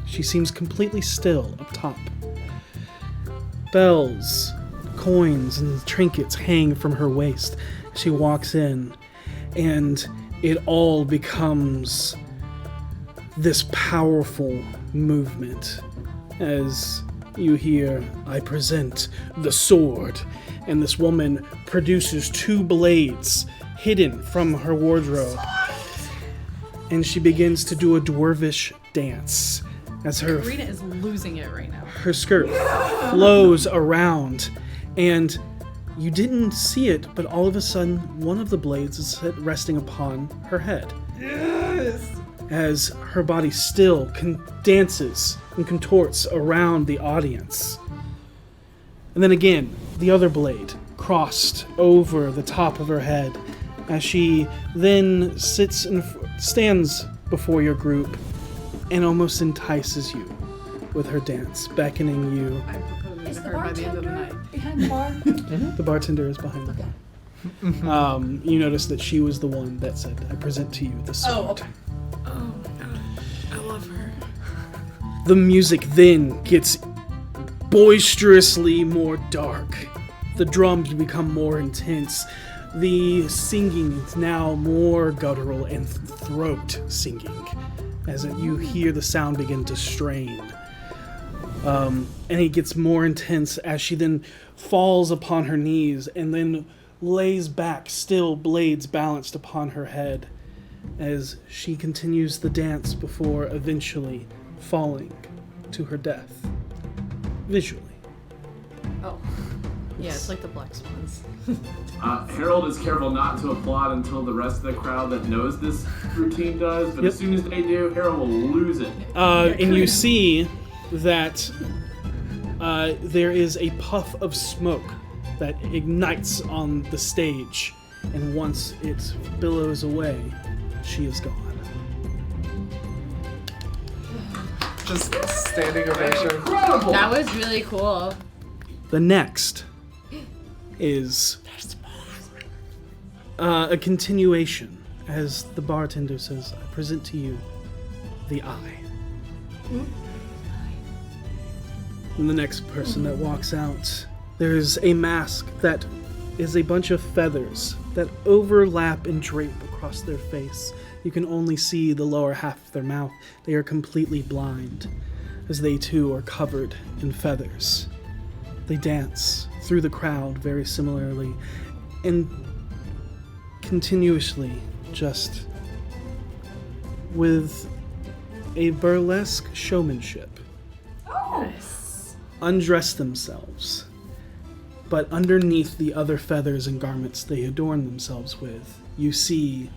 She seems completely still up top. Bells, coins, and trinkets hang from her waist. She walks in, and it all becomes this powerful movement as you hear, "I present the sword," and this woman produces 2 blades hidden from her wardrobe, and she begins to do a dwarvish dance as her Karina is losing it right now. her skirt flows around, and you didn't see it, but all of a sudden one of the blades is resting upon her head. Yes! As her body still dances and contorts around the audience. And then again, the other blade crossed over the top of her head as she then stands before your group and almost entices you with her dance, beckoning you. I'm proposing Is to the her by the end of the night. bartender behind the bar? The bartender is behind the bar. You notice that she was the one that said, "I present to you the sword." Oh, okay. I love her. The music then gets boisterously more dark. The drums become more intense. The singing is now more guttural and throat singing as you hear the sound begin to strain. And it gets more intense as she then falls upon her knees and then lays back, still blades balanced upon her head, as she continues the dance before eventually falling to her death. Visually. Oh. Yeah, it's like the Black Swans. Harold is careful not to applaud until the rest of the crowd that knows this routine does, but Yep. as soon as they do, Harold will lose it. And you see that there is a puff of smoke that ignites on the stage, and once it billows away, she is gone. Just standing ovation. Incredible! That was really cool. The next is a continuation, as the bartender says, "I present to you the eye." And the next person that walks out, there's a mask that is a bunch of feathers that overlap and drape across their face. You can only see the lower half of their mouth. They are completely blind, as they too are covered in feathers. They dance through the crowd very similarly, and continuously, just with a burlesque showmanship, undress themselves. But underneath the other feathers and garments they adorn themselves with, you see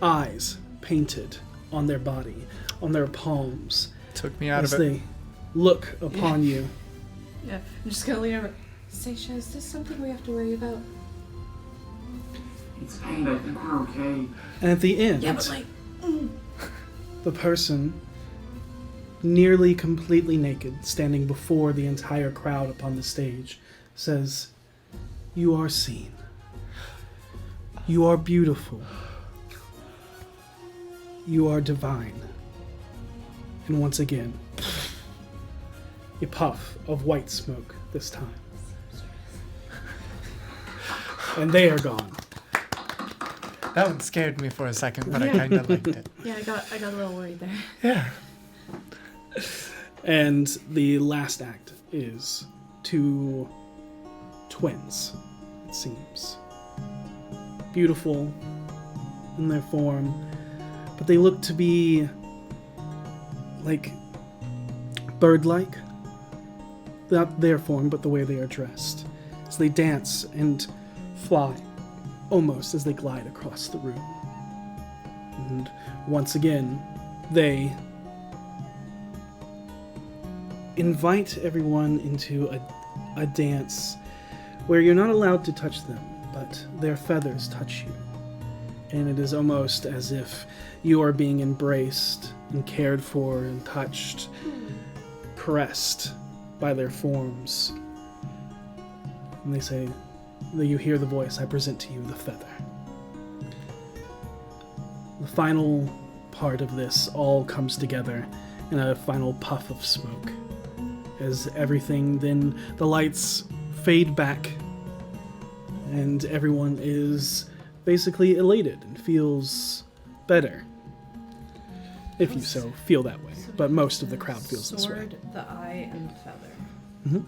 eyes painted on their body, on their palms, Took me out as of it. they look upon you. Yeah, I'm just gonna lean over. Seisha, is this something we have to worry about? It's fine, I think we're okay. And at the end, Yeah, but like, the person, nearly completely naked, standing before the entire crowd upon the stage, says, "You are seen. You are beautiful. You are divine." And once again, a puff of white smoke this time. And they are gone. That one scared me for a second, but I kind of liked it. yeah, I got a little worried there. Yeah. And the last act is 2 twins, it seems. Beautiful in their form, but they look to be like bird-like. Not their form, but the way they are dressed. As they dance and fly, almost as they glide across the room. And once again, they invite everyone into a dance where you're not allowed to touch them, but their feathers touch you. And it is almost as if you are being embraced and cared for and touched, caressed by their forms. And they say, that you hear the voice, I present to you the feather. The final part of this all comes together in a final puff of smoke. As everything, then the lights fade back, and everyone is basically elated and feels better. If you so feel that way, but most of the crowd feels this way. Sword, the eye, and the feather.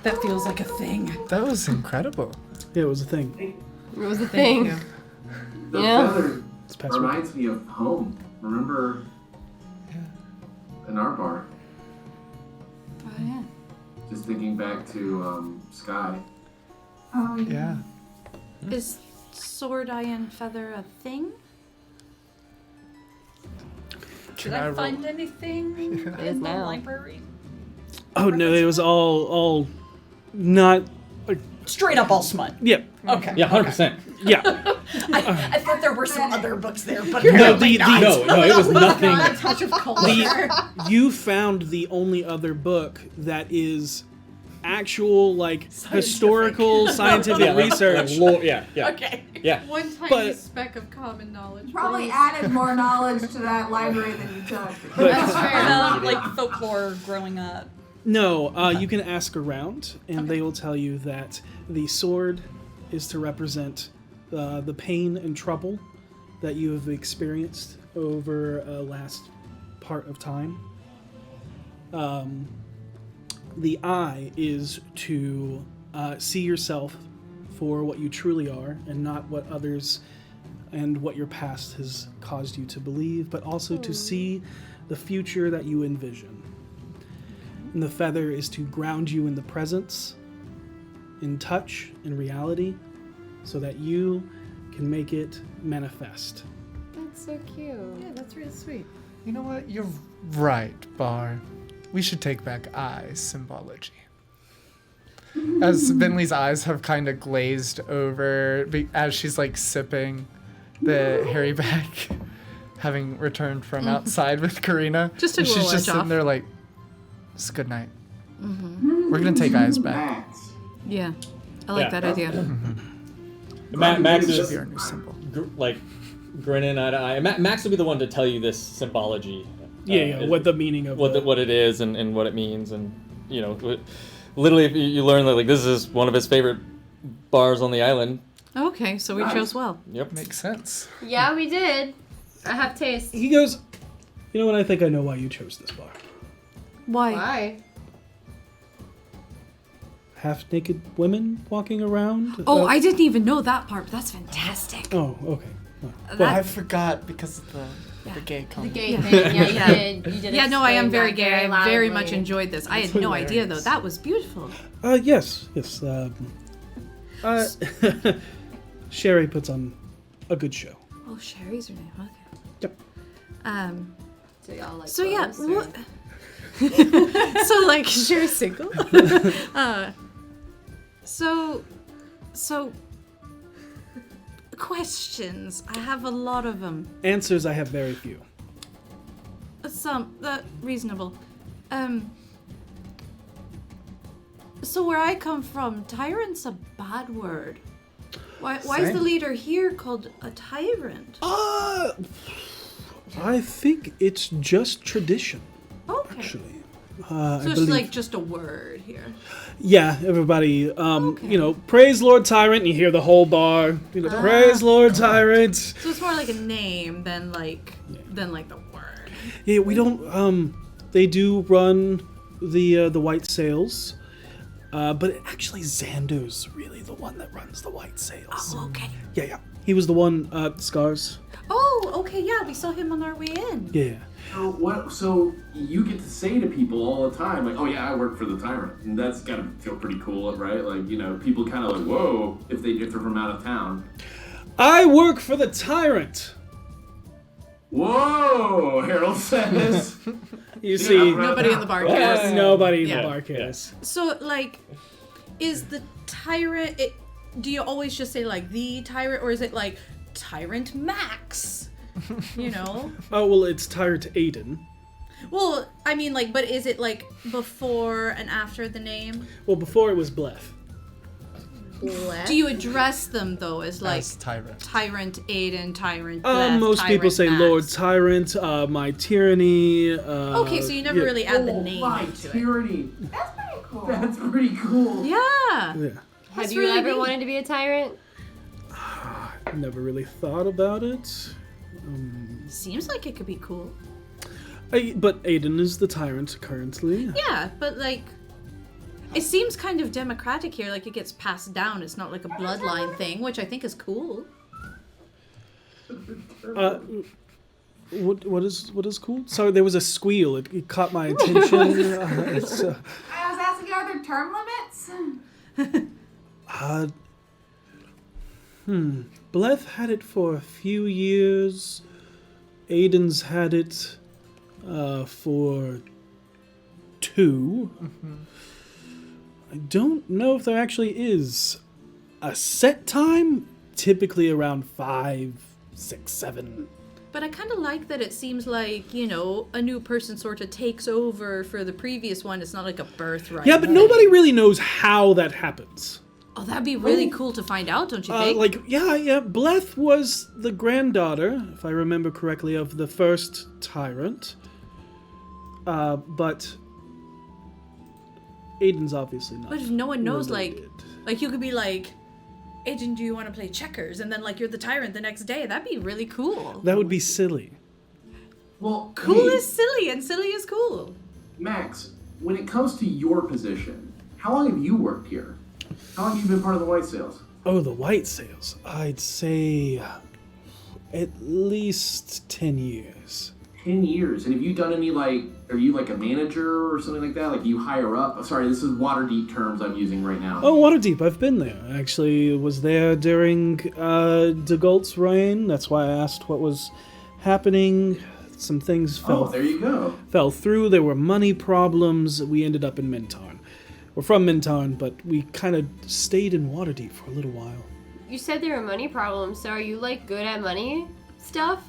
That feels like a thing. That was incredible. Yeah, it was a thing. It was a thing. The Yeah. feather It's past reminds me of home. Remember in our bar? Oh, yeah. Just thinking back to Sky. Oh, Yeah. Is sword, eye, and feather a thing? Did I find anything in the now. library? Oh no, it was all not. Straight up all smut. Yeah, Okay. Yeah, 100%. yeah. I thought there were some other books there, but No, apparently not. No, it was nothing. A touch of culture. You found the only other book that is actual, like, historical scientific Yeah, like research. lore, yeah. Okay. Yeah. One tiny But- speck of common knowledge. Probably please. added more knowledge to that library than you took. That's fair enough. Like folklore growing up. No, you can ask around, and they will tell you that the sword is to represent the pain and trouble that you have experienced over a last part of time. The eye is to see yourself for what you truly are and not what others and what your past has caused you to believe, but also to see the future that you envision. And the feather is to ground you in the presence, in touch, in reality, so that you can make it manifest. That's so cute. Yeah, that's really sweet. You know what? You're right, Bar. We should take back eye symbology. As Vinley's eyes have kind of glazed over as she's like sipping the Harry back, having returned from outside with Karina. Just took a she's little just edge sitting off. there like, it's good night. We're gonna take eyes back. Max. Yeah, I like Yeah. that idea. Max This should is be our new symbol. like grinning eye to eye. Max will be the one to tell you this symbology. What the meaning of what it is and what it means, and you know, literally if you learn that like this is one of his favorite bars on the island. Okay, so we chose well. Yep. Makes sense. Yeah, we did. I have taste. He goes, you know what, I think I know why you chose this bar. Why? Why? Half-naked women walking around? Oh, I didn't even know that part, but that's fantastic. Oh, okay. I forgot because of the gay The comment. gay thing. Yeah, you did. You did. Yeah, no, I am explain very that gay. I very much loudly. enjoyed this. I had no idea though. That was beautiful. Yes. Sherry puts on a good show. Oh, Sherry's her name. Okay. Yep. So y'all like. So yeah, both, or- what? So like Sherry's single. So questions. I have a lot of them. Answers, I have very few. Some reasonable. So where I come from, tyrant's a bad word. Why is the Same. leader here called a tyrant? I think it's just tradition, Okay. actually. So I it's believe. like just a word here. Yeah, everybody, Okay. you know, praise Lord Tyrant, and you hear the whole bar, you know, praise Lord Tyrant. So it's more like a name than like the word. Yeah, we don't, they do run the white sails, but actually Xander's really the one that runs the white sails. Oh, okay. Yeah. He was the one, Scars. Oh, okay, yeah, we saw him on our way in. Yeah. So what? So you get to say to people all the time, like, "Oh yeah, I work for the tyrant," and that's gotta feel pretty cool, right? Like, you know, people kind of like, "Whoa," if they're from out of town. I work for the Tyrant. Whoa, Harold says. You see, Nobody in the bar cares. nobody in Yeah. the bar cares. So, like, is the tyrant, do you always just say, like, the tyrant, or is it, like, Tyrant Max? You know? Oh, well, it's Tyrant Aiden. Well, I mean, like, but is it like before and after the name? Well, before it was Bleth. Do you address them though as like As Tyrant. Tyrant Aiden, Tyrant Bleth, Most people Tyrant say Max? Lord Tyrant, my tyranny. Okay, so you never really add the name Right, to it. tyranny. That's pretty cool. That's pretty cool. Yeah. Yeah, Have you really ever neat. wanted to be a tyrant? never really thought about it. Seems like it could be cool. But Aiden is the tyrant currently. Yeah, but like, it seems kind of democratic here. Like it gets passed down. It's not like a bloodline thing, which I think is cool. What is cool? Sorry, there was a squeal. It caught my attention. I was asking, are there term limits? Bleth had it for a few years. Aiden's had it for 2. I don't know if there actually is a set time. Typically around 5, 6, 7. But I kind of like that it seems like, you know, a new person sort of takes over for the previous one. It's not like a birthright. Yeah, but nobody really knows how that happens. Oh, that'd be really cool to find out, don't you think? Yeah. Bleth was the granddaughter, if I remember correctly, of the first tyrant. But Aiden's obviously not. But if no one knows, related. like you could be like, Aiden, do you want to play checkers? And then like you're the tyrant the next day. That'd be really cool. That would be silly. Well, Cool hey, is silly, and silly is cool. Max, when it comes to your position, how long have you worked here? How long have you been part of the White Sails? Oh, the white sails. I'd say at least 10 years. 10 years. And have you done any, like, are you like a manager or something like that? Like you higher up? Sorry, this is Waterdeep terms I'm using right now. Oh, Waterdeep, I've been there. I actually was there during DeGault's reign. That's why I asked what was happening. Some things There you go. fell through. There were money problems. We ended up in Mintarn. We're from Mintarn, but we kind of stayed in Waterdeep for a little while. You said there were money problems, so are you like good at money stuff?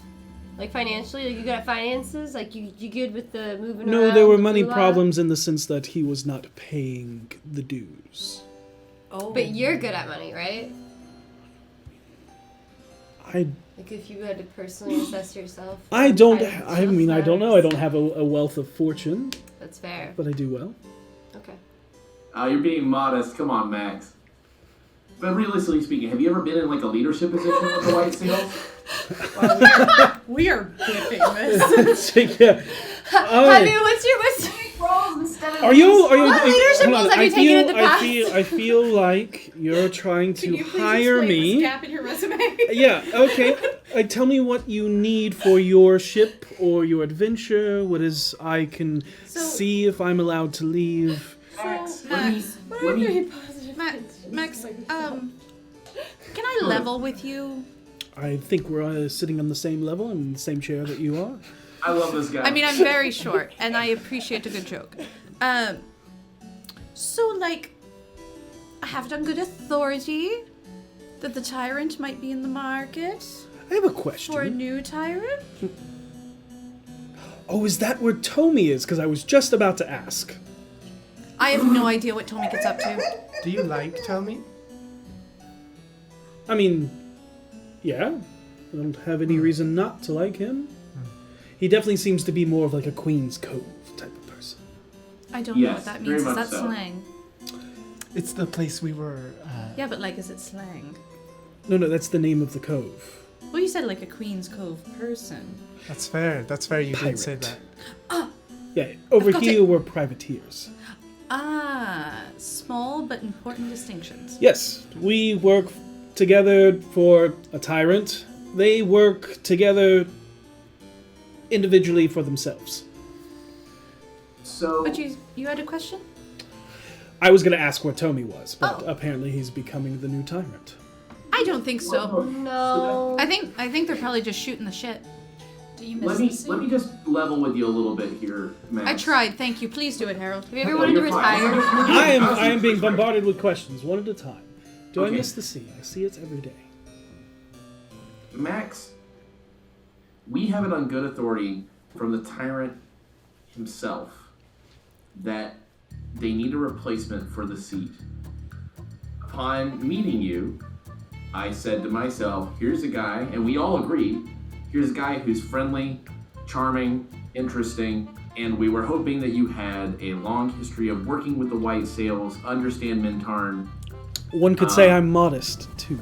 Like financially? Like you good at finances? Like you good with the moving around? No, there were the money moolah? problems in the sense that he was not paying the dues. Oh. But you're good at money, right? I Like if you had to personally assess yourself. I for don't. finance I mean, I don't know. I matters. don't have a wealth of fortune, That's fair. but I do well. Okay. You're being modest. Come on, Max. But realistically speaking, have you ever been in like a leadership position with the White Sails? We are biffing this. Yeah. I mean, what's your Roles instead of Are you? What leadership hold on, roles have I you taken feel, in the I past? feel like you're trying Can to you please hire explain this me. gap in your resume? Yeah. Okay. Tell me what you need for your ship or your adventure. What is I can see if I'm allowed to leave. Max, Max, Max, can I level with you? I think we're sitting on the same level and the same chair that you are. I love this guy. I mean, I'm very short, and I appreciate a good joke. So, like, I have done good authority that the tyrant might be in the market I have a question. for a new tyrant. Oh, is that where Tommy is? Because I was just about to ask. I have no idea what Tommy gets up to. Do you like Tommy? I mean, yeah. I don't have any reason not to like him. He definitely seems to be more of like a Queen's Cove type of person. I don't know Yes, what that very means. Is much that so. slang? It's the place we were. Yeah, but like, is it slang? No, that's the name of the cove. Well, you said like a Queen's Cove person. That's fair. That's fair. You did say Pirate. that. Yeah, over got here it. we're privateers. Ah, small but important distinctions. Yes, we work together for a tyrant. They work together individually for themselves. So, But you had a question? I was going to ask where Tommy was, but Oh. apparently he's becoming the new tyrant. I don't think so. No. I think they're probably just shooting the shit. Do you let me just level with you a little bit here, Max. I tried. Thank you. Please do it, Harold. Have you ever wanted to You're fine. retire? I am being bombarded with questions, one at a time. Do I miss the sea? I see it every day. Max, we have it on good authority from the tyrant himself that they need a replacement for the seat. Upon meeting you, I said to myself, here's a guy, and we all agreed, here's a guy who's friendly, charming, interesting, and we were hoping that you had a long history of working with the White Sails, understand Mintarn. One could say I'm modest, too.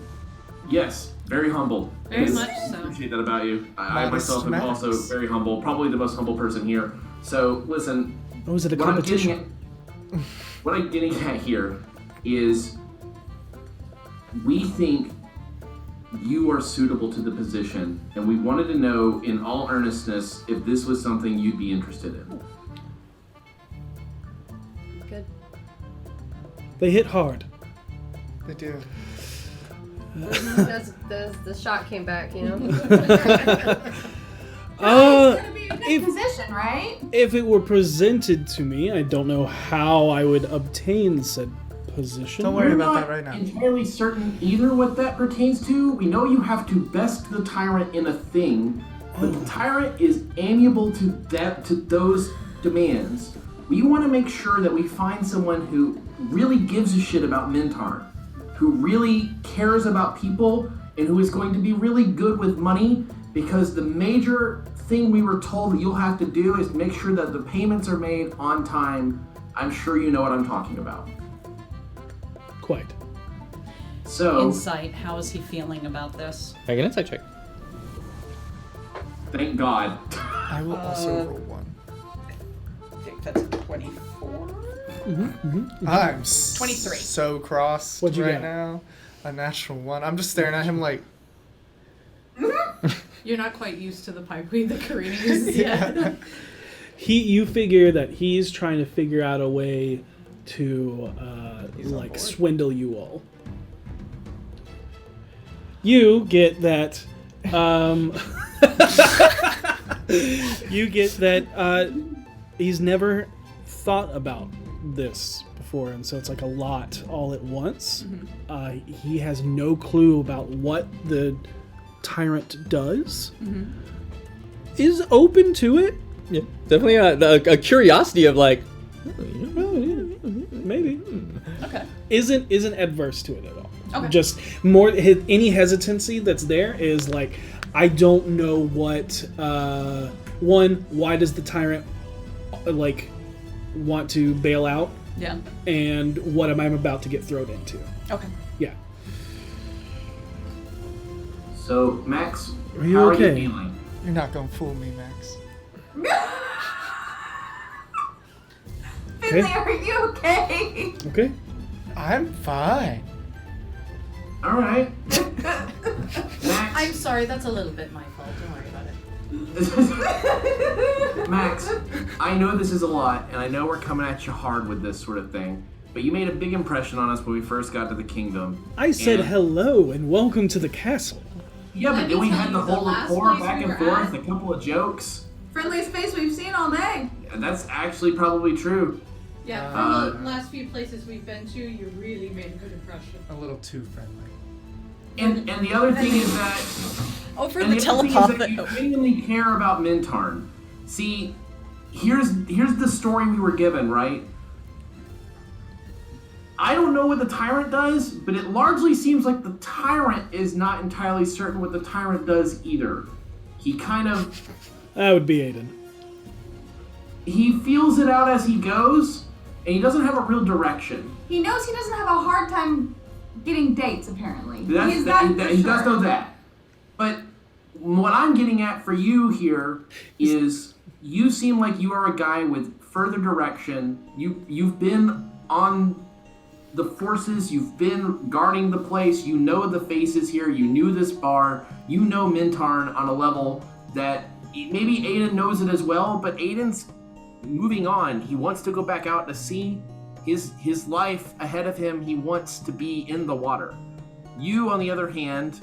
Yes, very humble. Very much so. I appreciate that about you. I Modest myself am Max. also very humble, probably the most humble person here. So listen, Oh, is it a what I'm competition? what I'm getting at here is we think you are suitable to the position, and we wanted to know in all earnestness if this was something you'd be interested in. Good. They hit hard. They do. The shot came back, you know? It's gonna be a good if- position, right? If it were presented to me, I don't know how I would obtain said position. Don't worry We're about not that right now. entirely certain either what that pertains to. We know you have to best the tyrant in a thing, but the tyrant is amiable to those demands. We want to make sure that we find someone who really gives a shit about Mintarn, who really cares about people, and who is going to be really good with money, because the major thing we were told that you'll have to do is make sure that the payments are made on time. I'm sure you know what I'm talking about. Quite. So, Insight. How is he feeling about this? Make an insight check. thank God. I will also roll one. I think that's a 24. I'm 23. so cross What'd you right get? now. A natural one. I'm just staring at him like, You're not quite used to the pipeweed that Karina uses yet. You figure that he's trying to figure out a way to swindle you all. You get that. You get that he's never thought about this before, and so it's like a lot all at once. He has no clue about what the tyrant does. Is open to it. Yeah, definitely a curiosity of like, Maybe. Okay. Isn't adverse to it at all. Okay. Just more any hesitancy that's there is like, I don't know what. One, why does the tyrant like want to bail out, Yeah. and what am I about to get thrown into? Okay. Yeah. So, Max, Are you how okay? are you feeling? you're not gonna fool me, Max. Finley, are you okay? Okay. I'm fine. All right. Max, I'm sorry, that's a little bit my fault. Don't worry about it. Max, I know this is a lot, and I know we're coming at you hard with this sort of thing, but you made a big impression on us when we first got to the kingdom. I said And- hello and welcome to the castle. Yeah, but Let then me we tell had the you, the whole last rapport place back we and were forth, at- a couple of jokes. Friendliest face we've seen all day. And that's actually probably true. Yeah, Uh, from the last few places we've been to, you really made a good impression. A little too friendly. And the other thing is that Over and the other thing is telepath. that you genuinely care about Mintarn. See, here's the story we were given, right? I don't know what the tyrant does, but it largely seems like the tyrant is not entirely certain what the tyrant does either. He kind of That would be Aiden. he feels it out as he goes, and he doesn't have a real direction. He knows he doesn't have a hard time getting dates, apparently. That's, He's that, that that- for he does sure. know that. But what I'm getting at for you here is you seem like you are a guy with further direction. You've been on the forces, you've been guarding the place, you know the faces here, you knew this bar, you know Mintarn on a level that maybe Aiden knows it as well, but Aiden's moving on. He wants to go back out to sea. His life ahead of him, he wants to be in the water. You, on the other hand,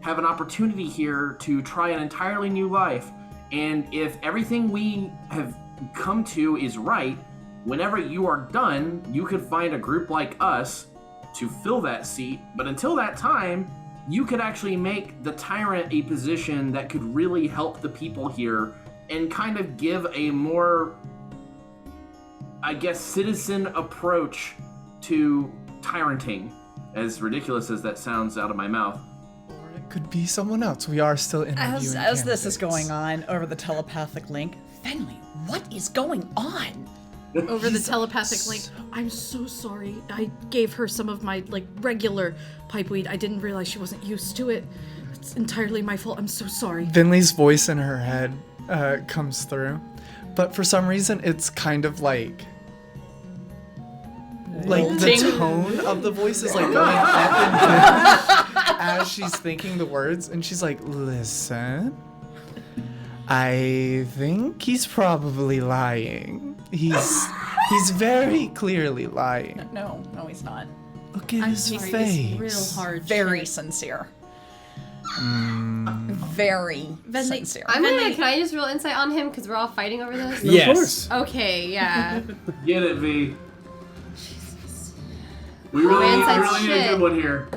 have an opportunity here to try an entirely new life, and if everything we have come to is right, whenever you are done, you could find a group like us to fill that seat, but until that time, you could actually make the tyrant a position that could really help the people here and kind of give a more, I guess, citizen approach to tyranting, as ridiculous as that sounds out of my mouth. Or it could be someone else. We are still interviewing As this is candidates. going on over the telepathic link, Finley, what is going on? Over the telepathic link. I'm so sorry. I gave her some of my regular pipeweed. I didn't realize she wasn't used to it. It's entirely my fault. I'm so sorry. Finley's voice in her head comes through, but for some reason it's kind of like the tone of the voice is like going up and down as she's thinking the words, and she's like, "Listen, I think he's probably lying. He's very clearly lying. No, he's not. Look at his sorry, face. it's real hard. Very sincere. Very sincere. Can I just roll insight on him because we're all fighting over this? Yes. Of course. Okay, yeah. Get it, V. We really need a good one here.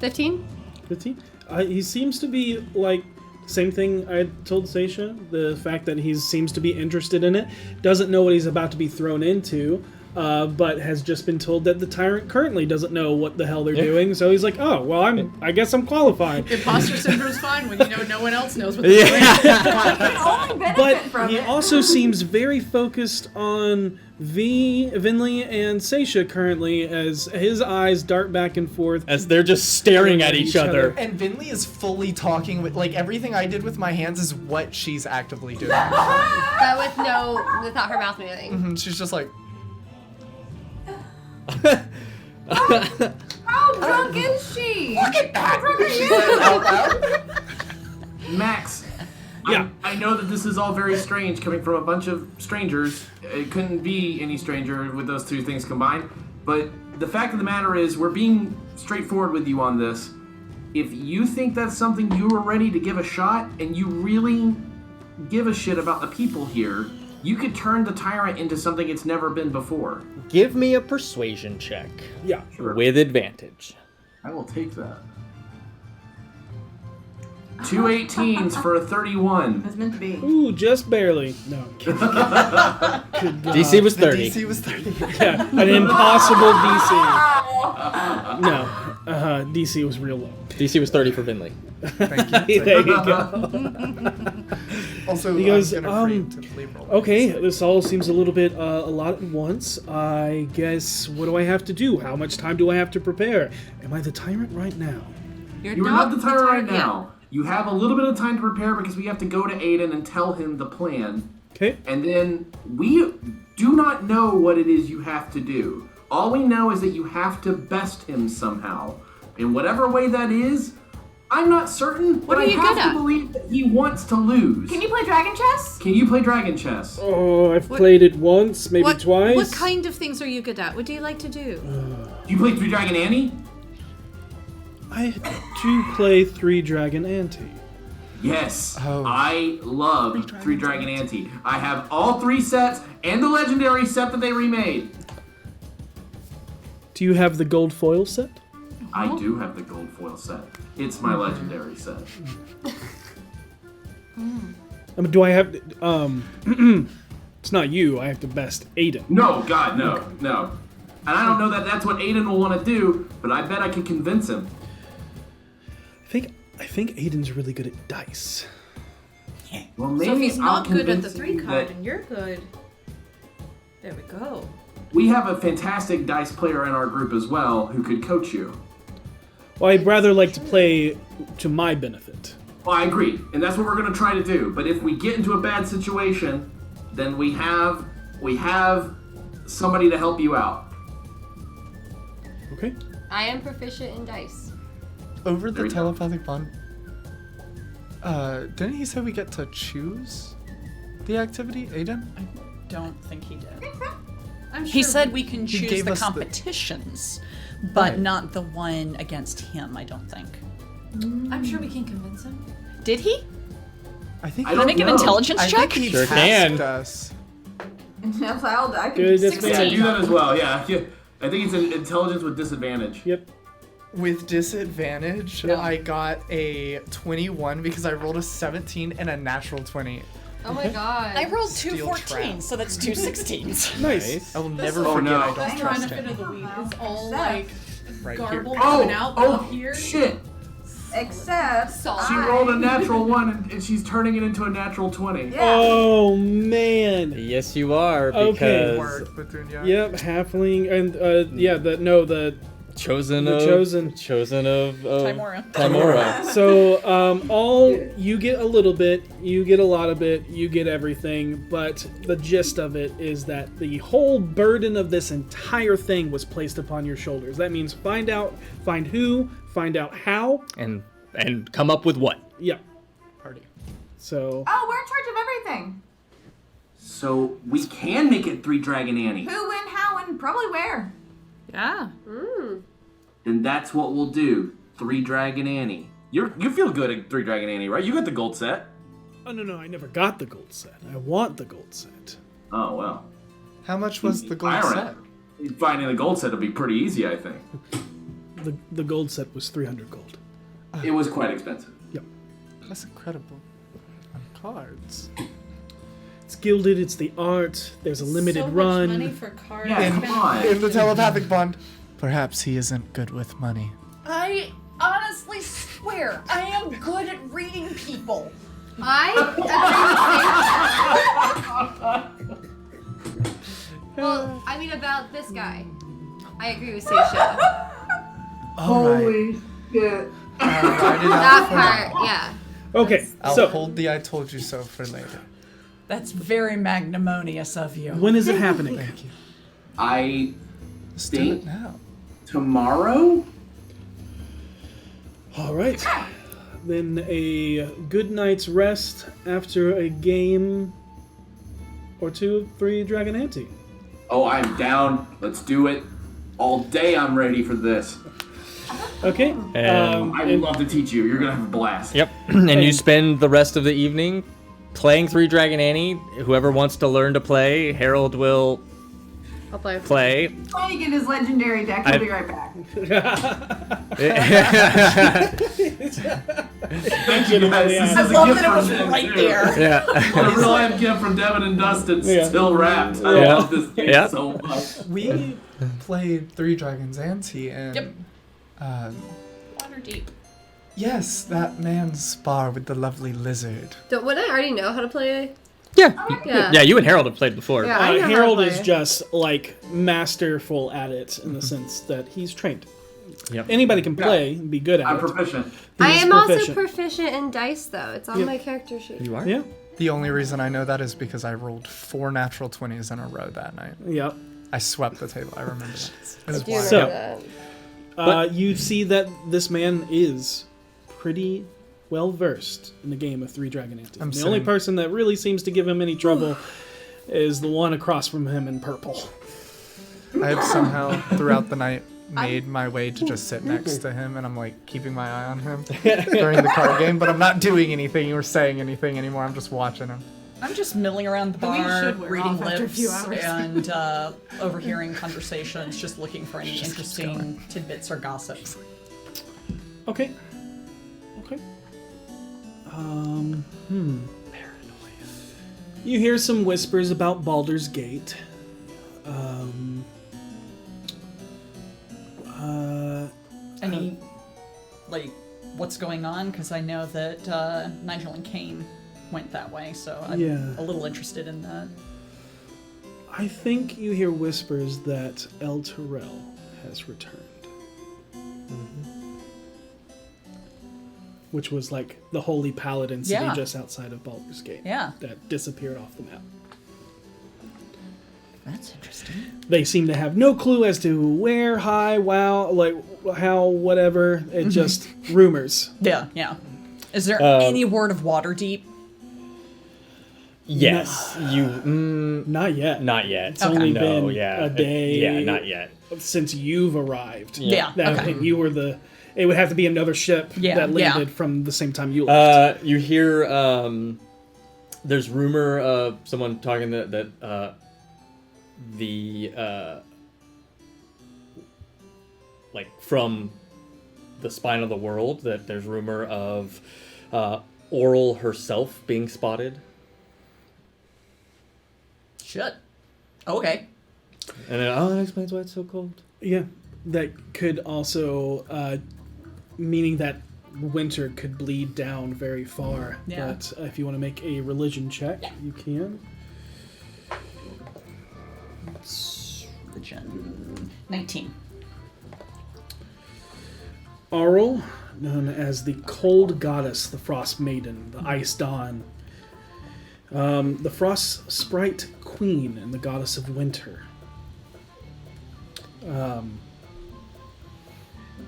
15? 15? He seems to be like, same thing I told Seisha, the fact that he seems to be interested in it, doesn't know what he's about to be thrown into, but has just been told that the tyrant currently doesn't know what the hell they're doing, so he's like, oh, well, I guess I'm qualified. Imposter syndrome's fine when you know no one else knows what they're doing. But he also seems very focused on Vinley and Seisha currently, as his eyes dart back and forth. As they're just staring at each other. And Vinley is fully talking with, like, everything I did with my hands is what she's actively doing. But without her mouth moving. She's just like, How drunk is she? look at that! Max, Yeah. I know that this is all very strange coming from a bunch of strangers. It couldn't be any stranger with those two things combined. But the fact of the matter is, we're being straightforward with you on this. If you think that's something you are ready to give a shot, and you really give a shit about the people here, you could turn the tyrant into something it's never been before. Give me a persuasion check. Yeah. Sure. With advantage. I will take that. 2 18s for a 31. It's meant to be. Ooh, just barely. No. Good God. DC was 30. DC was 30. Yeah, an impossible DC. No. DC was real low. DC was 30 for Vinley. Thank you. There you go. Also, He goes, I'm gonna preemptively roll. Okay, this all seems a little bit a lot at once. I guess, what do I have to do? How much time do I have to prepare? Am I the tyrant right now? You are not the tyrant right now. You have a little bit of time to prepare because we have to go to Aiden and tell him the plan. Okay. And then we do not know what it is you have to do. All we know is that you have to best him somehow. In whatever way that is, I'm not certain, What but are I you have good to at? believe that he wants to lose. Can you play dragon chess? Can you play dragon chess? Oh, I've played it once, maybe twice. What kind of things are you good at? What do you like to do? Do you play Three Dragon Annie? I do play 3 Dragon Ante. Yes, Oh. I love Three Dragon Ante. I have all 3 sets and the legendary set that they remade. Do you have the gold foil set? I do have the gold foil set. It's my legendary set. Do I have... it's not you. I have to best Aiden. No, God, no, no. And I don't know that that's what Aiden will want to do, but I bet I can convince him. I think Aiden's really good at dice. Well, maybe So if he's I'll not good at the convince 3 him card that and you're good, there we go. we have a fantastic dice player in our group as well who could coach you. Well, I'd rather like to play to my benefit. Well, I agree, and that's what we're going to try to do. But if we get into a bad situation, then we have somebody to help you out. Okay. I am proficient in dice. Over There the we go. telepathic bond, didn't he say we get to choose the activity, Aiden? Don't think he did. I'm sure He said we can He choose gave the us the- competitions, but Right. not the one against him, I don't think. I'm sure we can convince him. Did he? I think I he- don't Make an know. intelligence I check? think he Sure tasked can. us. Yes, I can Good, do that's Yeah, 16. do that as well. Yeah. I think it's an intelligence with disadvantage. Yep. With disadvantage, No. I got a 21 because I rolled a 17 and a natural 20. Oh my god. I rolled two Steel 14s, trap. so that's two 16s. Nice. I will never Oh, forget no. I don't Trying trust to fit him. in the weed. It's all Except- like Right here. garble coming out up Oh, here. shit. Except Solid. She rolled a natural 1 and she's turning it into a natural 20. Yeah. Oh man. Yes, you are. Okay. Because Word, Petunia. Yep, halfling and the chosen The of chosen. of Timora. Timora. so all you get a little bit, you get a lot of it, you get everything, but the gist of it is that the whole burden of this entire thing was placed upon your shoulders. That means find who, find out how. and come up with what? Yep. Party. So Oh, we're in charge of everything. So we can make it 3 Dragon Annie. Who, when, how, and probably where. Yeah. Then that's what we'll do. 3 Dragon Annie. You feel good at 3 Dragon Annie, right? You got the gold set. oh no, I never got the gold set. I want the gold set. Oh well. How much was the gold Iron. set? Finding the gold set will be pretty easy, I think. The gold set was 300 gold. It was quite expensive. That's incredible. On cards. It's gilded, it's the art, there's a limited so run. Much money for cards. Yeah, come on. In the telepathic bond. Perhaps he isn't good with money. I honestly swear I am good at reading people. Well, I mean about this guy. I agree with Seisha. Alright. shit. I'll write it out That for now. part, yeah. Okay, I'll so hold the I told you so for later. That's very magnanimous of you. when is it happening? Thank you. I Let's do think it now. tomorrow. All right. Then a good night's rest after a game or two of 3 Dragon Ante. Oh, I'm down. Let's do it. All day I'm ready for this. Okay. And- I would love to teach you. You're gonna have a blast. Yep. And you spend the rest of the evening playing 3 Dragon Annie. Whoever wants to learn to play, Harold will I'll play. play. Trying to get his legendary deck. He'll be right back. Thank you guys. This I is a love gift that it was from them, right too. there. Yeah. A real life gift from Devin and Dustin, Yeah. still wrapped. I Yeah. love this game Yeah. so much. We played 3 Dragons Ante and Yep. Waterdeep. yes, that man's spar with the lovely lizard. Wouldn't I already know how to play? Yeah. Yeah. Yeah, you and Harold have played before. Yeah. I know how to Harold is play. just like masterful at it in the sense that he's trained. Yep. Anybody can play and be good at I'm it. proficient. I He's am also proficient. proficient in dice, though. It's on Yeah. my character sheet. You are? Yeah. The only reason I know that is because I rolled 4 natural 20s in a row that night. Yep. I swept the table. I remember that. It was Do wild. So- remember that. You see that this man is pretty well versed in the game of 3 Dragon Ante. I'm The only sitting- person that really seems to give him any trouble is the one across from him in purple. I have somehow, throughout the night, made my way to just sit next to him, and I'm like keeping my eye on him during the card game, but I'm not doing anything or saying anything anymore. I'm just watching him. I'm just milling around the The weed bar, should wear reading off after a lips, few hours. and overhearing conversations, just looking for any interesting tidbits or gossips. Okay. Okay. You hear some whispers about Baldur's Gate. Any, like, what's going on? Because I know that Nigel and Kane went that way, so I'm Yeah. a little interested in that. I think you hear whispers that El Terrell has returned. Which was like the Holy Paladin city Yeah. just outside of Baldur's Gate. Yeah. That disappeared off the map. That's interesting. They seem to have no clue as to where, like how, whatever. It just rumors. Yeah, yeah. Is there Uh, any word of Waterdeep? Yes. You. Not yet. Not yet. It's only no, been yeah. a day. Yeah, not yet. Since you've arrived. Yeah, That okay. you were the. It would have to be another ship Yeah, that yeah. landed from the same time you left. You hear. There's rumor of someone talking that the like from the spine of the world that there's rumor of Oral herself being spotted Shit. Okay. And then, that explains why it's so cold. Yeah, that could also, meaning that winter could bleed down very far. Yeah. But if you want to make a religion check, you can. Religion. 19. Auril, known as the Cold Goddess, the Frost Maiden, the Ice Dawn, the Frost Sprite Queen, and the Goddess of Winter.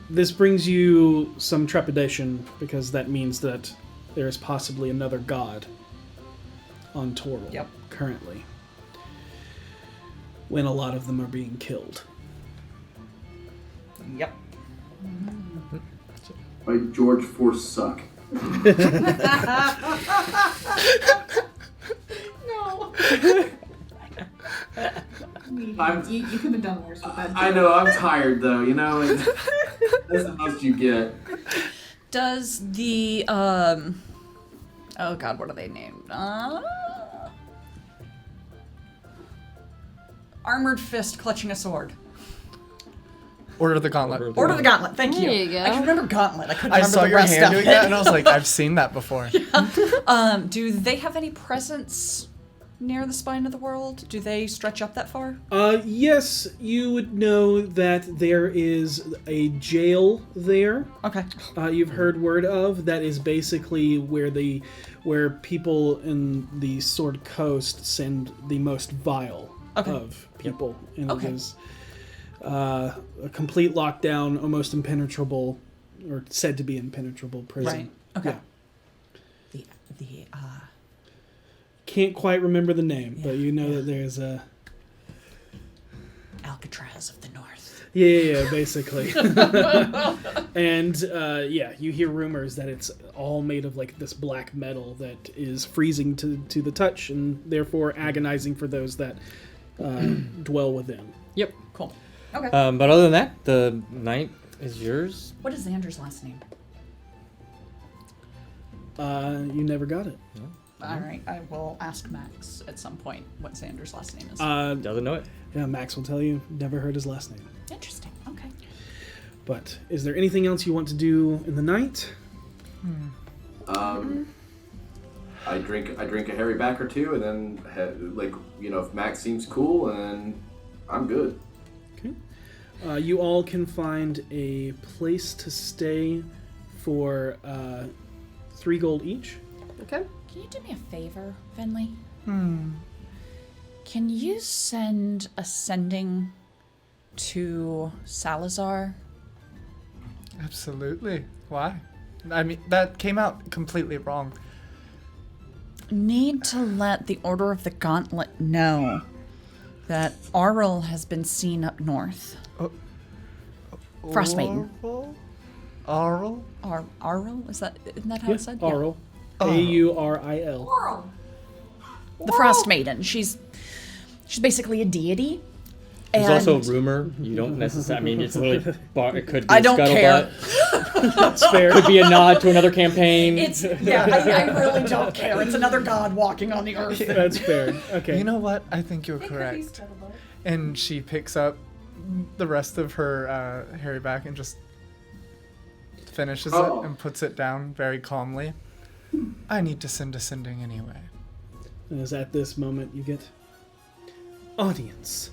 This brings you some trepidation because that means that there is possibly another god on Toril currently, when a lot of them are being killed. Yep. By George Forsyth. No. You could have done worse with that. I know, I'm tired though, you know? That's the most you get. Does the oh god, what are they named? Armored fist clutching a sword. Order the Gauntlet. Order the Gauntlet. Thank you. There you go. I can remember Gauntlet. I couldn't I remember saw the your rest hand of doing it. that, and I was like, I've seen that before. Do they have any presence near the spine of the world? Do they stretch up that far? Yes, you would know that there is a jail there. Okay. You've heard word of that is basically where people in the Sword Coast send the most vile of people, and it is a complete lockdown, almost impenetrable, or said to be impenetrable prison. Right. Okay. Yeah. The Can't quite remember the name, but you know that there's a Alcatraz of the North. Yeah, basically. And you hear rumors that it's all made of like this black metal that is freezing to the touch and therefore agonizing for those that dwell within. Yep. Cool. Okay. But other than that, the night is yours. What is Xander's last name? You never got it. All right, I will ask Max at some point what Xander's last name is. Doesn't know it. Yeah, Max will tell you. Never heard his last name. Interesting. Okay. But is there anything else you want to do in the night? I drink a hairy back or two, and then if Max seems cool, and I'm good. Okay. You all can find a place to stay for 3 gold each. Okay. Can you do me a favor, Finley? Can you send a sending to Salazar? Absolutely. Why? I mean, that came out completely wrong. Need to let the Order of the Gauntlet know that Auril has been seen up north. Frostmaiden. Auril? Auril? Isn't that how it's said? Auril. Auril. Oral. The Frostmaiden. She's basically a deity. There's And also a rumor. You don't necessarily. I mean, it's really. It could be I don't care. That's fair. Could be a nod to another campaign. It's I really don't care. It's another god walking on the earth. That's fair. Okay. You know what? I think you're correct. And she picks up the rest of her hairy back and just finishes it and puts it down very calmly. I need to send a sending anyway. And as at this moment you get... Audience,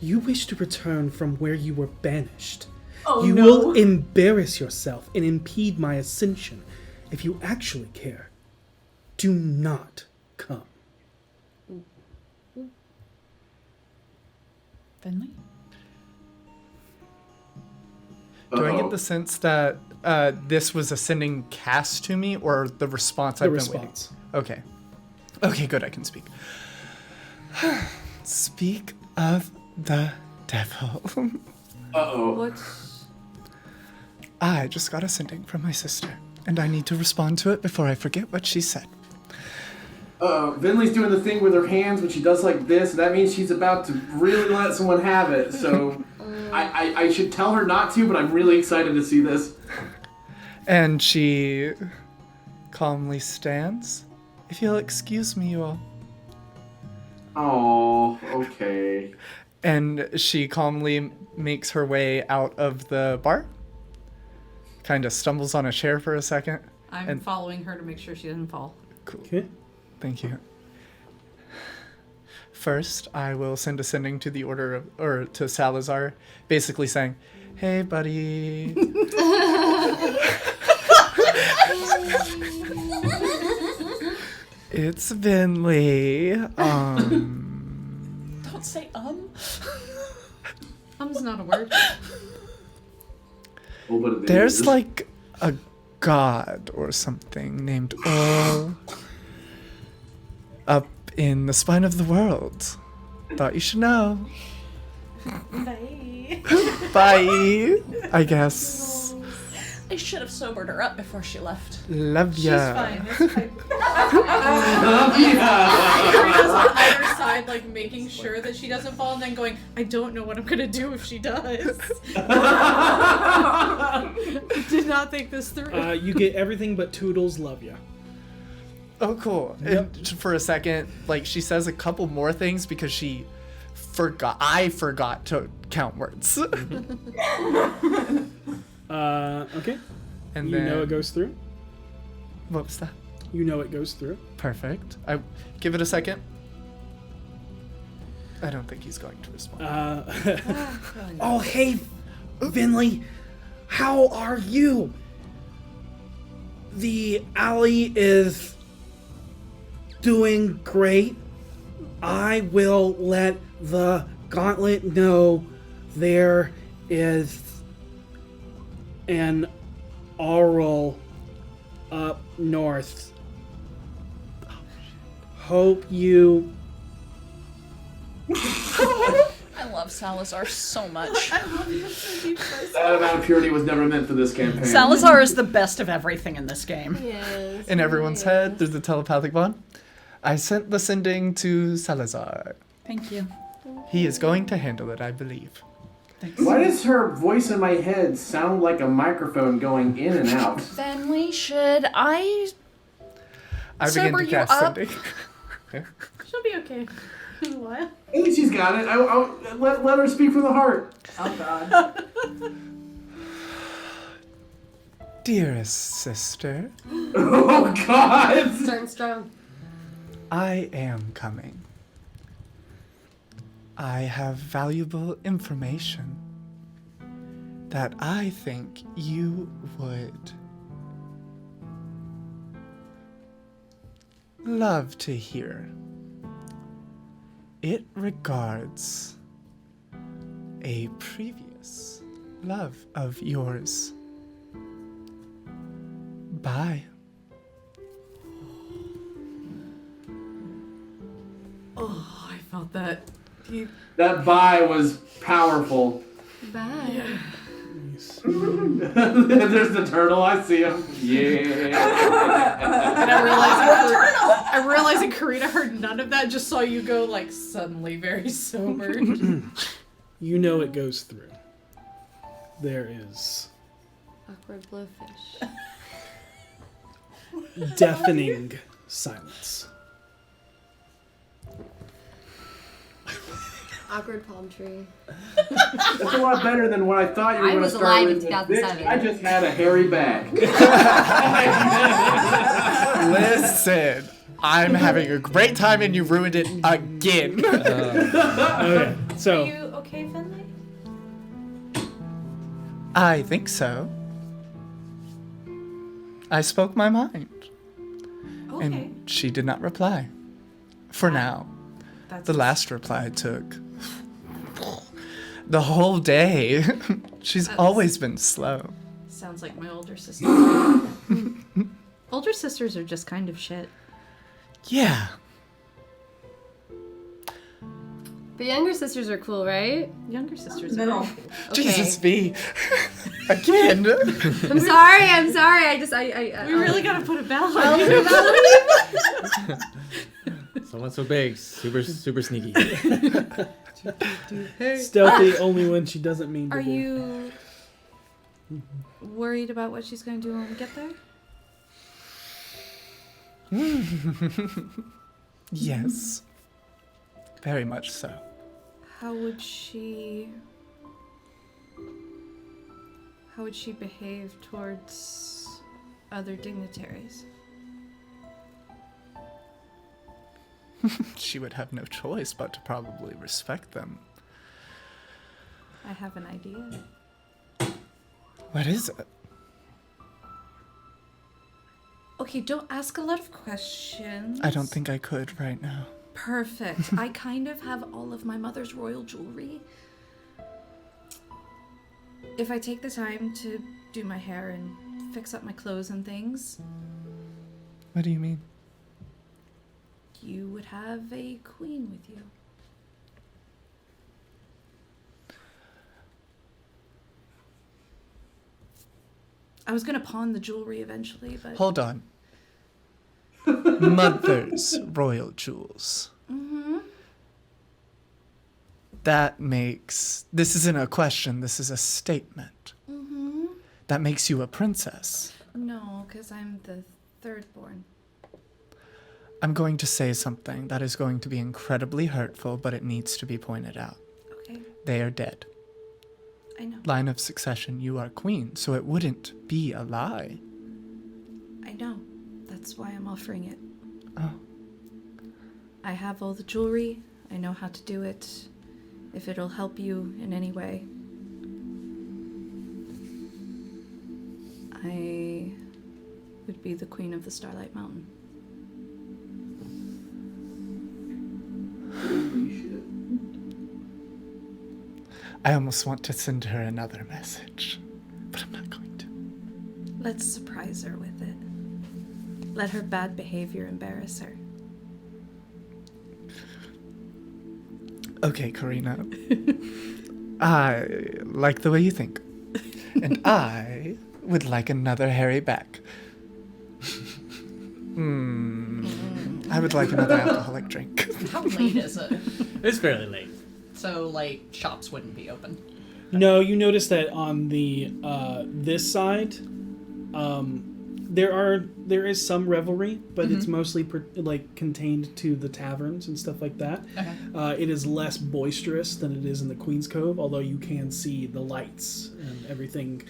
you wish to return from where you were banished. You will embarrass yourself and impede my ascension. If you actually care, do not come. Finley? Do I get the sense that this was a sending cast to me, or the response I've been waiting? Okay. Okay, good, I can speak. Speak of the devil. What's... I just got a sending from my sister, and I need to respond to it before I forget what she said. Vinley's doing the thing with her hands when she does like this, and that means she's about to really let someone have it, so I should tell her not to, but I'm really excited to see this. And she calmly stands. If you'll excuse me, you all. Oh, okay. And she calmly makes her way out of the bar. Kind of stumbles on a chair for a second. I'm following her to make sure she doesn't fall. Cool. Okay. Thank you. First, I will send a sending to the order of, or to Salazar, basically saying, "Hey, buddy." It's Vinley. Don't say Um's not a word. Oh, but it There's is. like a god or something named Ol up in the spine of the world. Thought you should know. Bye. Bye. I guess. I should have sobered her up before she left. Love She's ya. fine. It's fine. Karina's on either side, like making sure that she doesn't fall, and then going, I don't know what I'm gonna do if she does. Did not think this through. You get everything but Toodles love ya. Oh, cool. Yep. And for a second, like, she says a couple more things because she forgot. I forgot to count words. Okay. And You then, know it goes through. what was that? You know it goes through. Perfect. I give it a second. I don't think he's going to respond. Oh, hey, Vinley. How are you? The alley is doing great. I will let the gauntlet know there is an oral up north. Hope you... I love Salazar so much. That amount of purity was never meant for this campaign. Salazar is the best of everything in this game. Yes. In everyone's head, there's the telepathic bond. I sent the sending to Salazar. Thank you. He is going to handle it, I believe. Why does her voice in my head sound like a microphone going in and out? Finley, should I I begin sober to you cast up? sending. She'll be okay in a while. I think she's got it. Let her speak from the heart. Oh God. Dearest sister, Oh God! Starting strong. I am coming. I have valuable information that I think you would love to hear. It regards a previous love of yours. Bye. Oh, I felt that. That bye was powerful. Bye. There's the turtle. I see him. Yeah. And I'm realizing Karina heard none of that, just saw you go like suddenly very sober. You know it goes through. There is Awkward blowfish. deafening silence. Awkward palm tree. That's a lot better than what I thought you were I going to was start alive with. in 2007. Bitch, I just had a hairy back. Listen, I'm having a great time and you ruined it again. Okay, so Are you okay, Finley? I think so. I spoke my mind. Okay. And she did not reply. For now. That's The last reply took the whole day. She's always been slow. sounds like my older sister. Older sisters are just kind of shit. Yeah. But younger sisters are cool, right? Younger sisters No. are Okay. Jesus, V. Again. I'm sorry. I We really gotta put a bell I'll on put you. a bell on you. Someone so big, super sneaky. stealthy only when she doesn't mean to Are be. you worried about what she's gonna do when we get there? Yes. Very much so. How would she behave towards other dignitaries? She would have no choice but to probably respect them. I have an idea. What is it? Okay, don't ask a lot of questions. I don't think I could right now. Perfect. I kind of have all of my mother's royal jewelry. If I take the time to do my hair and fix up my clothes and things, What do you mean? you would have a queen with you. I was gonna pawn the jewelry eventually, but... Hold on. Mother's royal jewels. Mm-hmm. That makes... This isn't a question, this is a statement. Mm-hmm. That makes you a princess. No, because I'm the third born. I'm going to say something that is going to be incredibly hurtful, but it needs to be pointed out. Okay, They are dead. I know. Line of succession, you are queen, so it wouldn't be a lie. I know. That's why I'm offering it. Oh. I have all the jewelry. I know how to do it. If it'll help you in any way. I would be the queen of the Starlight Mountain. Holy shit. I almost want to send her another message, but I'm not going to. Let's surprise her with it. Let her bad behavior embarrass her. Okay, Karina. I like the way you think. And I would like another Harry back. I would like another alcoholic drink. How late is it? It's fairly late. So, like, shops wouldn't be open. No, you notice that on the this side, there is some revelry, but it's mostly contained to the taverns and stuff like that. Okay. It is less boisterous than it is in the Queen's Cove, although you can see the lights and everything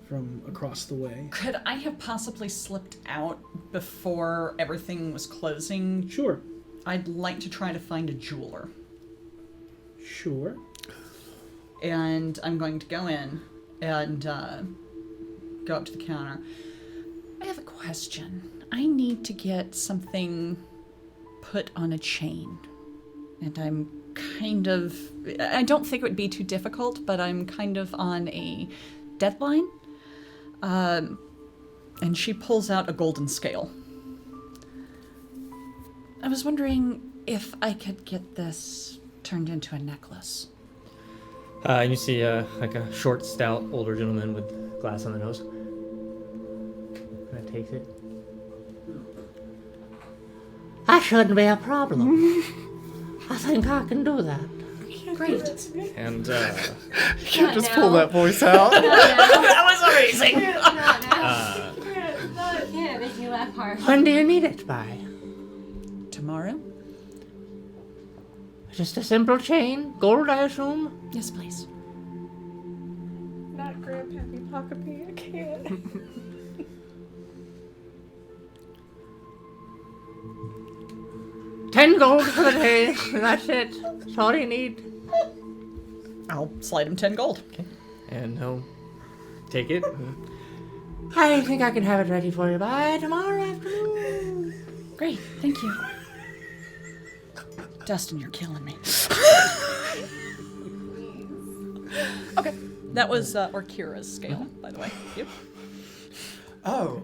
from across the way. Could I have possibly slipped out before everything was closing? Sure. I'd like to try to find a jeweler. Sure. And I'm going to go in and go up to the counter. I have a question. I need to get something put on a chain. And I'm I don't think it would be too difficult, but I'm kind of on a deadline. And she pulls out a golden scale. I was wondering if I could get this turned into a necklace. And you see like a short, stout, older gentleman with glass on the nose. Kind of takes it. That shouldn't be a problem. I think I can do that. Great. And You can't just pull that voice out. That was amazing. Yeah, making you laugh hard. When do you need it by? Tomorrow? Just a simple chain, gold, I assume. Yes, please. Not Grandpappy Pockapee, I can't. $10 for the day. That's it. That's all you need. I'll slide him 10 gold. okay. And he'll take it. I think I can have it ready for you by tomorrow afternoon. Great, thank you. Dustin, you're killing me. Okay, that was Orkira's scale, by the way. Yep. Oh.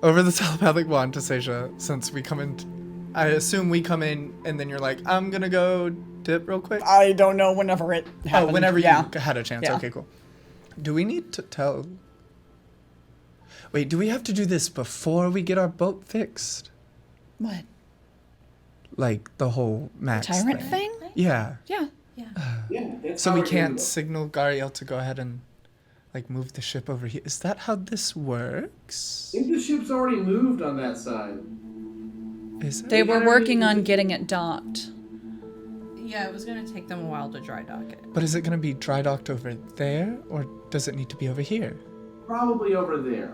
Over the telepathic wand to Seisha, since we come in, I assume we come in and then you're like, I'm gonna go dip real quick. I don't know whenever it happened. Oh, whenever yeah. you had a chance. Yeah. Okay, cool. Do we need to tell? Wait, do we have to do this before we get our boat fixed? What? Like the whole Max Tyrant thing? Yeah. Yeah. Yeah, that's So how we we're can't doing signal Gariel to go ahead and like move the ship over here. Is that how this works? it. I think the ship's already moved on that side. Is it? They were working on getting it docked. Yeah, it was gonna take them a while to dry dock it. But is it gonna be dry docked over there, or does it need to be over here? Probably over there.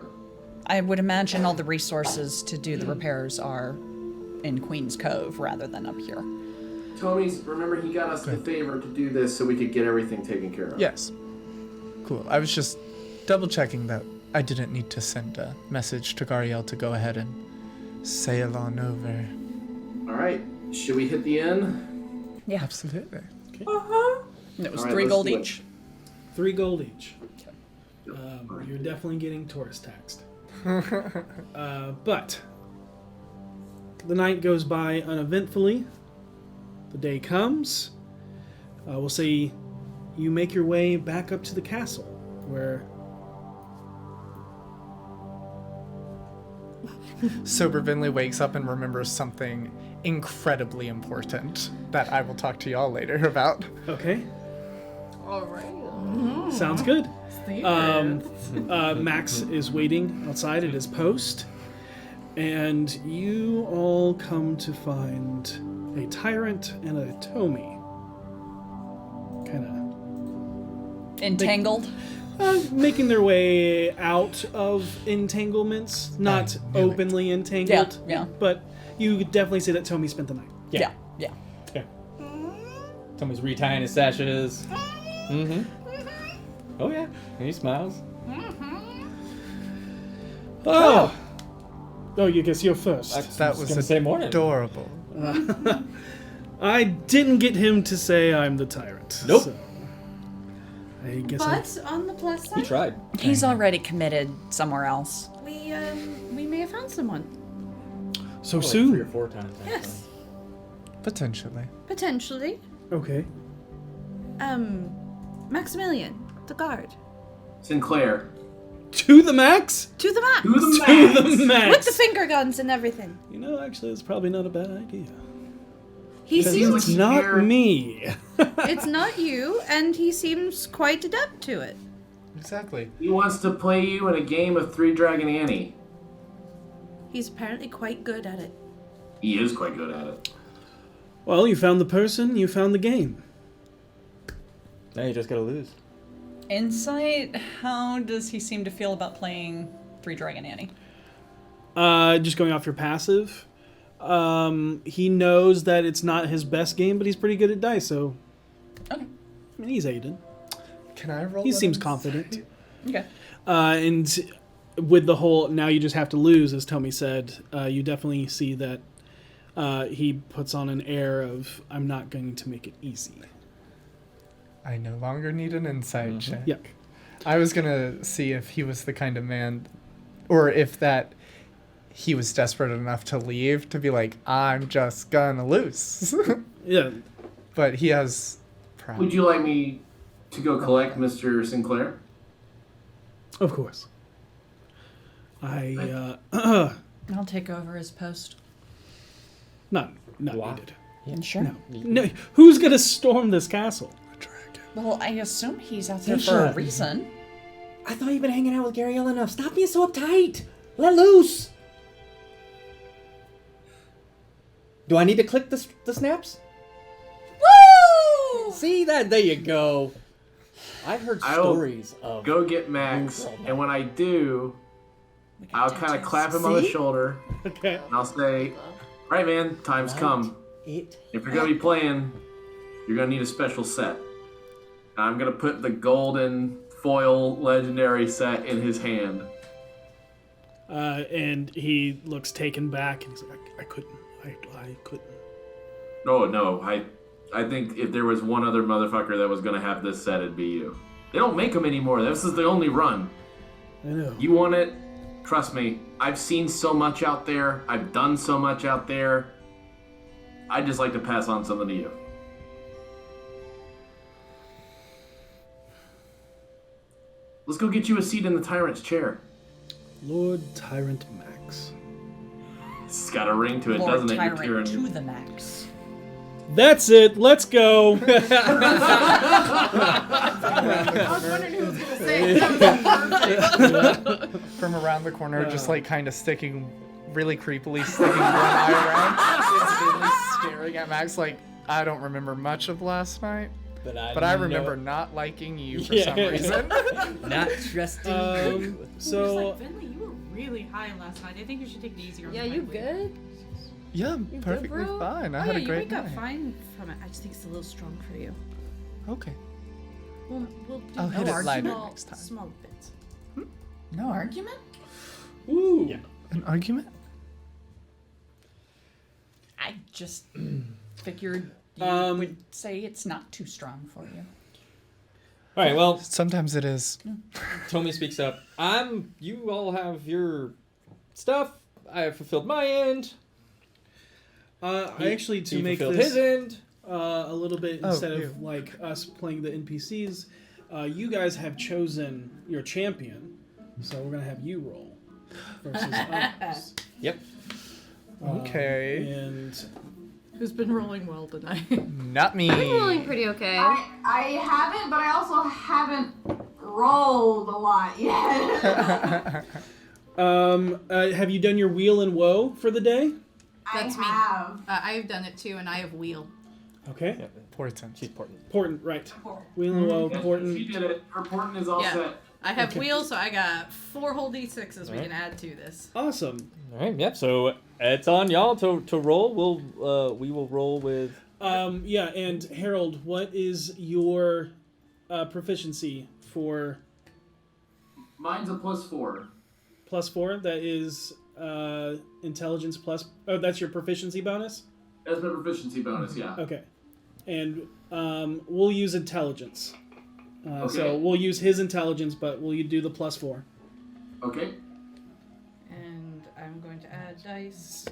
I would imagine all the resources to do the repairs are in Queen's Cove rather than up here. Tommy's, remember he got us the favor to do this so we could get everything taken care of. Yes. Cool. I was just double checking that I didn't need to send a message to Gariel to go ahead and sail on over. All right, should we hit the inn? Yeah. Absolutely. And it was All right, 3 let's gold do it. each. 3 gold each. You're definitely getting tourist taxed. But the night goes by uneventfully. The day comes. We'll say you make your way back up to the castle, where Sober Vinley wakes up and remembers something incredibly important that I will talk to y'all later about. okay, All right. sounds good. Max is waiting outside at his post, and you all come to find a tyrant and a Tomy. Kind Entangled. of making their way out of entanglements, not openly entangled. Yeah. But you could definitely say that Tomy spent the night. Yeah. Okay. Tommy's retying his sashes. Mm-hmm. Oh yeah, and he smiles. Oh, you guess you're first. That was gonna say morning. adorable. I didn't get him to say I'm the tyrant. Nope. So I guess I- But on the plus He side, tried. He's already committed somewhere else. we may have found someone. so Like soon. 3 or 4 times. Yes, Potentially. potentially. Okay. Maximilian, the guard, Sinclair. To the max? to the max, To the To max. the max. with the finger guns and everything. You know, actually, it's probably not a bad idea. He Because seems it's not me. it's not you, and he seems quite adept to it. Exactly. He wants to play you in a game of Three Dragon Annie. He's apparently quite good at it. He is quite good at it. Well, you found the person, you found the game. Now you just gotta lose. Insight, how does he seem to feel about playing 3 Dragon Annie? Just going off your passive. He knows that it's not his best game, but he's pretty good at dice, so. Okay. I mean, he's aided. Can I roll? He an seems insight? confident. Okay. And with the whole now you just have to lose, as Tommy said, you definitely see that he puts on an air of I'm not going to make it easy. I no longer need an insight check. Yep. I was gonna see if he was the kind of man, or if that he was desperate enough to leave to be like, I'm just gonna lose. Yeah. But he has pride. Would you like me to go collect Mr. Sinclair? Of course. I'll take over his post. Not Wow. needed. Sure. No. Who's gonna storm this castle? Well, I assume he's out there They for a should. reason. I thought you'd been hanging out with Gariel enough. Stop being so uptight. Let loose. Do I need to click the snaps? Woo! See that? There you go. I've heard I'll stories of. Go get Max, and when I do, I'll kind of clap him on the shoulder, Okay. and I'll say, "Right, man, time's come. It. If you're gonna be playing, you're gonna need a special set." And I'm gonna put the golden foil legendary set in his hand. And he looks taken back, and he's like, I couldn't. I couldn't. No, I think if there was one other motherfucker that was gonna have this set, it'd be you. They don't make them anymore. This is the only run. I know. You want it? Trust me. I've seen so much out there. I've done so much out there. I'd just like to pass on something to you. Let's go get you a seat in the tyrant's chair. Lord Tyrant Max. It's got a ring to it, Lord doesn't it? Tyrant You're to Tyrann? the max. That's it. Let's go. I was wondering who was gonna say it. That was perfect. From around the corner, just like kind of sticking, really creepily sticking one eye around. It's Vinley staring at Max like, I don't remember much of last night, But I remember not liking you for some reason. Not trusting you. So Finley, you were really high last night. I think you should take it easier on Yeah, the you mic. good? Yeah, I'm good, perfectly bro? fine. I Oh had yeah, a you great wake up night. fine from it. I just think it's a little strong for you. Okay. We'll do I'll hit it lighter small, next time. small bits. No argument? Ooh. Yeah. An argument? I just figured you would say it's not too strong for you. All right. Well, Sometimes it is. Tommy speaks up. You all have your stuff. I have fulfilled my end. I actually, to He make fulfilled this his end. a little bit, Oh, instead you. of like us playing the NPCs, you guys have chosen your champion, so we're gonna have you roll versus us. Yep. Okay. And Who's been rolling well tonight? Not me. I'm rolling pretty okay. I haven't, but I also haven't rolled a lot yet. have you done your wheel and woe for the day? That's I me. have. I've done it too, and I have wheel. Okay. Yep. Important. She's important. Important, right. Wheel and woe, She important. did it. Her portent is all Yeah. set. I have wheel, so I got 4 whole d6s we Alright. can add to this. Awesome. All right. Yep. So it's on y'all to roll. We will roll with. Yeah, and Harold, what is your proficiency for Mine's a +4. +4? That is intelligence plus. Oh, that's your proficiency bonus? That's my proficiency bonus, yeah. Okay. And we'll use intelligence. Okay. So we'll use his intelligence, but will you do the +4? Okay. And I'm going to add dice.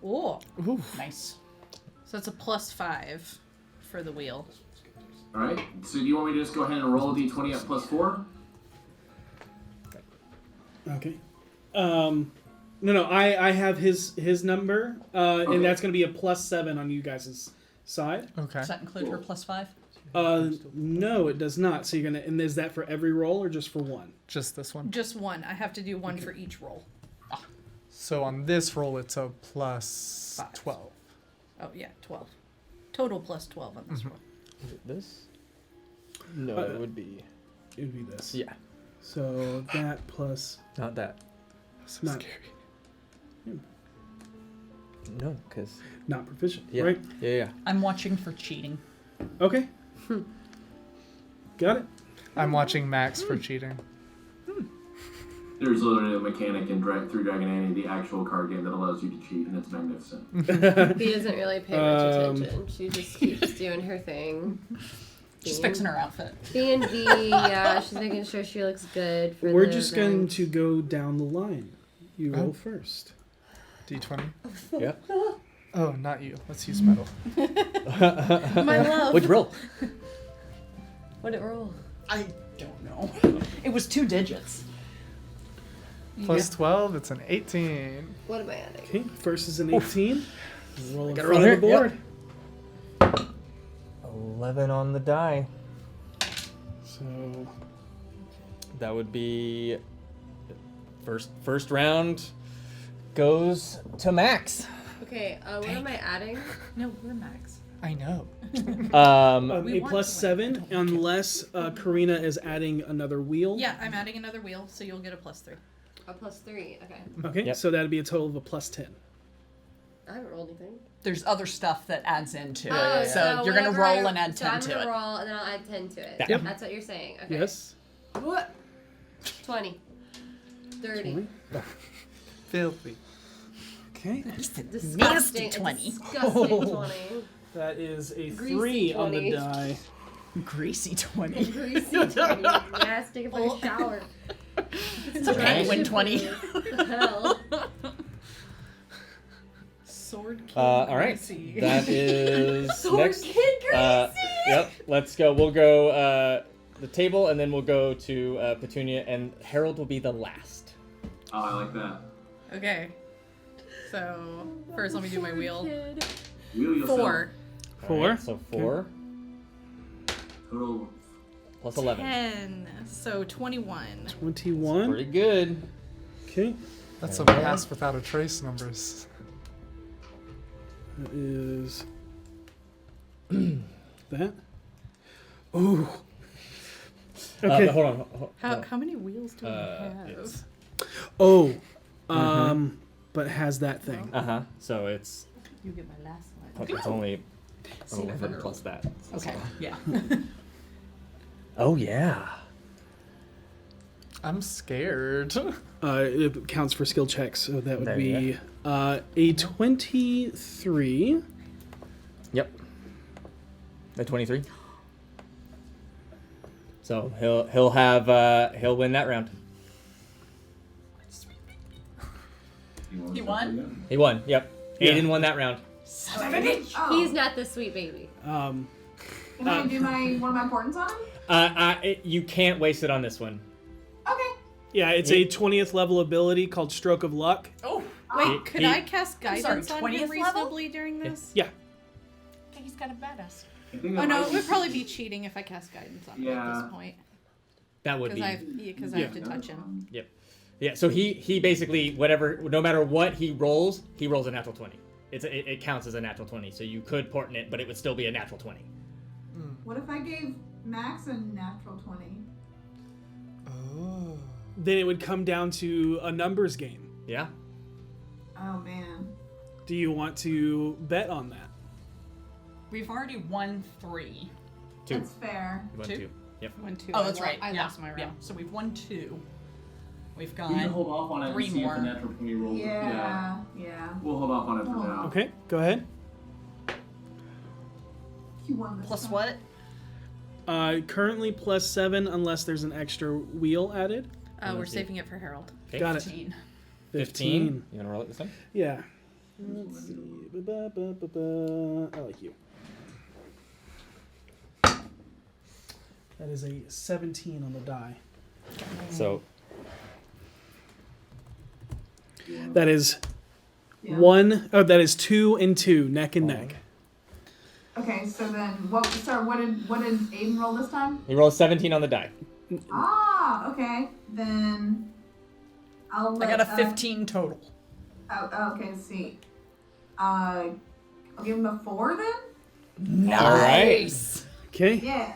Oh, Nice. so it's a +5 for the wheel. Alright. So do you want me to just go ahead and roll a d20 at +4? Okay. No, I have his number, Okay. and that's going to be a +7 on you guys' side. Okay. Does that include her +5? No, it does not. So you're gonna, and is that for every roll or just for one? Just this one. Just one. I have to do one for each roll. So on this roll, it's a plus 5. 12. Oh yeah, 12. Total +12 on this roll. Is it this? No, it would be. It would be this. Yeah. So that plus Not that. So Not- scary. No, because. not proficient, Yeah. right? Yeah. I'm watching for cheating. Okay. Got it. I'm watching Max for cheating. There's literally a mechanic in through Dragon Ante, the actual card game, that allows you to cheat, and it's magnificent. He doesn't really pay much attention. She just keeps doing her thing. She's fixing her outfit. D&D, yeah, she's making sure she looks good for We're the just going event. to go down the line. You roll first. D20. Yep. Oh, not you. Let's use metal. My love. What'd you roll? What'd it roll? I don't know. It was 2 digits. Plus 12, it's an 18. What am I adding? Okay, first is an 18. Roll in Gotta front roll of the here, board. 11 on the die. So That would be. First round goes to Max. Okay, what am I adding? No, we're max. I know. We a want +7 unless Karina is adding another wheel. Yeah, I'm adding another wheel, so you'll get a +3. A +3, okay. Okay, Yep. so that'd be a total of a +10. I haven't rolled anything. There's other stuff that adds into it. Oh, so you're going to whatever roll and add 10 I'm to gonna it. roll and then I'll add 10 to it. Yep. That's what you're saying. Okay. Yes. What? 20. 30. Filthy. Okay. Disgusting. Nasty a 20. Disgusting 20. That is a Greasy 3 on the 20. die. Greasy 20. Greasy 20. Nasty if I shower. It's a penguin 20. What the hell? Sword King All right. Gracie. That is Sword next. Kid Gracie! Yep. Let's go. We'll go the table, and then we'll go to Petunia, and Harold will be the last. Oh, I like that. Okay. So first, let me do my wheel. Wheel yourself. 4. 4. All right, so 4 Total. plus 11. 10. So 21. 21. Pretty good. Okay. That's some pass without a trace numbers. That is That. Ooh. Okay. Hold on. How many wheels do we have? Oh. But has that thing. So it's. You get my last one. It's only 11 plus that. Okay. Yeah. Oh yeah. I'm scared. It counts for skill checks, so that would There be you a 23. Yep. A 23. So he'll win that round. He won? He won. Yep. Aiden won that round. He's not the sweet baby. Can I do one of my portents on him? You can't waste it on this one. Okay. Yeah, it's a 20th level ability called Stroke of Luck. Oh. Wait, could I cast guidance on 20th him level? reasonably during this? Yeah. Okay, he's got a badass. Oh no, it would probably be cheating if I cast guidance on him at Yeah. this point. That would be. Because I have to touch him. Yep. Yeah. So he basically no matter what he rolls a natural 20. It counts as a natural 20. So you could portent it, but it would still be a natural 20. What if I gave Max a natural 20? Oh. Then it would come down to a numbers game. Yeah. Oh man. Do you want to bet on that? We've already won 3. 2. That's fair. You won 2. Yep. 1, 2. Oh, that's right. I lost my round. Yeah. So we've won 2. We've You can got hold off on it 3 and see more. if the natural 20 rolls. Yeah. We'll hold off on it for now. Okay, go ahead. You won this Plus time. what? Currently plus 7 unless there's an extra wheel added. We're saving it for Harold. Okay. Got it. 15. 15. You want to roll it this time? Yeah. Let's see. I like you. That is a 17 on the die. So That is Yeah. that is 2 and 2, neck and neck. Okay, so then what did Aiden roll this time? he rolls 17 on the die. Ah, okay. Then I'll let I got a 15 total. okay, let's see. I'll give him a 4 then? Nice. Okay, Yeah.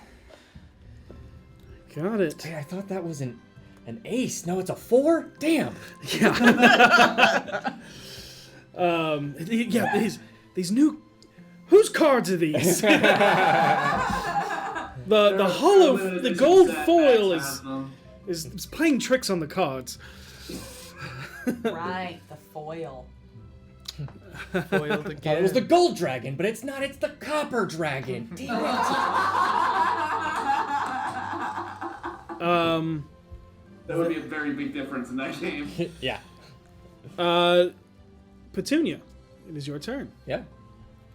got it. Hey, I thought that was an ace. No, it's a 4? Damn. Yeah. These new. Whose cards are these? the gold foil is playing tricks on the cards. Right, the foil. Foiled It again. was the gold dragon, but it's not. It's the copper dragon. Damn That would be a very big difference in that game. it. Yeah. Petunia, it is your turn. Yeah.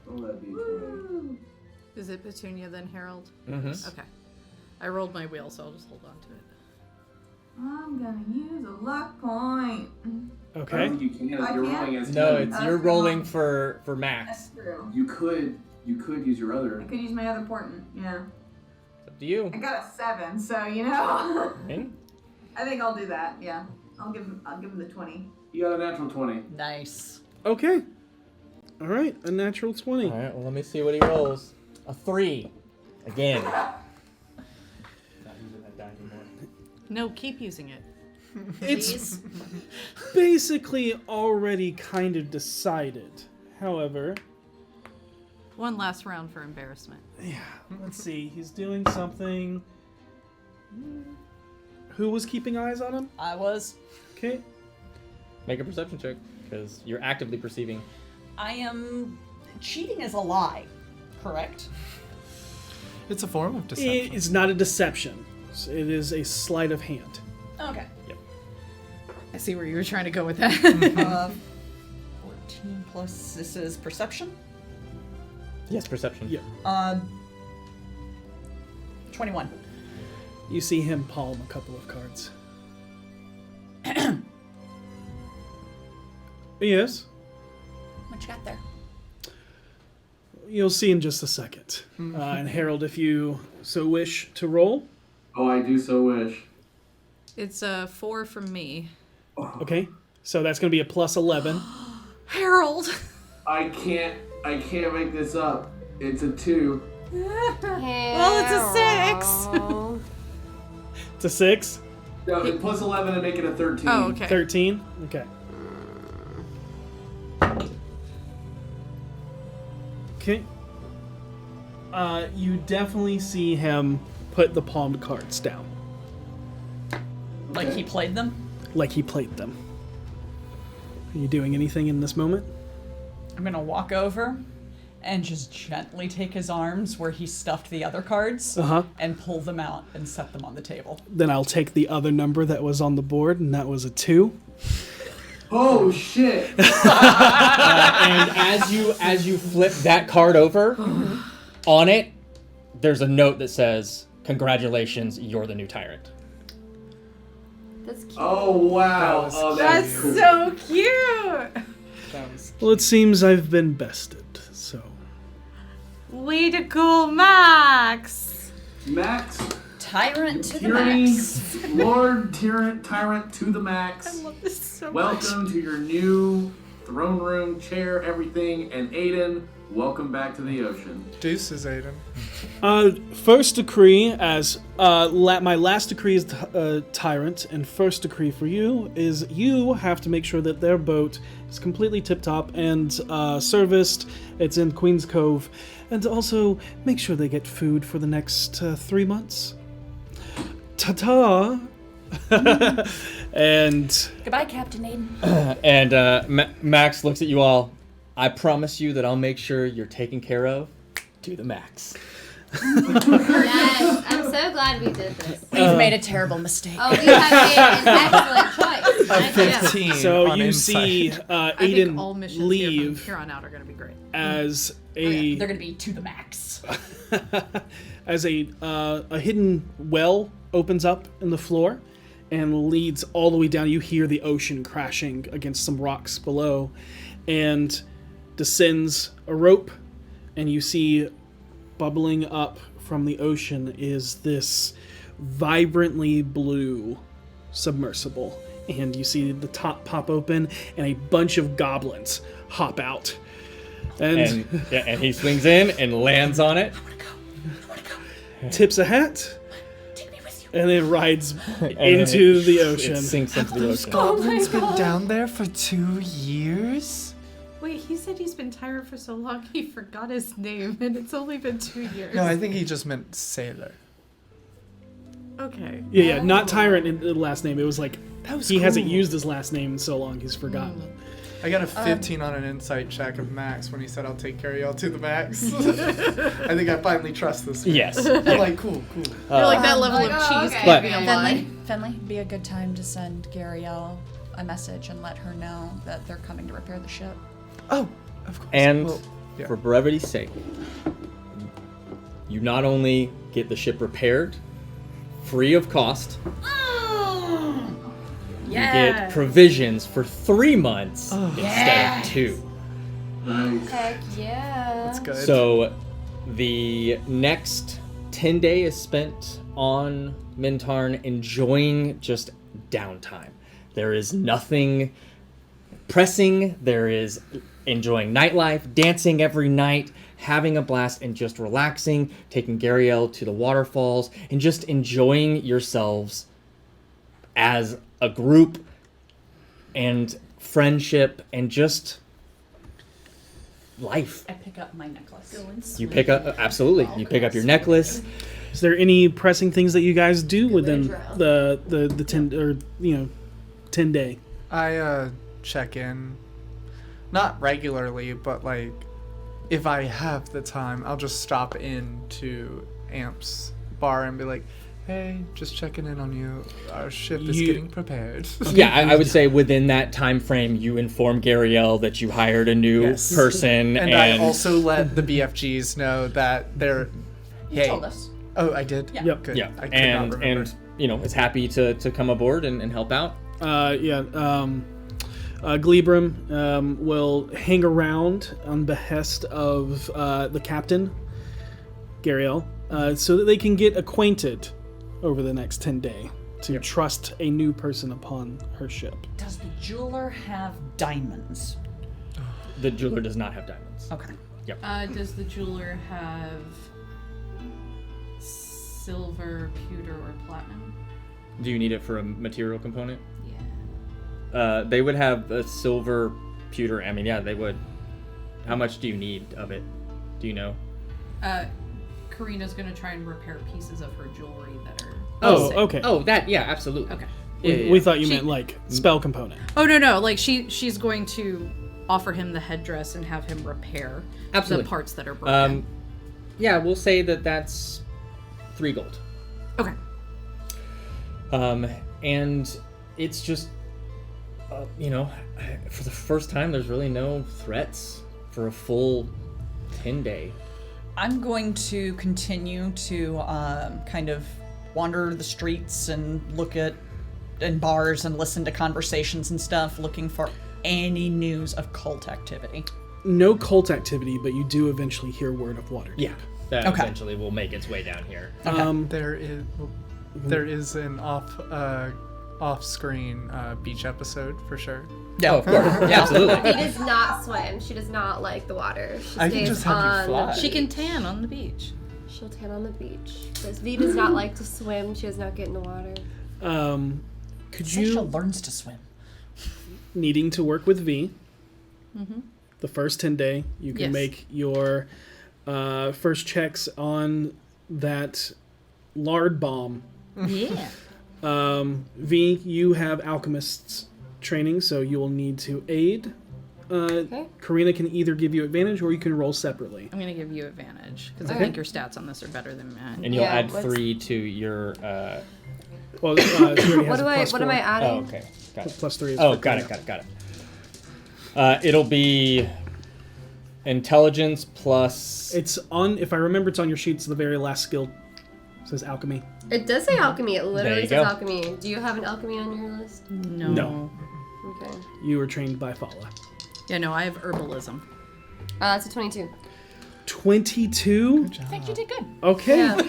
Roll that D20. Is it Petunia then Harold? Mm-hmm. Okay. I rolled my wheel, so I'll just hold on to it. I'm gonna use a luck point. I Okay. don't think you can. I You're can't? rolling as No, team. it's you're rolling for That's max. true. You could use your other. I could use my other portent, yeah. It's up to you. I got a 7, so you know. In? I think I'll do that, yeah. I'll give him the 20. You got a natural 20. Nice. Okay. All right, a natural 20. All right. Well, let me see what he rolls. A 3. Again. Not using that die anymore. No, keep using it. It's basically already kind of decided. However, One last round for embarrassment. let's see. He's doing something. Who was keeping eyes on him? I was. Okay. Make a perception check because you're actively perceiving. I am. Cheating is a lie, correct? It's a form of deception. It's not a deception. It is a sleight of hand. Okay. I see where you were trying to go with that. 14 plus. This is perception. Yes, perception. Yeah. 21. You see him palm a couple of cards. Yes. What you got there? You'll see in just a second. And Harold, if you so wish to roll. Oh, I do so wish. It's a 4 from me. Okay. So that's going to be a plus 11. Harold! I can't make this up. It's a 2. Well, it's a 6. It's a 6. No, plus 11 and make it a 13. Oh, okay. 13. Okay. Okay. You definitely see him put the palmed cards down, Like he played them? like he played them. Are you doing anything in this moment? I'm gonna walk over and just gently take his arms where he stuffed the other cards and pull them out and set them on the table. Then I'll take the other number that was on the board, and that was a 2. Oh shit! And as you flip that card over, on it, there's a note that says, "Congratulations, you're the new tyrant." That's cute. Oh wow! Oh, That's cool. so cute. Well, it seems I've been bested, so. Way to go, Max. Max, Tyrant to the tyranny, max. Lord Tyrant to the max. I love this so much. Welcome to your new throne room, chair, everything, and Aiden, welcome back to the ocean. Deuces, Aiden. First decree, as my last decree is tyrant, and first decree for you is you have to make sure that their boat is completely tip-top and serviced. It's in Queen's Cove, and also make sure they get food for the next 3 months. Ta-ta! And Goodbye, Captain Aiden. And Max looks at you all. I promise you that I'll make sure you're taken care of to the max. Yes, I'm so glad we did this. We've made a terrible mistake. Oh, we have made an excellent choice. A 15 so on you insight. see I think all Aiden missions leave here on out are going to be great. as They're gonna be to the max. as a hidden well opens up in the floor and leads all the way down. You hear the ocean crashing against some rocks below, and descends a rope, and you see bubbling up from the ocean is this vibrantly blue submersible, and you see the top pop open and a bunch of goblins hop out. And he swings in and lands on it. tips a hat, and then rides into the ocean. It sinks into the Those ocean. goblins been down there for 2 years? Wait, he said he's been tyrant for so long he forgot his name, and it's only been 2 years. No, I think he just meant sailor. Okay. Yeah, not tyrant in the last name. It was like That was he hasn't cool. used his last name in so long he's forgotten it. I got a 15 on an insight check of Max when he said, "I'll take care of y'all to the max." I think I finally trust this man. Yes. I'm like, cool. You're like that level of cheese okay. But- can't be a Finley, lie. Finley, be a good time to send Garielle a message and let her know that they're coming to repair the ship. Oh, of course. And Well, yeah. for brevity's sake, you not only get the ship repaired, free of cost, you get provisions for 3 months instead of 2. Nice. Heck yeah. That's good. So the next 10 days is spent on Mintarn enjoying just downtime. There is nothing pressing. There is enjoying nightlife, dancing every night, having a blast, and just relaxing, taking Garielle to the waterfalls, and just enjoying yourselves as a group and friendship and just life. I pick up my necklace. You pick up, absolutely, you pick up your necklace. Is there any pressing things that you guys do within the 10 or 10 day? I check in, not regularly, but like if I have the time, I'll just stop in to Amp's bar and be like, "Hey, just checking in on you. Our ship is getting prepared." Yeah, I would say within that time frame, you inform Garielle that you hired a new Yes. person, And I also let the BFGs know that they're. You told us. Oh, I did. Yeah. Yep. Good. yeah, I could not remember. and is happy to come aboard and help out. Gleebrim will hang around on behest of the captain, Garielle, so that they can get acquainted over the next 10 days to trust a new person upon her ship. Does the jeweler have diamonds? The jeweler does not have diamonds. Okay. Does the jeweler have silver, pewter, or platinum? Do you need it for a material component? Yeah. They would have a silver, pewter. I mean, yeah, they would. How much do you need of it? Do you know? Karina's gonna try and repair pieces of her jewelry that are. Oh, missing. okay. Oh, that, yeah, absolutely. Okay. Yeah, We thought you meant like spell component. Oh no, like she's going to offer him the headdress and have him repair Absolutely. the parts that are broken. Yeah, we'll say that that's 3 gold. Okay. And it's just, for the first time, there's really no threats for a full 10-day. I'm going to continue to kind of wander the streets and look at in bars and listen to conversations and stuff, looking for any news of cult activity. No cult activity, but you do eventually hear word of Waterdeep. Yeah, that Okay. eventually will make its way down here. There is an off-screen beach episode for sure. Yeah, Oh, of course. Yeah, absolutely. She does not swim. She does not like the water. She I can stays just have you on fly. the She can tan on the beach. She'll tan on the beach. Because V does not like to swim. She does not get in the water. Could Say she you learns to swim. needing to work with V? The first 10-day, you can Yes. make your first checks on that lard bomb. Yeah. V, you have alchemist's training, so you will need to aid. Okay. Karina can either give you advantage or you can roll separately. I'm gonna give you advantage because I Okay. think your stats on this are better than mine. And you'll Yeah, add what's- 3 to your. Well, she already has What a plus am 4. I adding? Oh, okay. Got it. Plus 3 is Oh, for got Karina. it. It'll be intelligence plus. It's on, if I remember, it's on your sheets. The very last skill says alchemy. It does say alchemy. It There literally you says go. alchemy. Do you have an alchemy on your list? No. Okay. You were trained by Fala. Yeah, no, I have herbalism. That's a 22. 22? I think you did good. Okay. Yeah.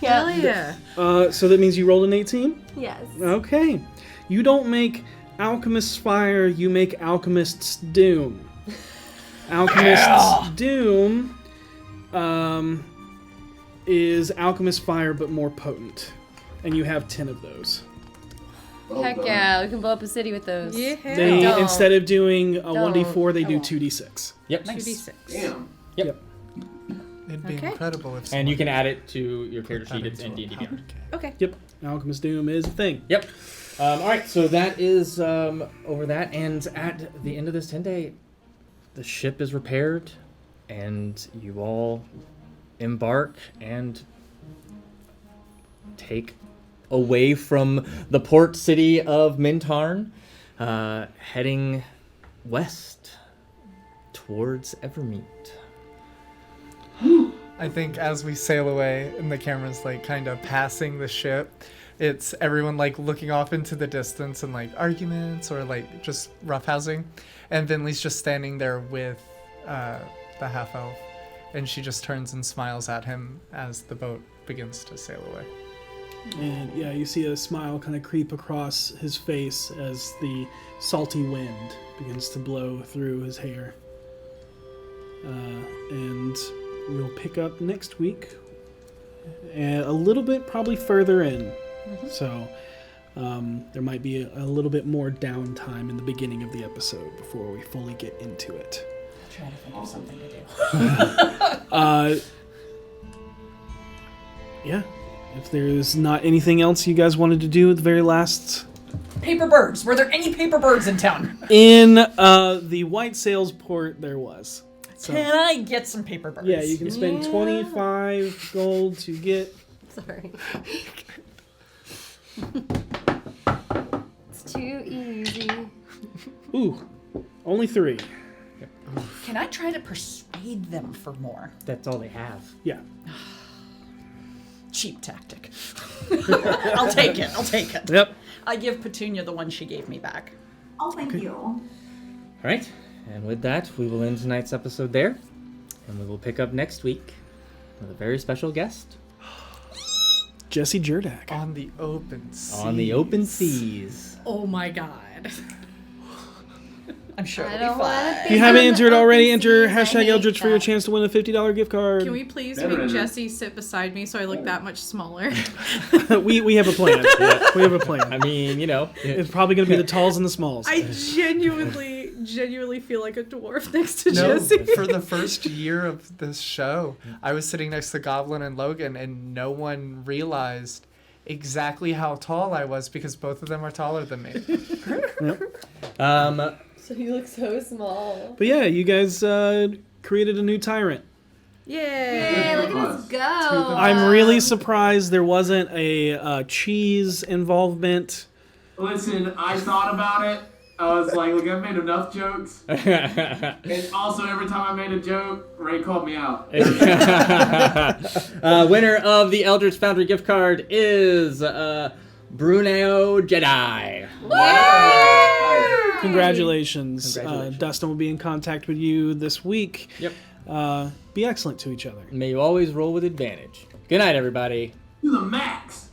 Hell yeah. So that means you rolled an 18? Yes. Okay. You don't make Alchemist's Fire, you make Alchemist's Doom. Alchemist's Doom is Alchemist's Fire but more potent. And you have 10 of those. Heck yeah, we can blow up a city with those. Yeah. They, Don't. instead of doing a Don't. 1d4, they I do won't. 2d6. Yep. 2d6. Damn. Yep. It'd be Okay. incredible if. And you can someone add it to your character added sheet. It's to in a D&D pound Beyond. cake. Okay. Yep. Alchemist Doom is a thing. Yep. All right, so that is over that, and at the end of this 10-day, the ship is repaired, and you all embark and take away from the port city of Mintarn, heading west towards Evermeet. I think as we sail away and the camera's like kind of passing the ship, it's everyone like looking off into the distance and like arguments or like just roughhousing. And Vinley's just standing there with the half elf, and she just turns and smiles at him as the boat begins to sail away. And yeah, you see a smile kind of creep across his face as the salty wind begins to blow through his hair. And we'll pick up next week, a little bit probably further in. So there might be a little bit more downtime in the beginning of the episode before we fully get into it. Try to think of something to do. Yeah. If there's not anything else you guys wanted to do at the very last... Paper birds. Were there any paper birds in town? In the White Sails port, there was. So, Can I get some paper birds? yeah, you can spend 25 gold to get... Sorry. It's too easy. Ooh, only 3. Can I try to persuade them for more? That's all they have. Yeah. Cheap tactic. I'll take it. I'll take it. Yep. I give Petunia the one she gave me back. Oh, thank you. All right, and with that, we will end tonight's episode there, and we will pick up next week with a very special guest Jesse Jerdak. On the open sea. on the open seas. Oh my god. I'm sure I it'll don't be want fine. to If you haven't entered already, enter I hashtag hate Eldritch for your that. chance to win a $50 gift card. Can we please Never make ended. Jesse sit beside me so I look that much smaller? we have a plan. We have a plan. I mean, you know. It's probably going to be the talls and the smalls. I genuinely feel like a dwarf next to No, Jesse. for the first year of this show, I was sitting next to Goblin and Logan, and no one realized exactly how tall I was because both of them are taller than me. So you look so small. But yeah, you guys created a new tyrant. Yay! Hey, look at us go. I'm really surprised there wasn't a cheese involvement. Listen, I thought about it. I was like, look, I've made enough jokes. And also, every time I made a joke, Ray called me out. Winner of the Eldritch Foundry gift card is Bruno Jedi. Congratulations. Congratulations. Dustin will be in contact with you this week. Yep. Be excellent to each other. May you always roll with advantage. Good night, everybody. To the max.